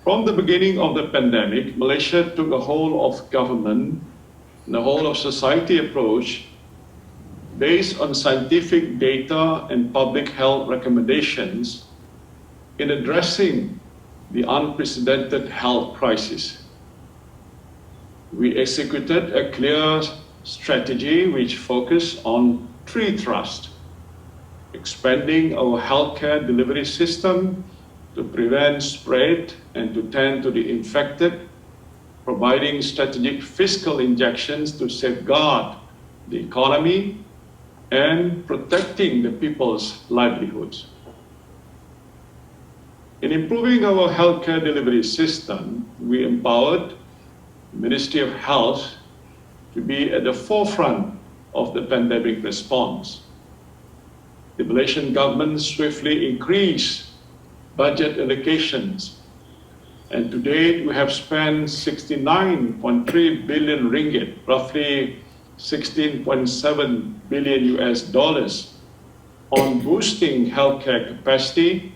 From the beginning of the pandemic, Malaysia took a whole of government and a whole of society approach based on scientific data and public health recommendations in addressing the unprecedented health crisis. We executed a clear strategy which focused on three thrusts: expanding our healthcare delivery system to prevent spread and to tend to the infected, providing strategic fiscal injections to safeguard the economy, and protecting the people's livelihoods. In improving our healthcare delivery system, we empowered the Ministry of Health to be at the forefront of the pandemic response. The Malaysian government swiftly increased budget allocations, and to date we have spent 69.3 billion ringgit, roughly 16.7 billion US dollars, on boosting healthcare capacity,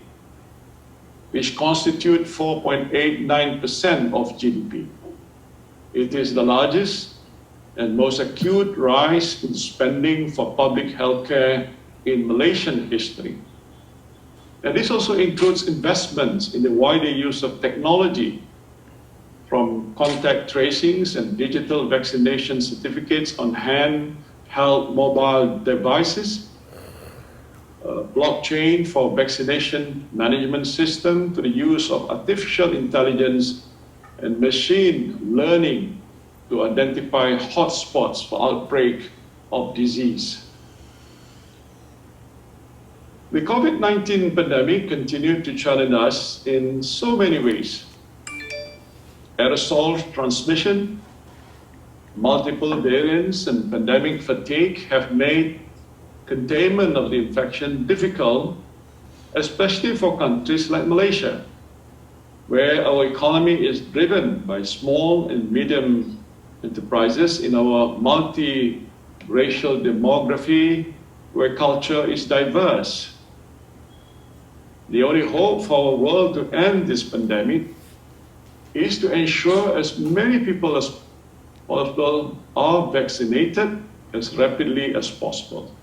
which constitute 4.89% of GDP. It is the largest and most acute rise in spending for public healthcare in Malaysian history. And this also includes investments in the wider use of technology, from contact tracings and digital vaccination certificates on handheld mobile devices, blockchain for vaccination management system, to the use of artificial intelligence and machine learning to identify hotspots for outbreak of disease. The COVID-19 pandemic continued to challenge us in so many ways. Aerosol transmission, multiple variants, and pandemic fatigue have made containment of the infection difficult, especially for countries like Malaysia, where our economy is driven by small and medium enterprises in our multi-racial demography, where culture is diverse. The only hope for our world to end this pandemic is to ensure as many people as possible are vaccinated as rapidly as possible.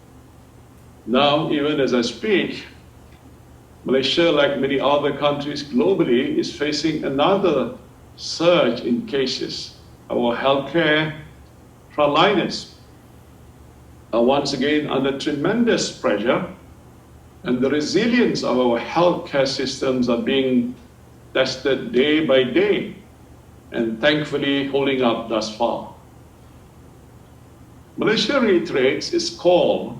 Now, even as I speak, Malaysia, like many other countries globally, is facing another surge in cases. Our healthcare frontliners are once again under tremendous pressure, and the resilience of our healthcare systems are being tested day by day, and thankfully holding up thus far. Malaysia reiterates its call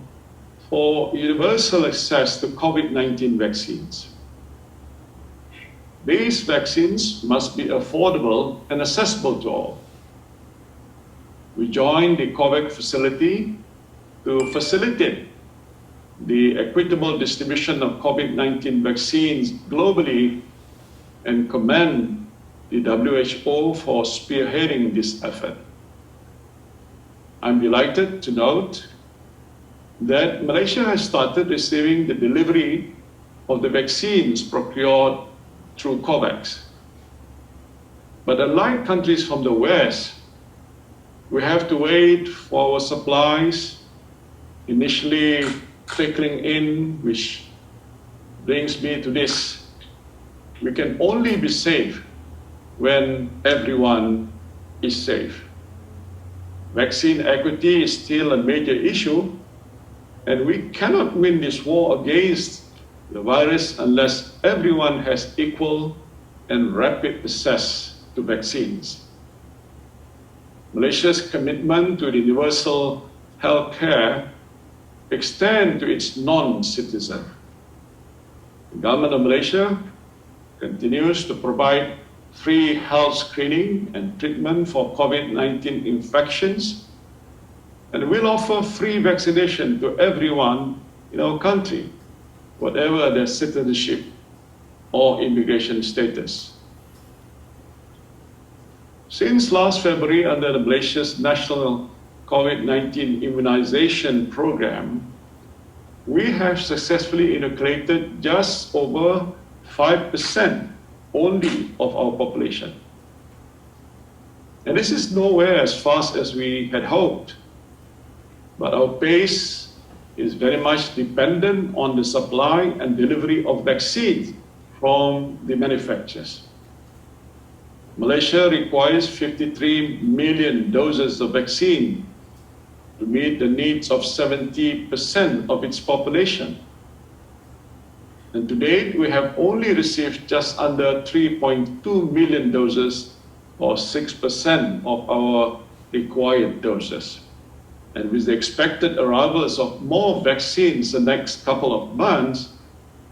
for universal access to COVID-19 vaccines. These vaccines must be affordable and accessible to all. We joined the COVAX facility to facilitate the equitable distribution of COVID-19 vaccines globally and commend the WHO for spearheading this effort. I'm delighted to note that Malaysia has started receiving the delivery of the vaccines procured through COVAX. But unlike countries from the West, we have to wait for our supplies initially trickling in, which brings me to this. We can only be safe when everyone is safe. Vaccine equity is still a major issue, and we cannot win this war against the virus unless everyone has equal and rapid access to vaccines. Malaysia's commitment to the universal health care extends to its non-citizens. The government of Malaysia continues to provide free health screening and treatment for COVID-19 infections, and will offer free vaccination to everyone in our country, whatever their citizenship or immigration status. Since last February, under the Malaysia's National COVID-19 Immunization Program, we have successfully inoculated just over 5% only of our population. And this is nowhere as fast as we had hoped, but our pace is very much dependent on the supply and delivery of vaccines from the manufacturers. Malaysia requires 53 million doses of vaccine to meet the needs of 70% of its population. And to date, we have only received just under 3.2 million doses, or 6% of our required doses. And with the expected arrivals of more vaccines the next couple of months,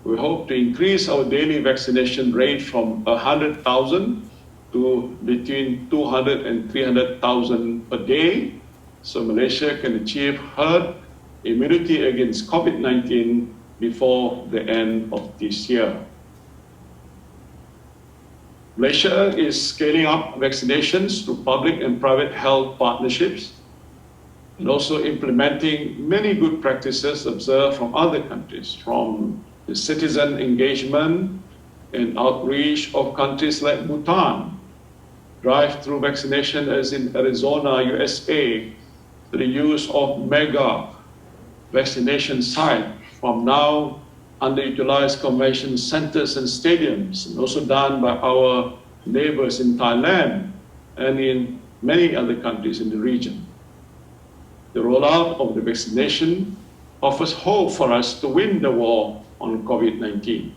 we hope to increase our daily vaccination rate from 100,000 to between 200 and 300,000 per day, so Malaysia can achieve herd immunity against COVID-19 before the end of this year. Malaysia is scaling up vaccinations through public and private health partnerships, and also implementing many good practices observed from other countries, from the citizen engagement and outreach of countries like Bhutan, drive-through vaccination as in Arizona, USA, to the use of mega vaccination sites from now underutilized convention centers and stadiums, and also done by our neighbors in Thailand and in many other countries in the region. The rollout of the vaccination offers hope for us to win the war on COVID-19.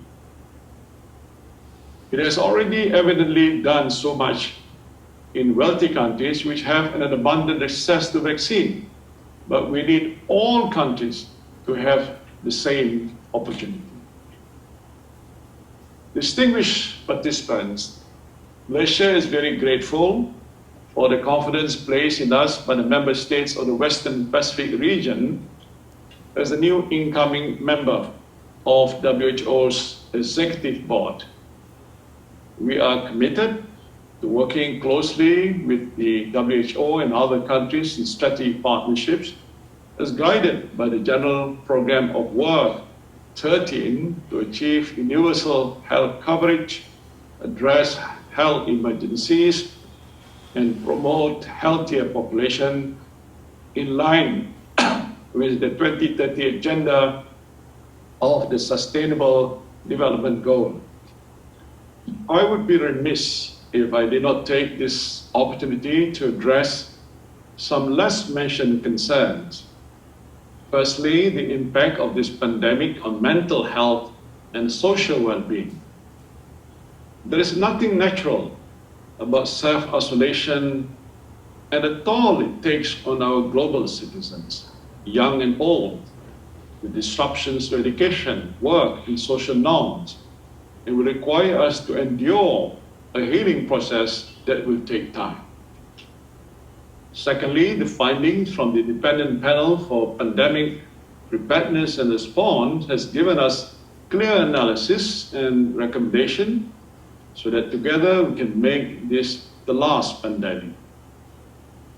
It has already evidently done so much in wealthy countries which have an abundant access to vaccine, but we need all countries to have the same opportunity. Distinguished participants, Malaysia is very grateful for the confidence placed in us by the member states of the Western Pacific region as a new incoming member of WHO's Executive Board. We are committed to working closely with the WHO and other countries in strategic partnerships as guided by the General Program of Work 13 to achieve universal health coverage, address health emergencies, and promote healthier population in line with the 2030 agenda of the Sustainable Development Goal. I would be remiss if I did not take this opportunity to address some less mentioned concerns. Firstly, the impact of this pandemic on mental health and social well-being. There is nothing natural about self-isolation and the toll it takes on our global citizens, young and old, with disruptions to education, work, and social norms. It will require us to endure a healing process that will take time. Secondly, the findings from the Independent Panel for Pandemic Preparedness and Response has given us clear analysis and recommendation so that together we can make this the last pandemic.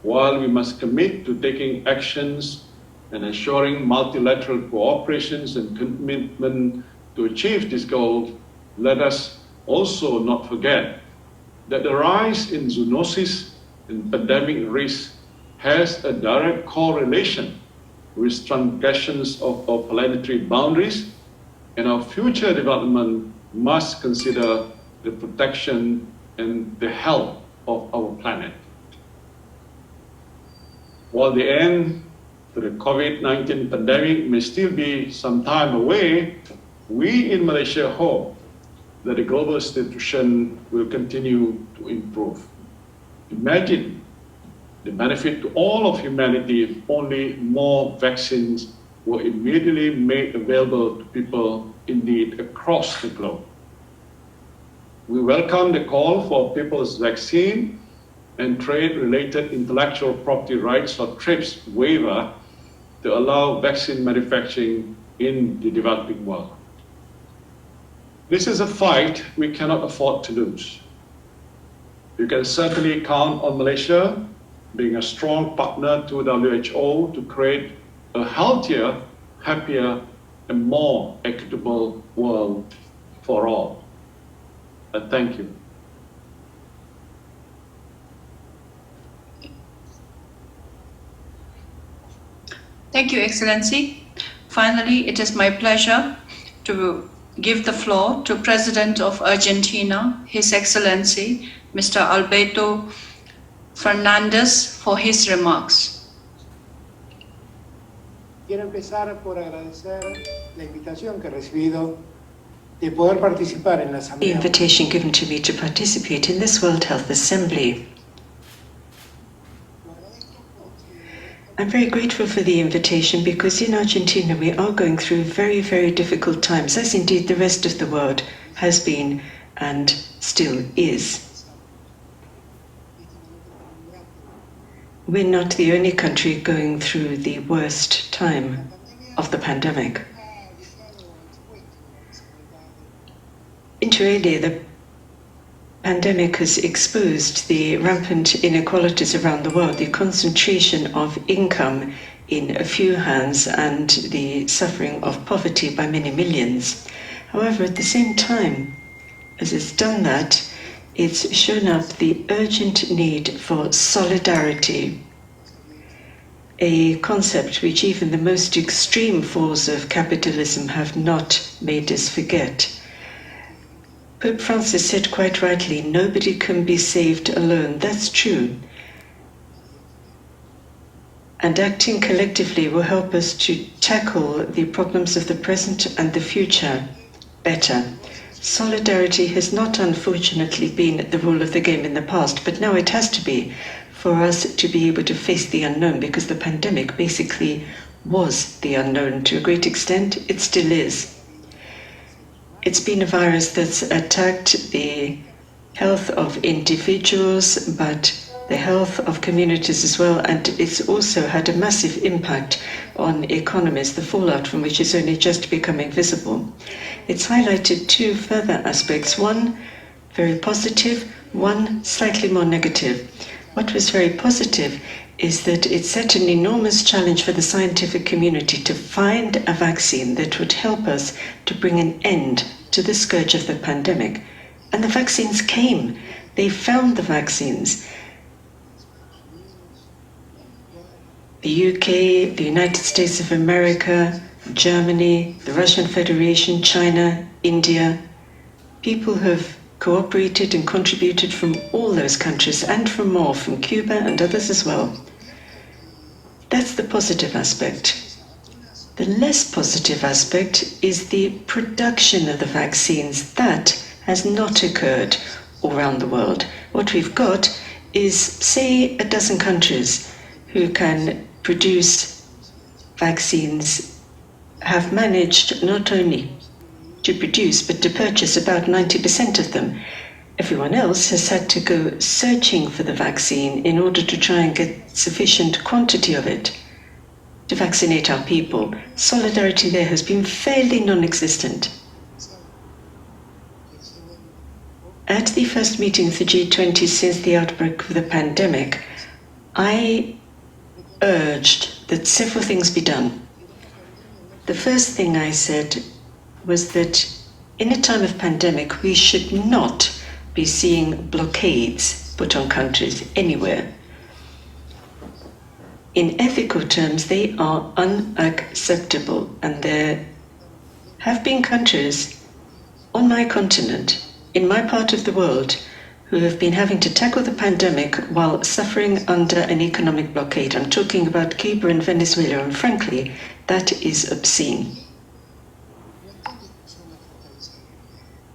While we must commit to taking actions and ensuring multilateral cooperations and commitment to achieve this goal, let us also not forget that the rise in zoonosis and pandemic risk has a direct correlation with transgressions of our planetary boundaries, and our future development must consider the protection and the health of our planet. While the end to the COVID-19 pandemic may still be some time away, we in Malaysia hope that the global situation will continue to improve. Imagine the benefit to all of humanity if only more vaccines were immediately made available to people in need across the globe. We welcome the call for people's vaccine and trade-related intellectual property rights or TRIPS waiver to allow vaccine manufacturing in the developing world. This is a fight we cannot afford to lose. You can certainly count on Malaysia being a strong partner to WHO to create a healthier, happier, and more equitable world for all. Thank you. Thank you, Excellency. Finally, it is my pleasure to give the floor to President of Argentina, His Excellency, Mr. Alberto Fernandez, for his remarks. Quiero empezar por agradecer la invitación que he recibido de poder participar en la The Asamblea. invitation given to me to participate in this World Health Assembly. I'm very grateful for the invitation because in Argentina we are going through very, very difficult times, as indeed the rest of the world has been and still is. We're not the only country going through the worst time of the pandemic. Inter alia, the pandemic has exposed the rampant inequalities around the world, the concentration of income in a few hands and the suffering of poverty by many millions. However, at the same time as it's done that, it's shown up the urgent need for solidarity, a concept which even the most extreme forms of capitalism have not made us forget. Pope Francis said quite rightly, nobody can be saved alone. That's true. And acting collectively will help us to tackle the problems of the present and the future better. Solidarity has not, unfortunately, been the rule of the game in the past, but now it has to be for us to be able to face the unknown, because the pandemic basically was the unknown to a great extent. It still is. It's been a virus that's attacked the health of individuals, but the health of communities as well, and it's also had a massive impact on economies, the fallout from which is only just becoming visible. It's highlighted two further aspects, one very positive, one slightly more negative. What was very positive is that it set an enormous challenge for the scientific community to find a vaccine that would help us to bring an end to the scourge of the pandemic. And the vaccines came. They found the vaccines. The UK, the United States of America, Germany, the Russian Federation, China, India, people have cooperated and contributed from all those countries and from more, from Cuba and others as well. That's the positive aspect. The less positive aspect is the production of the vaccines. That has not occurred all around the world. What we've got is, say, a dozen countries who can produce vaccines, have managed not only to produce but to purchase about 90% of them. Everyone else has had to go searching for the vaccine in order to try and get sufficient quantity of it to vaccinate our people. Solidarity there has been fairly non-existent. At the first meeting of the G20 since the outbreak of the pandemic, I urged that several things be done. The first thing I said was that in a time of pandemic, we should not be seeing blockades put on countries anywhere. In ethical terms, they are unacceptable, and there have been countries on my continent, in my part of the world, who have been having to tackle the pandemic while suffering under an economic blockade. I'm talking about Cuba and Venezuela, and frankly, that is obscene.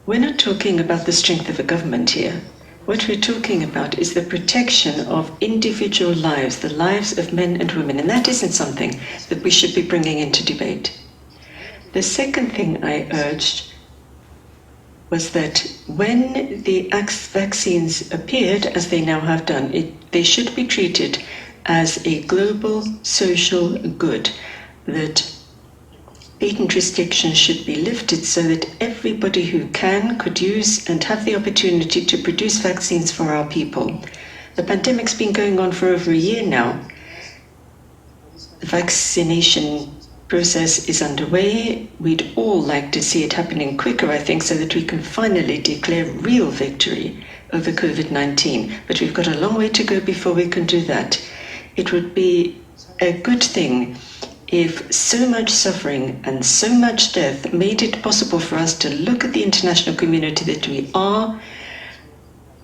We're not talking about the strength of a government here. What we're talking about is the protection of individual lives, the lives of men and women, and that isn't something that we should be bringing into debate. The second thing I urged was that when the vaccines appeared, as they now have done, they should be treated as a global social good, that patent restrictions should be lifted so that everybody who can could use and have the opportunity to produce vaccines for our people. The pandemic's been going on for over a year now. The vaccination process is underway. We'd all like to see it happening quicker, I think, so that we can finally declare real victory over COVID-19. But we've got a long way to go before we can do that. It would be a good thing if so much suffering and so much death made it possible for us to look at the international community that we are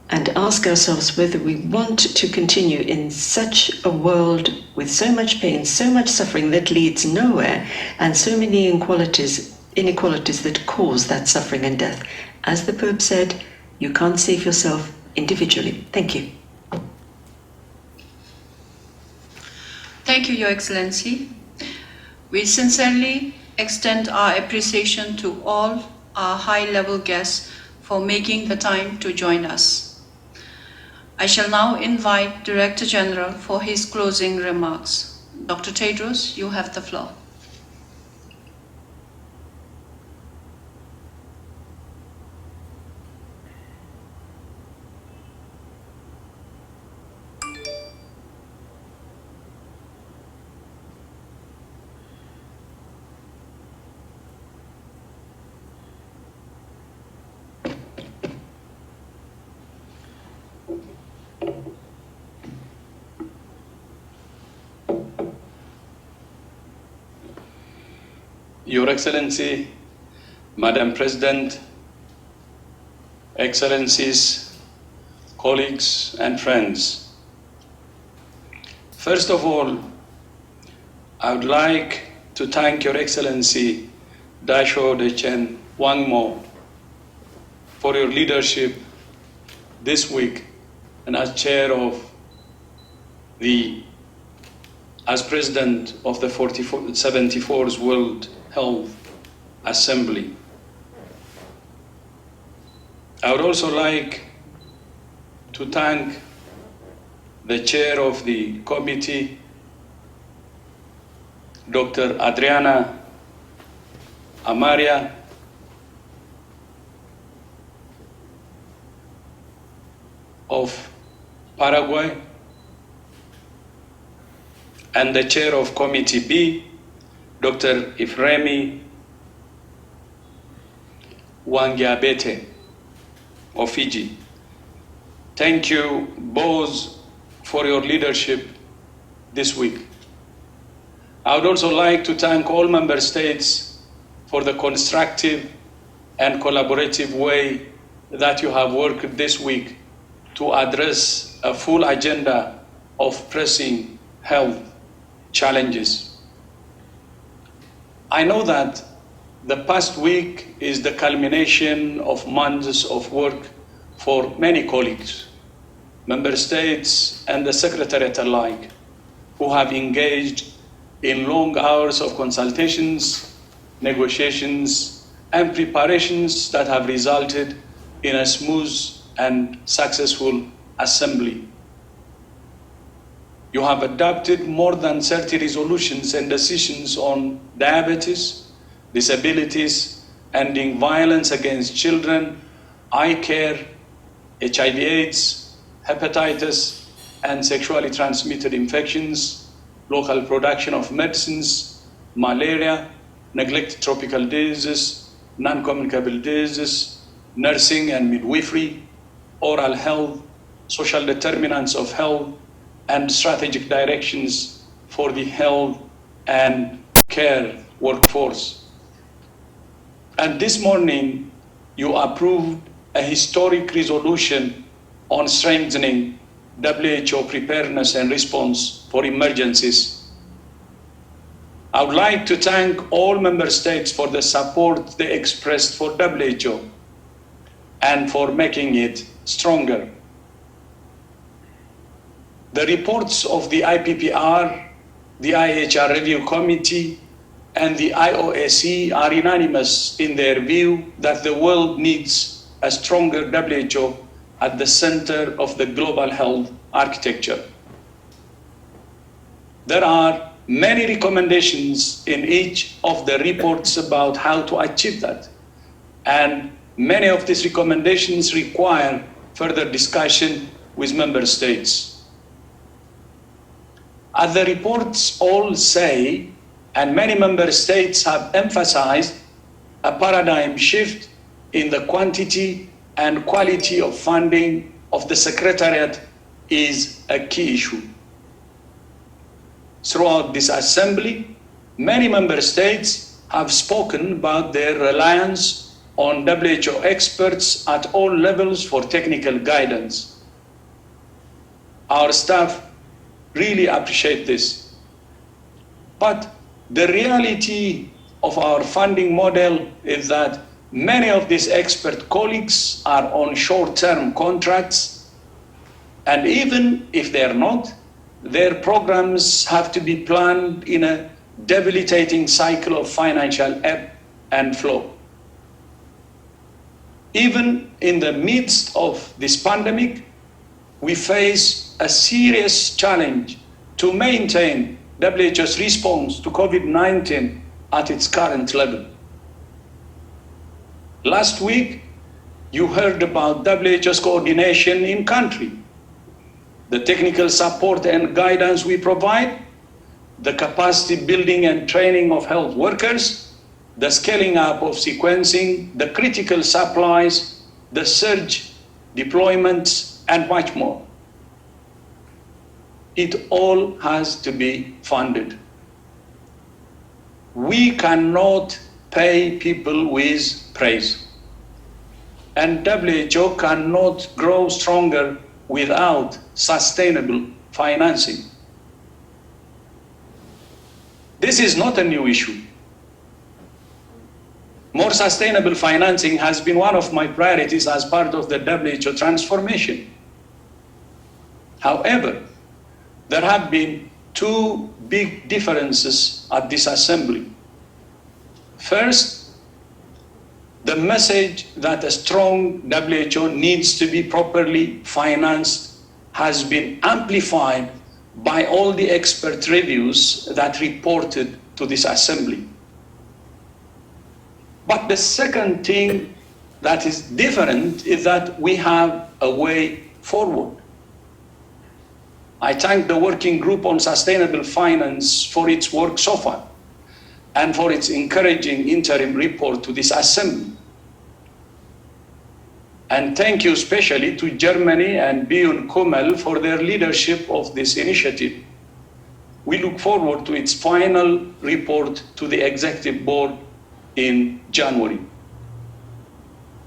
and ask ourselves whether we want to continue in such a world with so much pain, so much suffering that leads nowhere, and so many inequalities inequalities that cause that suffering and death. As the Pope said, you can't save yourself individually. Thank you. Thank you, Your Excellency. We sincerely extend our appreciation to all our high-level guests for making the time to join us. I shall now invite Director General for his closing remarks. Dr. Tedros, you have the floor. Your Excellency, Madam President, Excellencies, colleagues and friends. First of all, I would like to thank Your Excellency Dasho Dechen Wangmo for your leadership this week and as President of the 74th World Health Assembly. I would also like to thank the chair of the committee, Dr. Adriana Amaria, of Paraguay, and the chair of Committee B, Dr. Ifremi Wangiabete of Fiji. Thank you both for your leadership this week. I would also like to thank all member states for the constructive and collaborative way that you have worked this week to address a full agenda of pressing health challenges. I know that the past week is the culmination of months of work for many colleagues, member states and the Secretariat alike, who have engaged in long hours of consultations, negotiations, and preparations that have resulted in a smooth and successful assembly. You have adopted more than 30 resolutions and decisions on diabetes, disabilities, ending violence against children, eye care, HIV/AIDS, hepatitis, and sexually transmitted infections, local production of medicines, malaria, neglected tropical diseases, non-communicable diseases, nursing and midwifery, oral health, social determinants of health, and strategic directions for the health and care workforce. And this morning, you approved a historic resolution on strengthening WHO preparedness and response for emergencies. I would like to thank all member states for the support they expressed for WHO and for making it stronger. The reports of the IPPR, the IHR Review Committee, and the IOSC are unanimous in their view that the world needs a stronger WHO at the center of the global health architecture. There are many recommendations in each of the reports about how to achieve that, and many of these recommendations require further discussion with member states. As the reports all say, and many member states have emphasized, a paradigm shift in the quantity and quality of funding of the Secretariat is a key issue. Throughout this assembly, many member states have spoken about their reliance on WHO experts at all levels for technical guidance. Our staff really appreciate this. But the reality of our funding model is that many of these expert colleagues are on short-term contracts, and even if they are not, their programs have to be planned in a debilitating cycle of financial ebb and flow. Even in the midst of this pandemic, we face a serious challenge to maintain WHO's response to COVID-19 at its current level. Last week, you heard about WHO's coordination in country, the technical support and guidance we provide, the capacity building and training of health workers, the scaling up of sequencing, the critical supplies, the surge deployments, and much more. It all has to be funded. We cannot pay people with praise. And WHO cannot grow stronger without sustainable financing. This is not a new issue. More sustainable financing has been one of my priorities as part of the WHO transformation. However, there have been two big differences at this assembly. First, the message that a strong WHO needs to be properly financed has been amplified by all the expert reviews that reported to this assembly. But the second thing that is different is that we have a way forward. I thank the Working Group on Sustainable Finance for its work so far and for its encouraging interim report to this assembly. And thank you especially to Germany and Björn Kummel for their leadership of this initiative. We look forward to its final report to the Executive Board in January.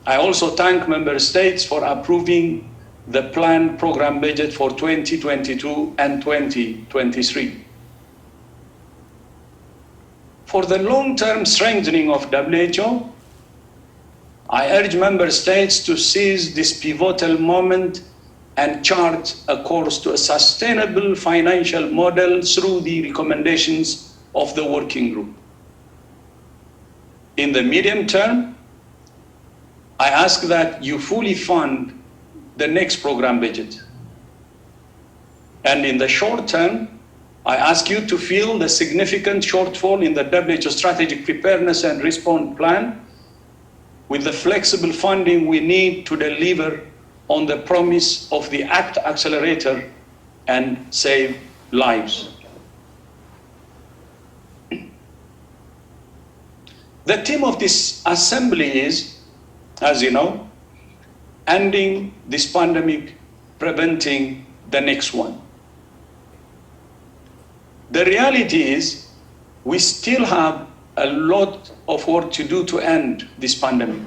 I also thank Member States for approving the planned program budget for 2022 and 2023. For the long-term strengthening of WHO, I urge Member States to seize this pivotal moment and chart a course to a sustainable financial model through the recommendations of the Working Group. In the medium term, I ask that you fully fund the next program budget. And in the short term, I ask you to fill the significant shortfall in the WHO Strategic Preparedness and Response Plan with the flexible funding we need to deliver on the promise of the ACT Accelerator and save lives. The theme of this assembly is, as you know, ending this pandemic, preventing the next one. The reality is we still have a lot of work to do to end this pandemic.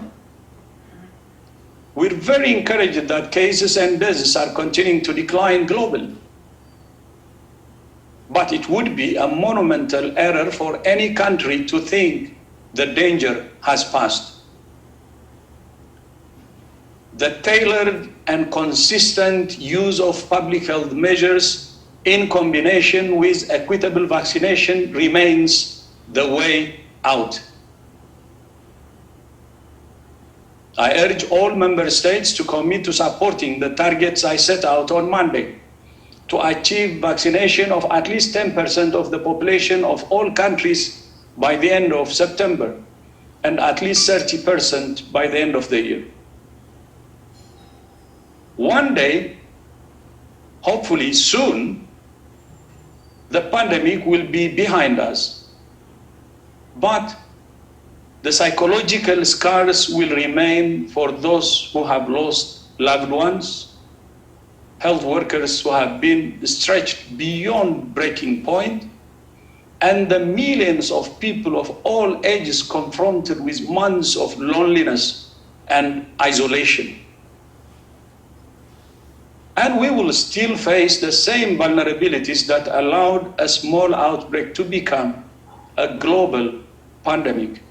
We're very encouraged that cases and deaths are continuing to decline globally. But it would be a monumental error for any country to think the danger has passed. The tailored and consistent use of public health measures in combination with equitable vaccination remains the way out. I urge all member states to commit to supporting the targets I set out on Monday to achieve vaccination of at least 10% of the population of all countries by the end of September and at least 30% by the end of the year. One day, hopefully soon, the pandemic will be behind us. But the psychological scars will remain for those who have lost loved ones, health workers who have been stretched beyond breaking point, and the millions of people of all ages confronted with months of loneliness and isolation. And we will still face the same vulnerabilities that allowed a small outbreak to become a global pandemic.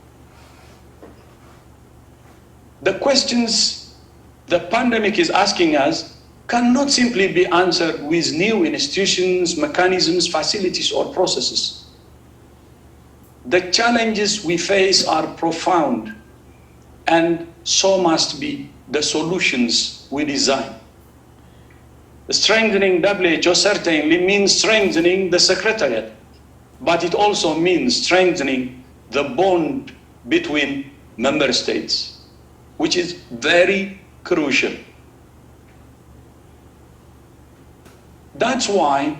The questions the pandemic is asking us cannot simply be answered with new institutions, mechanisms, facilities, or processes. The challenges we face are profound, and so must be the solutions we design. Strengthening WHO certainly means strengthening the Secretariat, but it also means strengthening the bond between member states, which is very crucial. That's why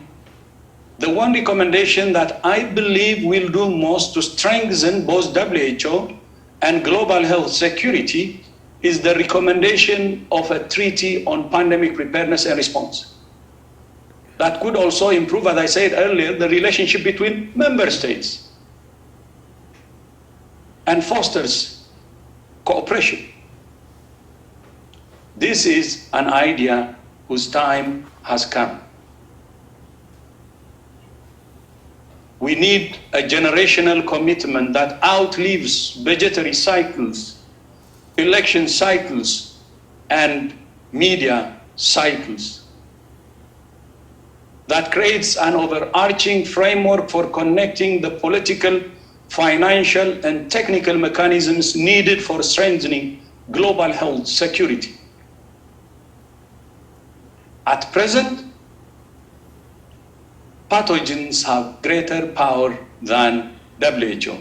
the one recommendation that I believe will do most to strengthen both WHO and global health security is the recommendation of a treaty on pandemic preparedness and response. That could also improve, as I said earlier, the relationship between member states and fosters cooperation. This is an idea whose time has come. We need a generational commitment that outlives budgetary cycles, election cycles, and media cycles. That creates an overarching framework for connecting the political, financial, and technical mechanisms needed for strengthening global health security. At present, pathogens have greater power than WHO.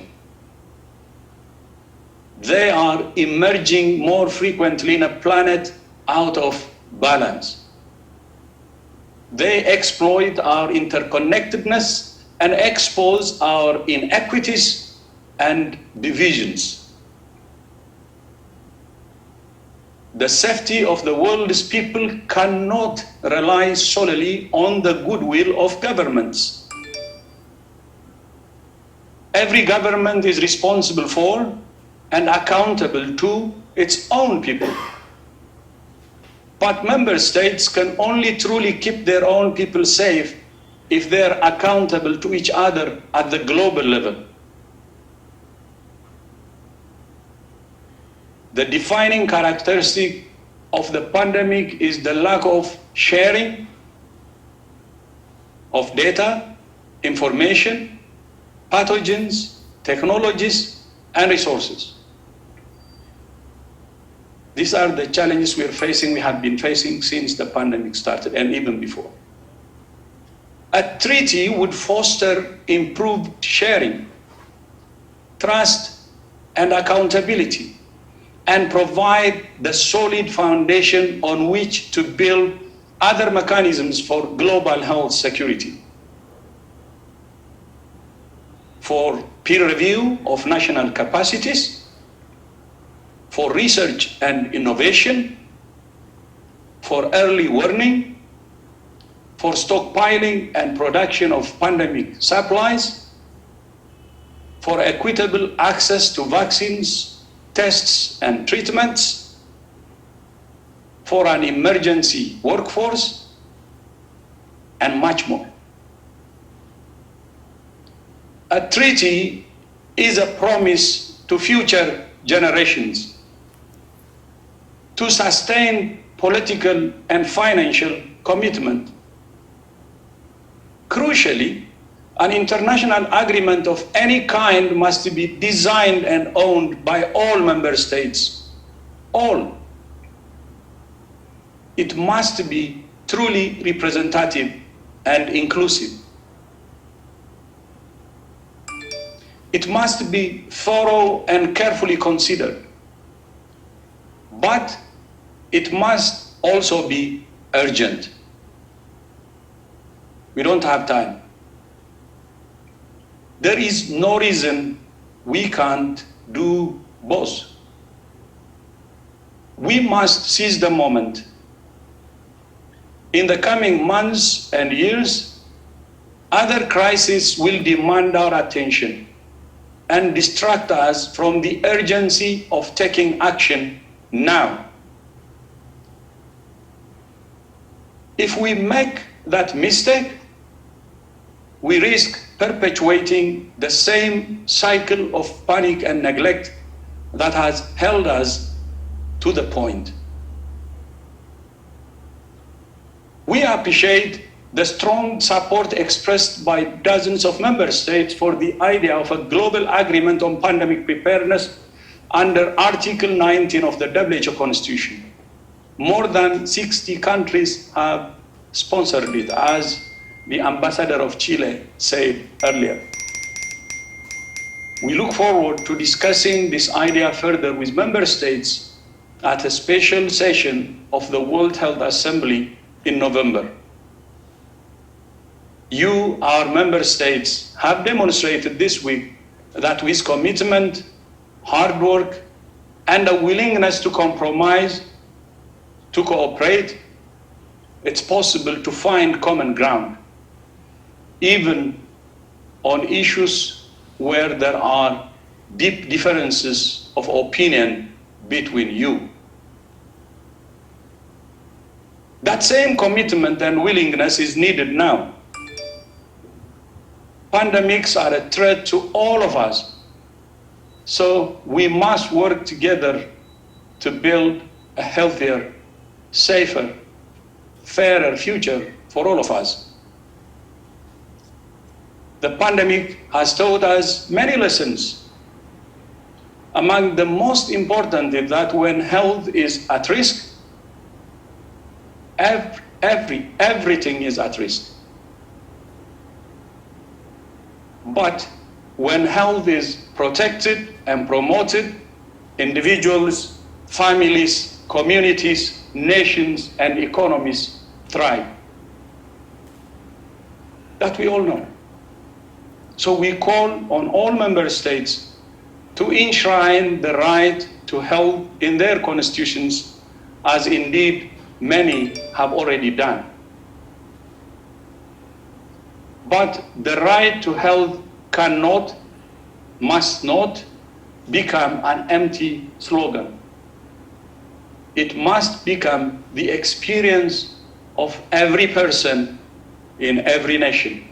They are emerging more frequently in a planet out of balance. They exploit our interconnectedness and expose our inequities and divisions. The safety of the world's people cannot rely solely on the goodwill of governments. Every government is responsible for and accountable to its own people. But member states can only truly keep their own people safe if they are accountable to each other at the global level. The defining characteristic of the pandemic is the lack of sharing of data, information, pathogens, technologies, and resources. These are the challenges we have been facing since the pandemic started, and even before. A treaty would foster improved sharing, trust, and accountability, and provide the solid foundation on which to build other mechanisms for global health security. For peer review of national capacities, for research and innovation, for early warning, for stockpiling and production of pandemic supplies, for equitable access to vaccines, tests and treatments, for an emergency workforce, and much more. A treaty is a promise to future generations to sustain political and financial commitment. Crucially, an international agreement of any kind must be designed and owned by all member states. All. It must be truly representative and inclusive. It must be thorough and carefully considered. But it must also be urgent. We don't have time. There is no reason we can't do both. We must seize the moment. In the coming months and years, other crises will demand our attention and distract us from the urgency of taking action now. If we make that mistake, we risk perpetuating the same cycle of panic and neglect that has held us to the point. We appreciate the strong support expressed by dozens of member states for the idea of a global agreement on pandemic preparedness under Article 19 of the WHO Constitution. More than 60 countries have sponsored it, as the ambassador of Chile said earlier. We look forward to discussing this idea further with member states at a special session of the World Health Assembly in November. You, our member states, have demonstrated this week that with commitment, hard work, and a willingness to compromise, to cooperate, it's possible to find common ground, even on issues where there are deep differences of opinion between you. That same commitment and willingness is needed now. Pandemics are a threat to all of us, so we must work together to build a healthier, safer, fairer future for all of us. The pandemic has taught us many lessons. Among the most important is that when health is at risk, everything is at risk. But when health is protected and promoted, individuals, families, communities, nations, and economies thrive. That we all know. So we call on all member states to enshrine the right to health in their constitutions, as indeed many have already done. But the right to health cannot, must not become an empty slogan. It must become the experience of every person in every nation.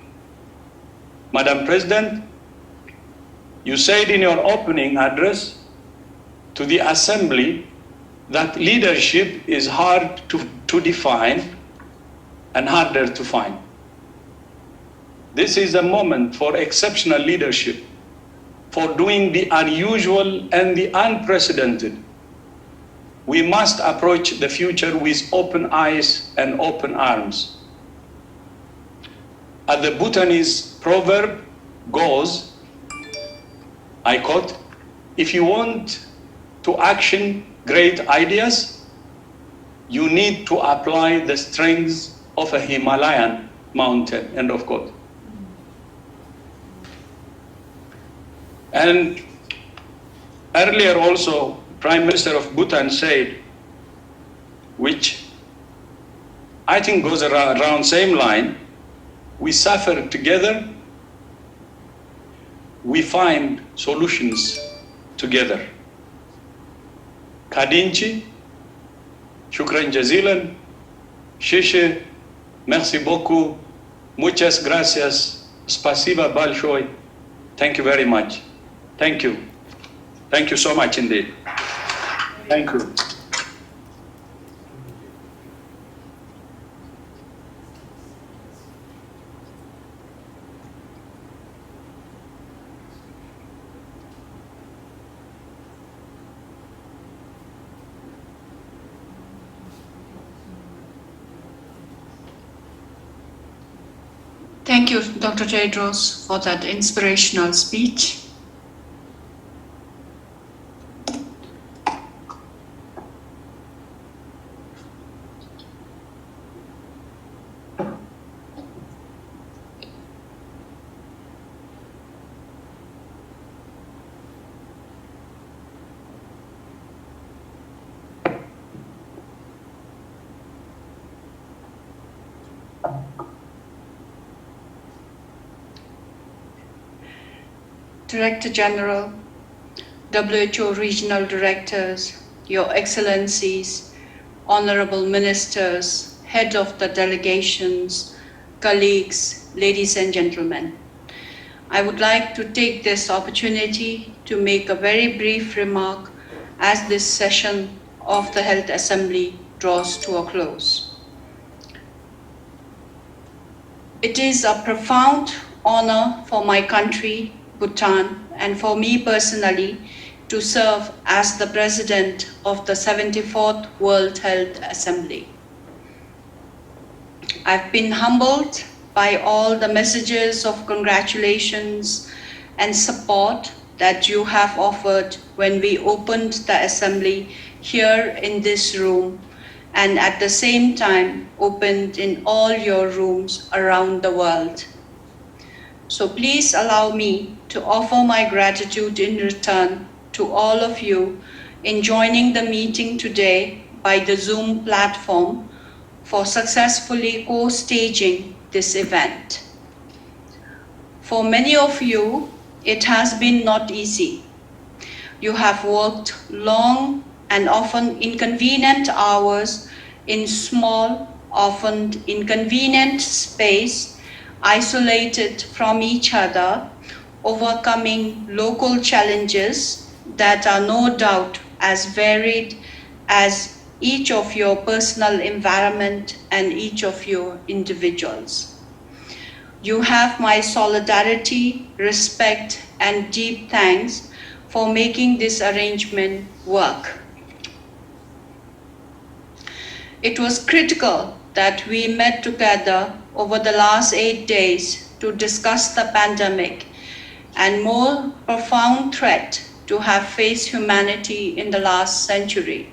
Madam President, you said in your opening address to the Assembly that leadership is hard to define and harder to find. This is a moment for exceptional leadership, for doing the unusual and the unprecedented. We must approach the future with open eyes and open arms. As the Bhutanese proverb goes, I quote, if you want to action great ideas, you need to apply the strength of a Himalayan mountain, end of quote. And earlier also, Prime Minister of Bhutan said, which I think goes around same line, we suffer together, we find solutions together. Kadinchi, shukran jazilan, shishe, merci beaucoup, muchas gracias, spasiba balshoi. Thank you very much. Thank you. Thank you so much indeed. Thank you. Thank you, Dr. Tedros, for that inspirational speech. Director General, WHO Regional Directors, Your Excellencies, Honorable Ministers, Head of the Delegations, colleagues, ladies and gentlemen. I would like to take this opportunity to make a very brief remark as this session of the Health Assembly draws to a close. It is a profound honor for my country, Bhutan, and for me personally to serve as the President of the 74th World Health Assembly. I've been humbled by all the messages of congratulations and support that you have offered when we opened the Assembly here in this room, and at the same time opened in all your rooms around the world. So please allow me to offer my gratitude in return to all of you in joining the meeting today by the Zoom platform for successfully co-staging this event. For many of you, it has been not easy. You have worked long and often inconvenient hours in small, often inconvenient space, isolated from each other, overcoming local challenges that are no doubt as varied as each of your personal environment and each of your individuals. You have my solidarity, respect, and deep thanks for making this arrangement work. It was critical that we met together over the last 8 days to discuss the pandemic and more profound threat to have faced humanity in the last century.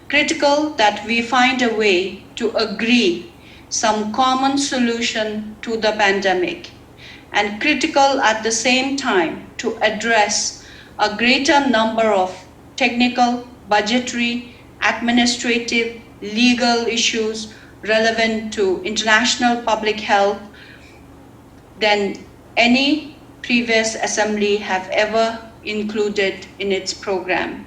Critical that we find a way to agree some common solution to the pandemic, and critical at the same time to address a greater number of technical, budgetary, administrative, legal issues relevant to international public health than any previous assembly have ever included in its program.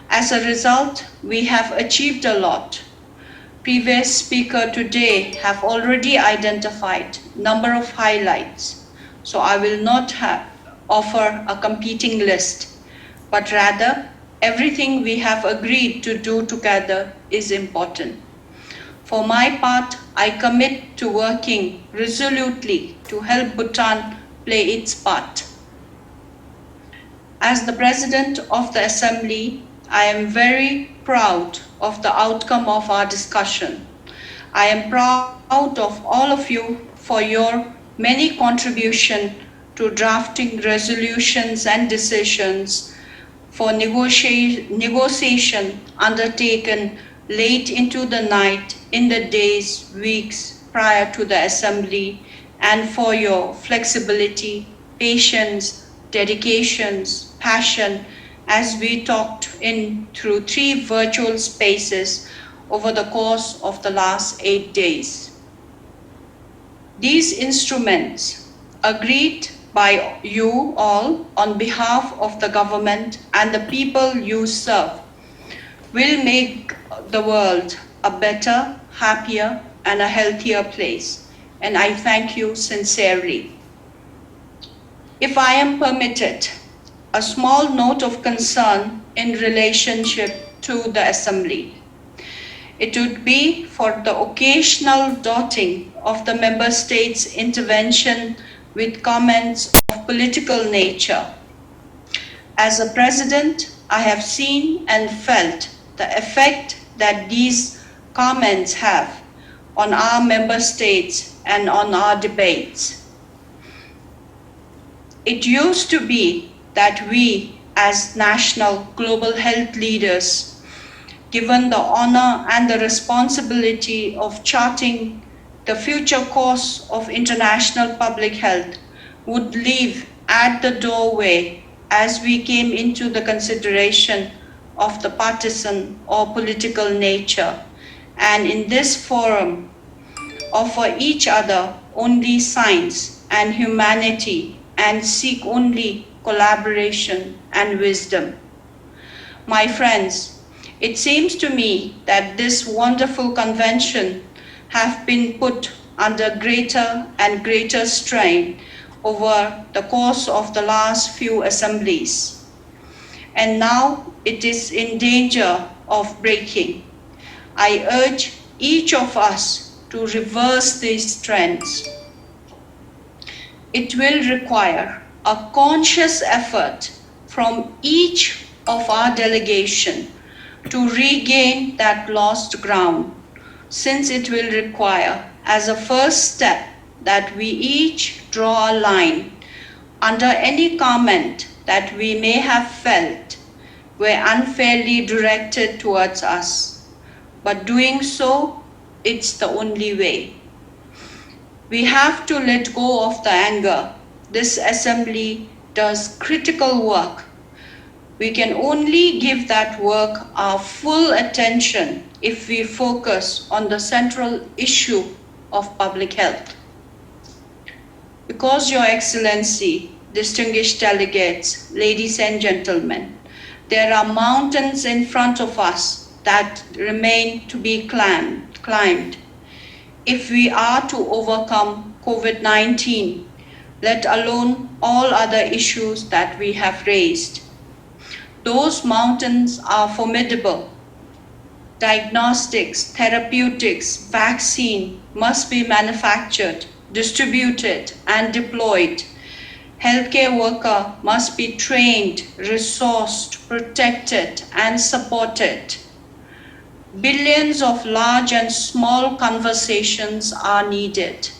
As a result, we have achieved a lot. Previous speakers today have already identified a number of highlights, so I will not offer a competing list, but rather everything we have agreed to do together is important. For my part, I commit to working resolutely to help Bhutan play its part. As the President of the Assembly, I am very proud of the outcome of our discussion. I am proud of all of you for your many contributions to drafting resolutions and decisions, for negotiation undertaken late into the night in the days, weeks prior to the Assembly, and for your flexibility, patience, dedications, passion, as we talked through 3 virtual spaces over the course of the last 8 days. These instruments, agreed by you all on behalf of the government and the people you serve, will make the world a better, happier, and a healthier place. And I thank you sincerely. If I am permitted, a small note of concern in relationship to the Assembly. It would be for the occasional dotting of the Member States' intervention with comments of political nature. As a President, I have seen and felt the effect that these comments have on our Member States and on our debates. It used to be that we, as national global health leaders, given the honor and the responsibility of charting the future course of international public health, would leave at the doorway as we came into the consideration of the partisan or political nature, and in this forum offer each other only science and humanity and seek only collaboration and wisdom. My friends, it seems to me that this wonderful convention have been put under greater and greater strain over the course of the last few assemblies. And now it is in danger of breaking. I urge each of us to reverse these trends. It will require a conscious effort from each of our delegation to regain that lost ground, since it will require, as a first step, that we each draw a line under any comment that we may have felt were unfairly directed towards us. But doing so, it's the only way. We have to let go of the anger. This assembly does critical work. We can only give that work our full attention if we focus on the central issue of public health. Because, Your Excellency, distinguished delegates, ladies and gentlemen, there are mountains in front of us that remain to be climbed. If we are to overcome COVID-19, let alone all other issues that we have raised. Those mountains are formidable. Diagnostics, therapeutics, vaccine must be manufactured, distributed, and deployed. Healthcare worker must be trained, resourced, protected, and supported. Billions of large and small conversations are needed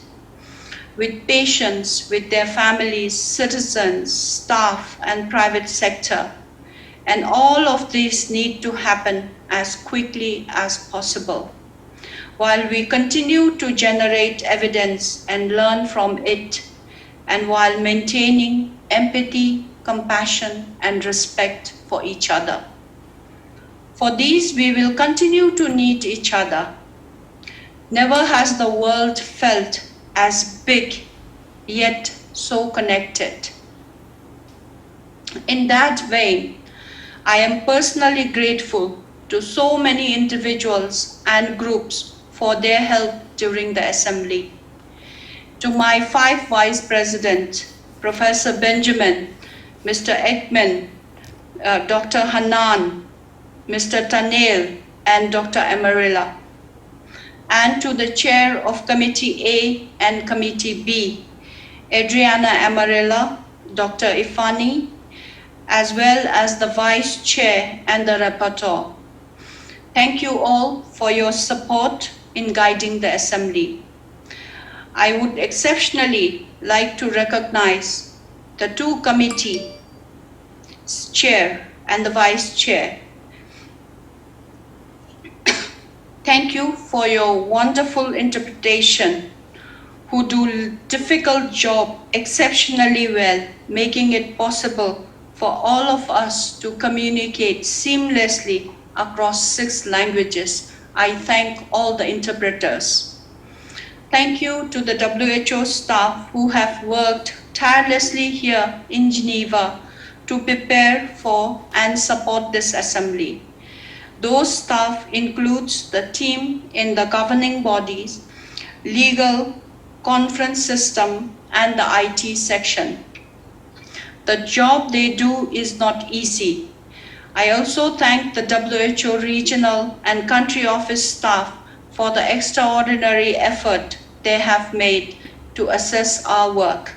with patients, with their families, citizens, staff, and private sector. And all of these need to happen as quickly as possible, while we continue to generate evidence and learn from it, and while maintaining empathy, compassion, and respect for each other. For these, we will continue to need each other. Never has the world felt as big, yet so connected. In that vein, I am personally grateful to so many individuals and groups for their help during the assembly. To my 5 vice presidents, Professor Benjamin, Mr. Ekman, Dr. Hanan, Mr. Tanel, and Dr. Amarilla, and to the chair of Committee A and Committee B, Adriana Amarilla, Dr. Ifani, as well as the vice chair and the rapporteur. Thank you all for your support in guiding the assembly. I would exceptionally like to recognize the 2 committee chair and the vice chair. Thank you for your wonderful interpretation, who do difficult job exceptionally well, making it possible for all of us to communicate seamlessly across 6 languages. I thank all the interpreters. Thank you to the WHO staff who have worked tirelessly here in Geneva to prepare for and support this assembly. Those staff includes the team in the governing bodies, legal, conference system, and the IT section. The job they do is not easy. I also thank the WHO regional and country office staff for the extraordinary effort they have made to assess our work.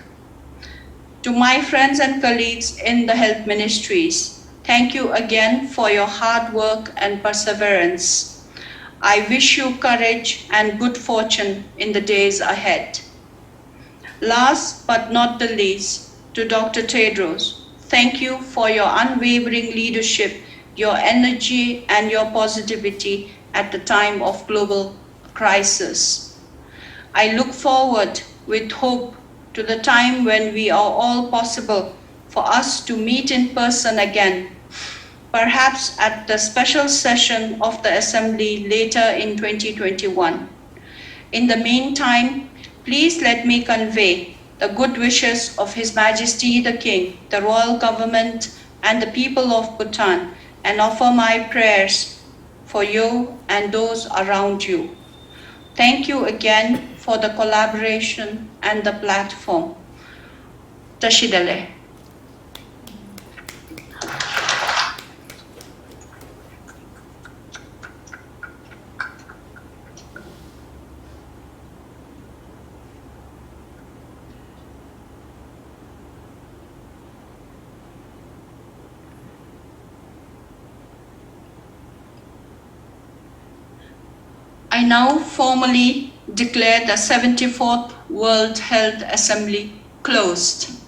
To my friends and colleagues in the health ministries, thank you again for your hard work and perseverance. I wish you courage and good fortune in the days ahead. Last but not the least, to Dr. Tedros, thank you for your unwavering leadership, your energy, and your positivity at the time of global crisis. I look forward with hope to the time when we are all possible for us to meet in person again, perhaps at the special session of the Assembly later in 2021. In the meantime, please let me convey the good wishes of His Majesty the King, the royal government, and the people of Bhutan, and offer my prayers for you and those around you. Thank you again for the collaboration and the platform. Tashidele. I now formally declare the 74th World Health Assembly closed.